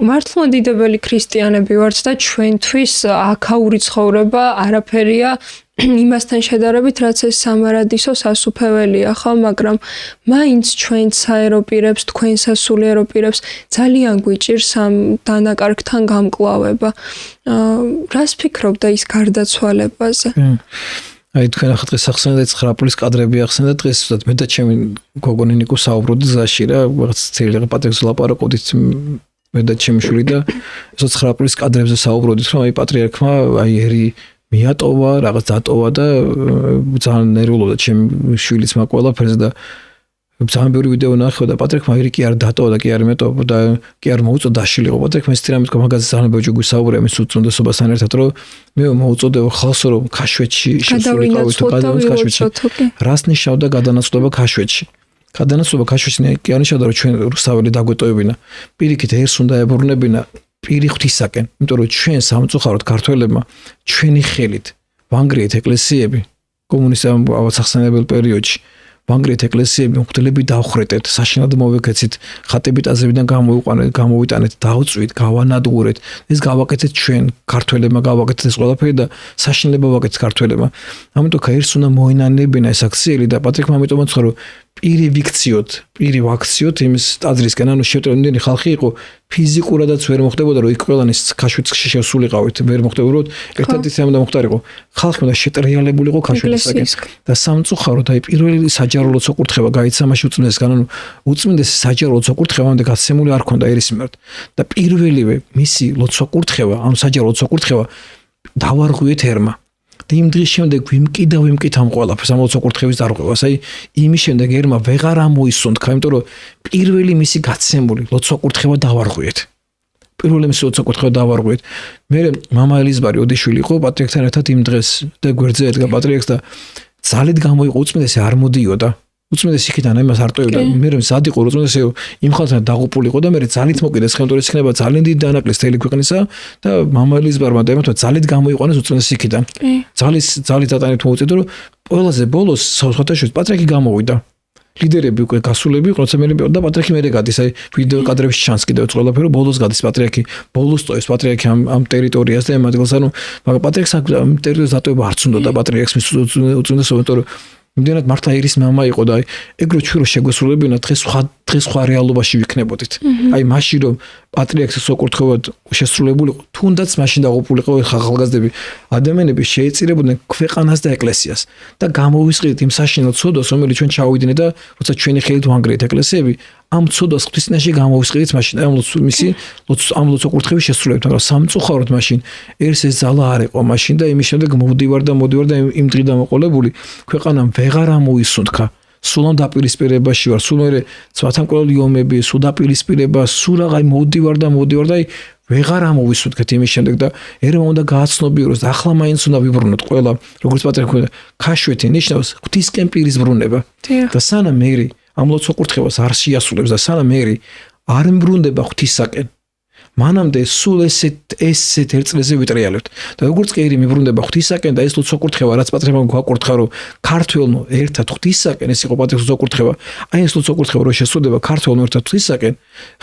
მართლმადიდებელი ქრისტიანები ვართ და ჩვენთვის აქაური ცხოვრება არაფერია იმასთან შედარებით რაც ეს სამარადისო სასუფეველია ხო, მაგრამ მაინც ჩვენ საეროპირებს, თქვენ სასულიეროპირებს ძალიან გვიჭირს ამ დანაკარგთან გამკლავება. რას ფიქრობდა ის გარდაცვალებაზე? აი თქვენ ახლა დღეს ახსენეთ 9 აპრილის კადრები ახსენეთ დღეს უბრალოდ მე და ჩემი გოგონი ნიკო საუბრობდი გზაში რა რაღაც წელი პატრიარქს ლაპარაკობდით მე და ჩემი შვილი და 9 აპრილის კადრებზე საუბრობდით რომ აი პატრიარქმა აი ერი მიატოვა რაღაც დატოვა და ძალიან ნერვიულობდა ჩემი შვილიც მაგ ყველაფერზე და ძალიან ბევრი ვიდეო ნახე და პატრიარქმა ერი კი არ დატოვა და კი არ მეტოვა და კი არ მოუწოდა დაშილიყო პატრიარქმა ეს თირამიტკო მაგაზე ძალიან ბევრი გვისაუბრია მის უწუნდესობასთან ერთად რომ მე მოუწოდებო ხალხს რომ ქაშვეთში შესულიყავით და გადავიდეთ ქაშვეთში რას ნიშნავდა გადანაცვლება ქაშვეთში გადანაცვლება ქაშვეთში კი არ ნიშნავდა რომ ჩვენ რუსთაველი დაგვეტოვებინა პირიქით ერს უნდა ებრუნებინა პირი ღვთისაკენ იმიტომ რომ ჩვენ სამწუხაროდ ქართველებმა ჩვენი ხელით ვანგრიეთ ეკლესიები კომუნისტებმა ავაცახსენებელ პერიოდში ვანგრიეთ ეკლესიები მღვდლები დავხრეტეთ, საშინლად მოვეკეცით, ხატებით აზებიდან გამოვიტანეთ, დავწვით, გავანადგურეთ. ეს გავაკეთეთ ჩვენ, ქართველებმა გავაკეთეთ ეს ყველაფერი და საშინლება ვაკეთეთ ქართველებმა. ამიტომ ქაერს უნდა მოინანებინა ეს აქციელი და პატრიარქმა ამიტომ აცხადა, რომ პირი ვაქციოთ იმის ტაძრისკენ, ანუ შევტრენდენი ხალხი იყო ფიზიკურადაც ვერ მოხდებოდა, რომ იქ ყველანი ქაშვეთში შესულიყავით, ვერ მოხდებოდა, რომ ერთადერთი ამ და მოხდარიყო. ხალხი უნდა შეტრიალებულიყო ქაშვეთისაკენ. და სამწუხაროდ აი პირველი საჯარო ლოცვა-კურთხევა გაიცა მაშინ უწმინდესგან, ანუ უწმინდესი საჯარო ლოცვა-კურთხევა ამამდე გაცემული არ ქონდა ერის მიმართ. და პირველივე მისი ლოცვა-კურთხევა, ანუ საჯარო ლოცვა-კურთხევა დავარღვიეთ ერმა. და იმ დღის შემდეგ ვიმკით ამ ყველაფერს ამ ლოცვა-კურთხევის დარღვევას. აი იმის შემდეგ ერმა ვეღარ ამოისუნთქა, იმიტომ რომ პირველი მისი გაცემული ლოცვა-კურთხევა დავარღვიეთ. პირველი მისი ლოცვა-კურთხევა დავარღვიეთ. მე მამა ელიზბარი ოდიშვილი იყო პატრიარქთან ერთად იმ დღეს და გვერდზე ედგა პატრიარქს და ძალით გამოიყო უწმინდესი არ მოდიოდა. უწმინდესი იქიდან იმას არ ტოვებდა. მე მზად იყო უწმინდესი იმ ხალხთან დაღუპულიყო და მე ძალით მოკიდეს ხელმწიფეს იქნება ძალიან დიდი დანაკლისი თელი ქვეყნისა და მამა ელიზბარმა და ემათმა ძალით გამოიყვანეს უწმინდესი იქიდან. ძალით დატანით მოუწედო რომ ყველაზე ბოლოს საოცრად პატრიარქი გამოვიდა. ლიდერები უკვე გასულები იყო, როცა მე და პატრიარქი მერე გადის, აი ვიდეო კადრებში ჩანს კიდევ ყველაფერი, რომ ბოლოს გადის პატრიარქი, ბოლოს ტოვებს პატრიარქი ამ ტერიტორიას და ამ ადგილს, ანუ მაგრამ პატრიარქს ამ ტერიტორიას დატოვება არც უნდა და პატრიარქს მის უწმინდესობა, იმიტომ რომ იმდენად მართლა ერის მამა იყო და ეგ რო ჩვენ რო შეგვესრულებინა დღეს სხვა რეალობაში ვიქნებოდით. აი მაშინ რომ პატრიარქის უსაკურთხევად შესრულებულიყო, თუნდაც მაშინ დაღუპულიყო ხალხალგაზრდები, ადამიანები შეეწირებოდნენ ქვეყანას და ეკლესიას და გამოვისყიდეთ იმ საშინელ ცოდვას, რომელიც ჩვენ ჩავიდნენ და როცა ჩვენი ხელით ვანგრიეთ ეკლესიები, ამ ცოდვას ღვთისწინაში გამოვისყიდეთ მაშინ, აი ამ ლოცვა-კურთხევის შესრულებით, მაგრამ სამწუხაროდ მაშინ ეს ძალა არ იყო მაშინ და იმის შემდეგ მოვდივარ და იმ დღიდან მოყოლებული ქვეყანამ ვეღარ ამოისუნთქა. სულ ამ დაპირისპირებაში ვარ, სულ მე ცვათამკვლელი ომები, სულ დაპირისპირება, სულ რაღაცა მოვდივარ და აი ვეღარ ამოვისუნთქეთ იმის შემდეგ და ერმა უნდა გააცნობიეროს და ახლა მაინც უნდა ვიბრუნოთ ყველა, როგორც პატრიარქი ქაშვეთი ნიშნავს ღვთისკენ პირის ბრუნება. და სანამ მერი ამ ლოცვა-კურთხევას არ შეასრულებს და სანამ მერი არ მბრუნდება ღვთისაკენ, მანამდე სულ ესეთ ერთწლეზე ვიტრიალებთ და როგორც კი მიბრუნდება ღვთისაკენ და ეს ლოცვა-კურთხევა რაც პატრიარქმა გვაკურთხა რომ ქართველნო ერთად ღვთისაკენ ეს იყო პატრიარქის ლოცვა-კურთხევა აი ეს ლოცვა-კურთხევა რო შესრულდება ქართველნო ერთად ღვთისაკენ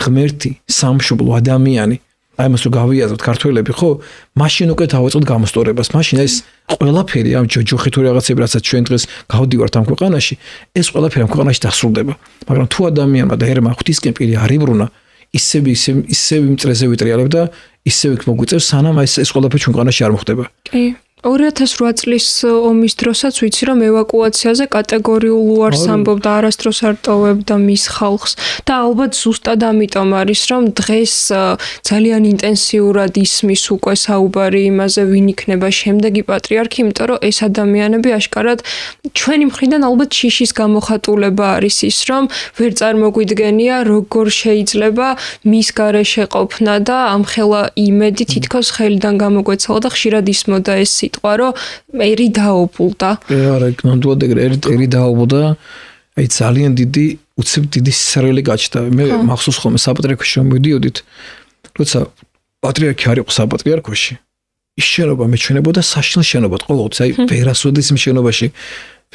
ღმერთი სამშობლო ადამიანი აი მას რო გავიაზროთ ქართველები ხო მაშინ უკვე დავიწყოთ გამოსწორებას მაშინ ეს ყველაფერი ამ ჯოხი თუ რაღაცები რასაც ჩვენ დღეს გავდივართ ამ ქვეყანაში ეს ყველაფერი ამ ქვეყანაში დასრულდება მაგრამ თუ ადამიანმა და ერმა ღვთისკენ პირი არ იბრუნა ისევ იმ წრეზე ვიტრიალებ და ისევ იქ მოგვიწევს სანამ ეს ყველაფერი ჩვენ ქვეყანაში არ მოხდება. კი. 2008 წლის ომის დროსაც ვიცი რომ ევაკუაციაზე კატეგორიულ უარს ამბობდა არასდროს არ ტოვებდა მის ხალხს და ალბათ ზუსტად ამიტომ არის რომ დღეს ძალიან ინტენსიურად ისმის უკვე საუბარი იმაზე ვინ იქნება შემდეგი პატრიარქი იმიტომ რომ ეს ადამიანები აშკარად ჩვენი მხრიდან ალბათ შიშის გამოხატულება არის ის რომ ვერ წარმოგვიდგენია როგორ შეიძლება მის გარეშე ყოფნა და ამხელა იმედი თითქოს ხელიდან გამოგვეცალა და ხშირად ისმოდა ეს სიტყვა რომ ერი დაობულდა. არა, ნამდვილად ერი დაობულდა. აი ძალიან უცებ დიდი სრელი გაჩნდა. მე მახსოვს ხოლმე საპატრიარქოში რომ მივიდიოდით, როცა პატრიარქი არ იყო საპატრიარქოში, ის შენობა მეჩვენებოდა საშინელ შენობად ყოველთვის. აი ვერასოდეს იმ შენობაში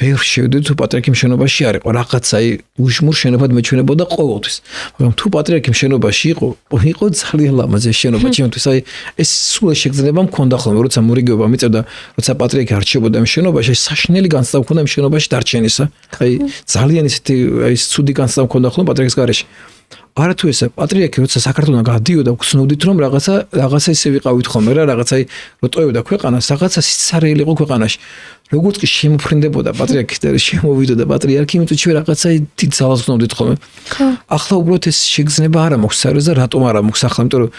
ვერ შევდით თუ პატრიარქი შენობაში არ იყო რაღაცა აი უშმურ შენობად მეჩვენებოდა ყოველთვის. მაგრამ თუ პატრიარქი შენობაში იყო ძალიან ლამაზი შენობა ჩემთვის. აი ეს სულ შეგრძნება მქონდა ხოლმე როცა მორიგეობა მიწევდა, როცა პატრიარქი არჩებოდა იმ შენობაში, საშინელი განცდა მქონდა იმ შენობაში დარჩენისა. აი ძალიან ისეთი აი ცუდი განცდა მქონდა ხოლმე პატრიარქის გარეშე. არა თუ ესე პატრიარქი როცა საქართველოსთან გადიოდა გცნობდით რომ რაღაცა ისე ვიყავით ხოლმე რა რაღაცა რო ტოვებდა ქვეყანას რაღაცა სიცარიელი იყო ქვეყანაში როგორც კი შემოფრინდებოდა პატრიარქი და შემოვიდოდა პატრიარქი იმიტომ ჩვენ რაღაცა დიდ ძალას გცნობდით ხოლმე ახლა უბრალოდ ეს შეგრძნება არ მაქვს საერთოდ და რატომ არ მაქვს ახლა იმიტომ რომ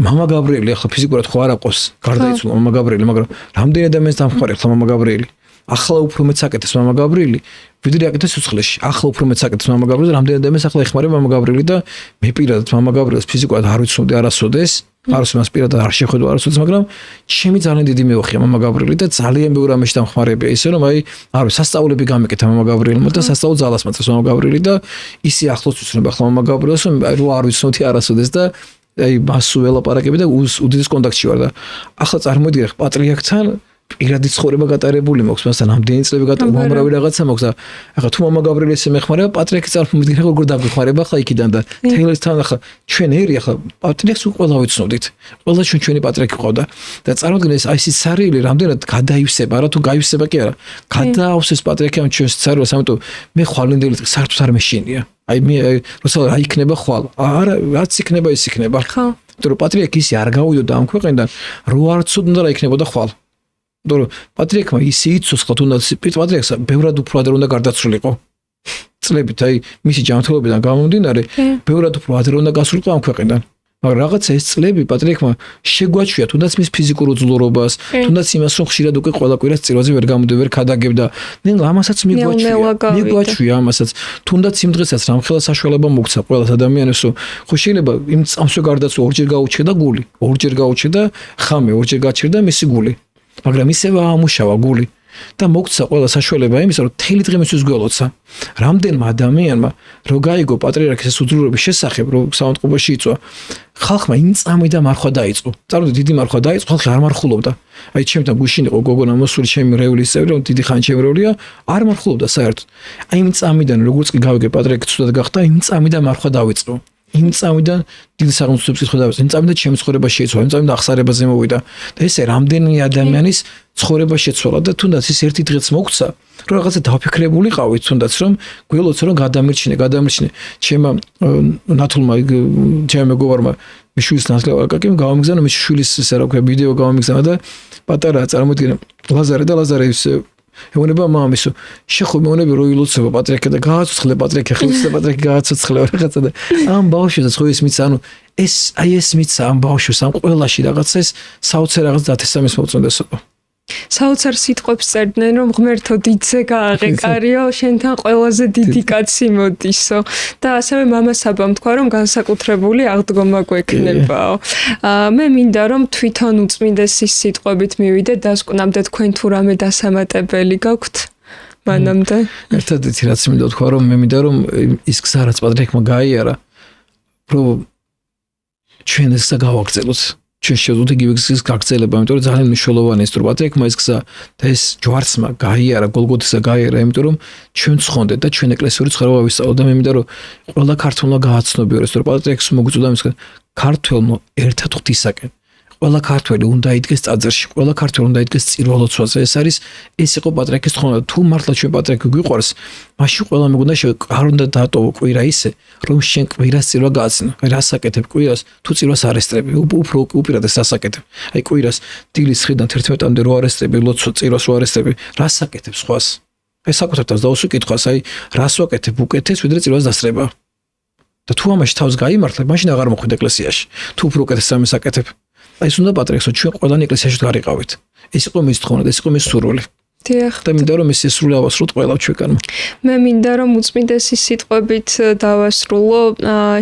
მამა გაბრიელი ახლა ფიზიკურად ხო არ აყოს გარდაიცვალა მამა გაბრიელი მაგრამ რამდენი ადამიანს დამხმარე ახლა მამა გაბრიელი ახლა უფრო მეც აკეთებს მამა გაბრიელი ვიდრე აკეთებს სიცხლეში ახლა უფრო მეც აკეთებს მამა გაბრიელი რამდენი ადამიანს ახლა ეხმარება მამა გაბრიელი და მე პირადად მამა გაბრიელს ფიზიკურად არ ვიცნობდი არასოდეს არასოდეს პირადად არ შეხვედო არასოდეს მაგრამ ჩემი ძალიან დიდი მეოხია მამა გაბრიელი და ძალიან ბევრი ამაში დამხმარებია ისე რომ აი არ ვიცი სასწაულები გამეკეთა მამა გაბრიელმა და სასწაულ ძალას მაწევს მამა გაბრიელი და ისე ახლოს ვცნობა ახლა მამა გაბრიელს რომ არ ვიცნობდი არასოდეს და აი მასუ ველაპარაკები და უდიდეს კონტაქტში ვარ და ახლა წარმოვიდგინე პატრიარქთან პირადი ცხოვრება გატარებული მაქვს მასთან ამდენი წლები უამრავი რაღაცა მაქვს და ახლა თუ მამა გაბრიელს მეხმარება პატრიარქი წარმოვიდგინე როგორ დაგვეხმარება ახლა იქიდან და თეილერთან ახლა ჩვენ ერი ახლა პატრიარქს ყველა ვიცნობდით ყველა ჩვენი პატრიარქი ყავდა და წარმოვიდგინე ეს აი სიცარიელი რამდენად გადაივსება არა თუ გაივსება კი არა გადაავსეს პატრიარქი ამ ჩვენს სიცარიელს ამიტომ მე ხვალინდელი საერთოდ არ მეშინია აი მე როცა რა იქნება ხვალ არა რაც იქნება ის იქნება ხო იმიტომ რომ პატრიარქი ისე არ გავიდოდა ამ ქვეყნიდან რო არც უნდა რა იქნებოდა ხვალ დრო პატრიარქმა ისე იცოს ხო თუნდაც პატრიარქს ბევრად უფრო ადრე უნდა გარდაცვლილიყო წლებით აი მისი ჯანმრთელობიდან გამომდინარე ბევრად უფრო ადრე უნდა გასულიყო ამ ქვეყნიდან მაგრამ რაღაცა ეს წლები პატრიარქმა შეგვაჩვია თუნდაც მის ფიზიკურ უძლურობას თუნდაც იმას რომ ხშირად უკვე ყველა კვირას წირვაზე ვერ გამოდევ ვერ ქადაგებდა ნელ ამასაც მიგვაჩვია ამასაც თუნდაც იმ დღესაც რამხელა საშუალება მოგცა ყველას ადამიანებს რომ ხო შეიძლება იმ წამსვე გარდაცვალა ორჯერ გაუჩნდა გული ორჯერ გაუჩნდა ხამე ორჯერ გაჩერდა მისი გული მაგრამ ისევ ამუშავა გული და მოგცა ყველა საშუალება იმისა რომ თელი დღე მისთვის გველოცა რამდენმა ადამიანმა რო გაიგო პატრიარქის უძლურობის შესახებ რო საავადმყოფოში იწვა ხალხმა იმ წამიდან მარხვა დაიწყო წარმოვიდგინე დიდი მარხვა დაიწყო ხალხი არ მარხულობდა აი ჩემთან გუშინ იყო გოგონა მოსული ჩემი რეულის წევრი რომ დიდი ხანი ჩემი რეულია არ მარხულობდა საერთოდ აი იმ წამიდან როგორც კი გავიგე პატრიარქი ცუდად გახდა იმ წამიდან მარხვა დაიწყო იმ წამიდან დიდი საღმრთო კითხვა დავიწყე. იმ წამიდან ჩემი ცხოვრება შეიცვალა, იმ წამიდან ახსარებაზე მოვიდა და ესე რამდენი ადამიანის ცხოვრება შეცვალა და თუნდაც ის ერთი დღეც მოგცა, რომ რაღაცა დაფიქრებულიყავით, თუნდაც რომ გველოც რომ გადამირჩინე. ჩემმა ნათულმა ჩემმა მეგობარმა მიშვილის ნასლევაკაკიმ გავამიგზავნა მის შვილის ესე რა ქვია ვიდეო გავამიგზავნა და პატარა წარმოიდგინე ლაზარე ის ეუბნება მამამისო შეხო მეუბნები რომ ილოცება პატრიარქი და გააცოცხლე პატრიარქი ხელისა პატრიარქი გააცოცხლე რაღაცა და ამ ბავშვს ხო ეს მიცა ანუ ეს მიცა ამ ბავშვს ამ ყველაში რაღაცა ეს საოცარ რაღაც დათესამის მოწონდესობა საოცარ სიტყვებს წერდნენ რომ ღმერთო დიდზე გააღეკარიო შენთან ყველაზე დიდი კაცი მოდისო და ასევე მამასაბამ თქვა რომ განსაკუთრებული აღდგომა გვექნებაო მე მინდა რომ თვითონ უწმინდესის სიტყვებით მივიდე დასკვნამდე თქვენ თუ რამე დასამატებელი გაქვთ მანამდე ერთადერთი რაც მინდა თქვა რომ მე მინდა რომ ის გზა რაც პატრიარქმა გაიარა რომ ჩვენ ეს გზა გავაგრძელოთ ჩვენ შევძლოთ იგივე გზის გაგრძელება, იმიტომ რომ ძალიან მნიშვნელოვანია ეს რომ პატრიარქმა ეს გზა და ეს ჯვარცმა გაიარა, გოლგოთისა გაიარა, იმიტომ რომ ჩვენ ცხონდეთ და ჩვენ ეკლესიური ცხოვრება ვისწავლოთ და მე მინდა რომ ყველა ქართველმა გააცნობიოს რომ პატრიარქს მოგვიწოდა მისგან ქართველმა ერთად ღვთისაკენ. ყველა ქართველი უნდა იდგეს ტაძარში, ყველა ქართველი უნდა იდგეს წირვალოცვაზე. ეს იყო პატრიარქის თხოვნა. თუ მართლა ჩვენ პატრიარქი გვიყვარს, მაშინ ყველა მეგონა არ უნდა დაატოვო კვირა ისე, რომ შენ კვირას წირვა გააცნო. აი რასაკეთებ კვირას, თუ წირვას არესტრები, უფრო უპირატეს რასაკეთებ. აი კვირას დილის 9-დან 11-მდე რო არესტრები, ლოცვა წირვას რო არესტრები, რასაკეთებ სხვას? აი საკუთარ თავს დავუსვი კითხვას, აი რას ვაკეთებ უკეთეს, ვიდრე წირვას დასწრება. და თუ ამაში თავს გაიმართლებ, მაშინ აღარ მოხვიდ ეკლესიაში. თუ უფრო უკეთეს რამეს აკეთებ. აი ეს უნდა პატრიარქს ჩვენ ყველანი ეკლესიაში გარიყავით. ეს იყო მის თხოვნა და ეს იყო მის სურვილი. დიახ. და მინდა რომ ეს სურვილი ავასრულოთ ყველა ჩვენგანმა. მე მინდა რომ უწმინდესის სიტყვებით დავასრულო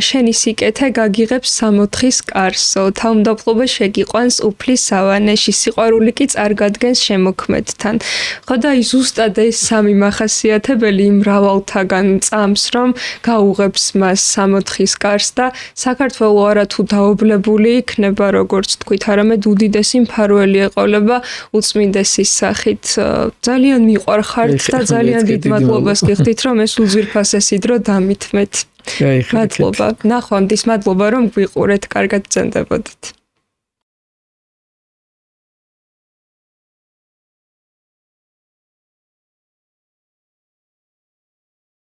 შენი სიკეთე გაგიღებს 64-ის კარსო თავმდაბლობა შეგიყვანს უფლის სავანეში სიყვარული კი წარგადგენს შემოქმედთან. ხო და ზუსტად ეს სამი მახასიათებელი იმ მრავალთაგან წამს რომ გაუღებს მას 64-ის კარს და საქართველო არა თუ დაობლებული იქნება როგორც თქვით არამედ უდიდესი მფარველი ეყოლება უწმინდესის სახით ძალიან მიყვარხართ და ძალიან დიდ მადლობას გიხდით რომ ეს უძვირფასესი დრო დამითმეთ. მადლობა. ნახვამდის მადლობა რომ გვიყურეთ, კარგად ბრძანდებოდეთ.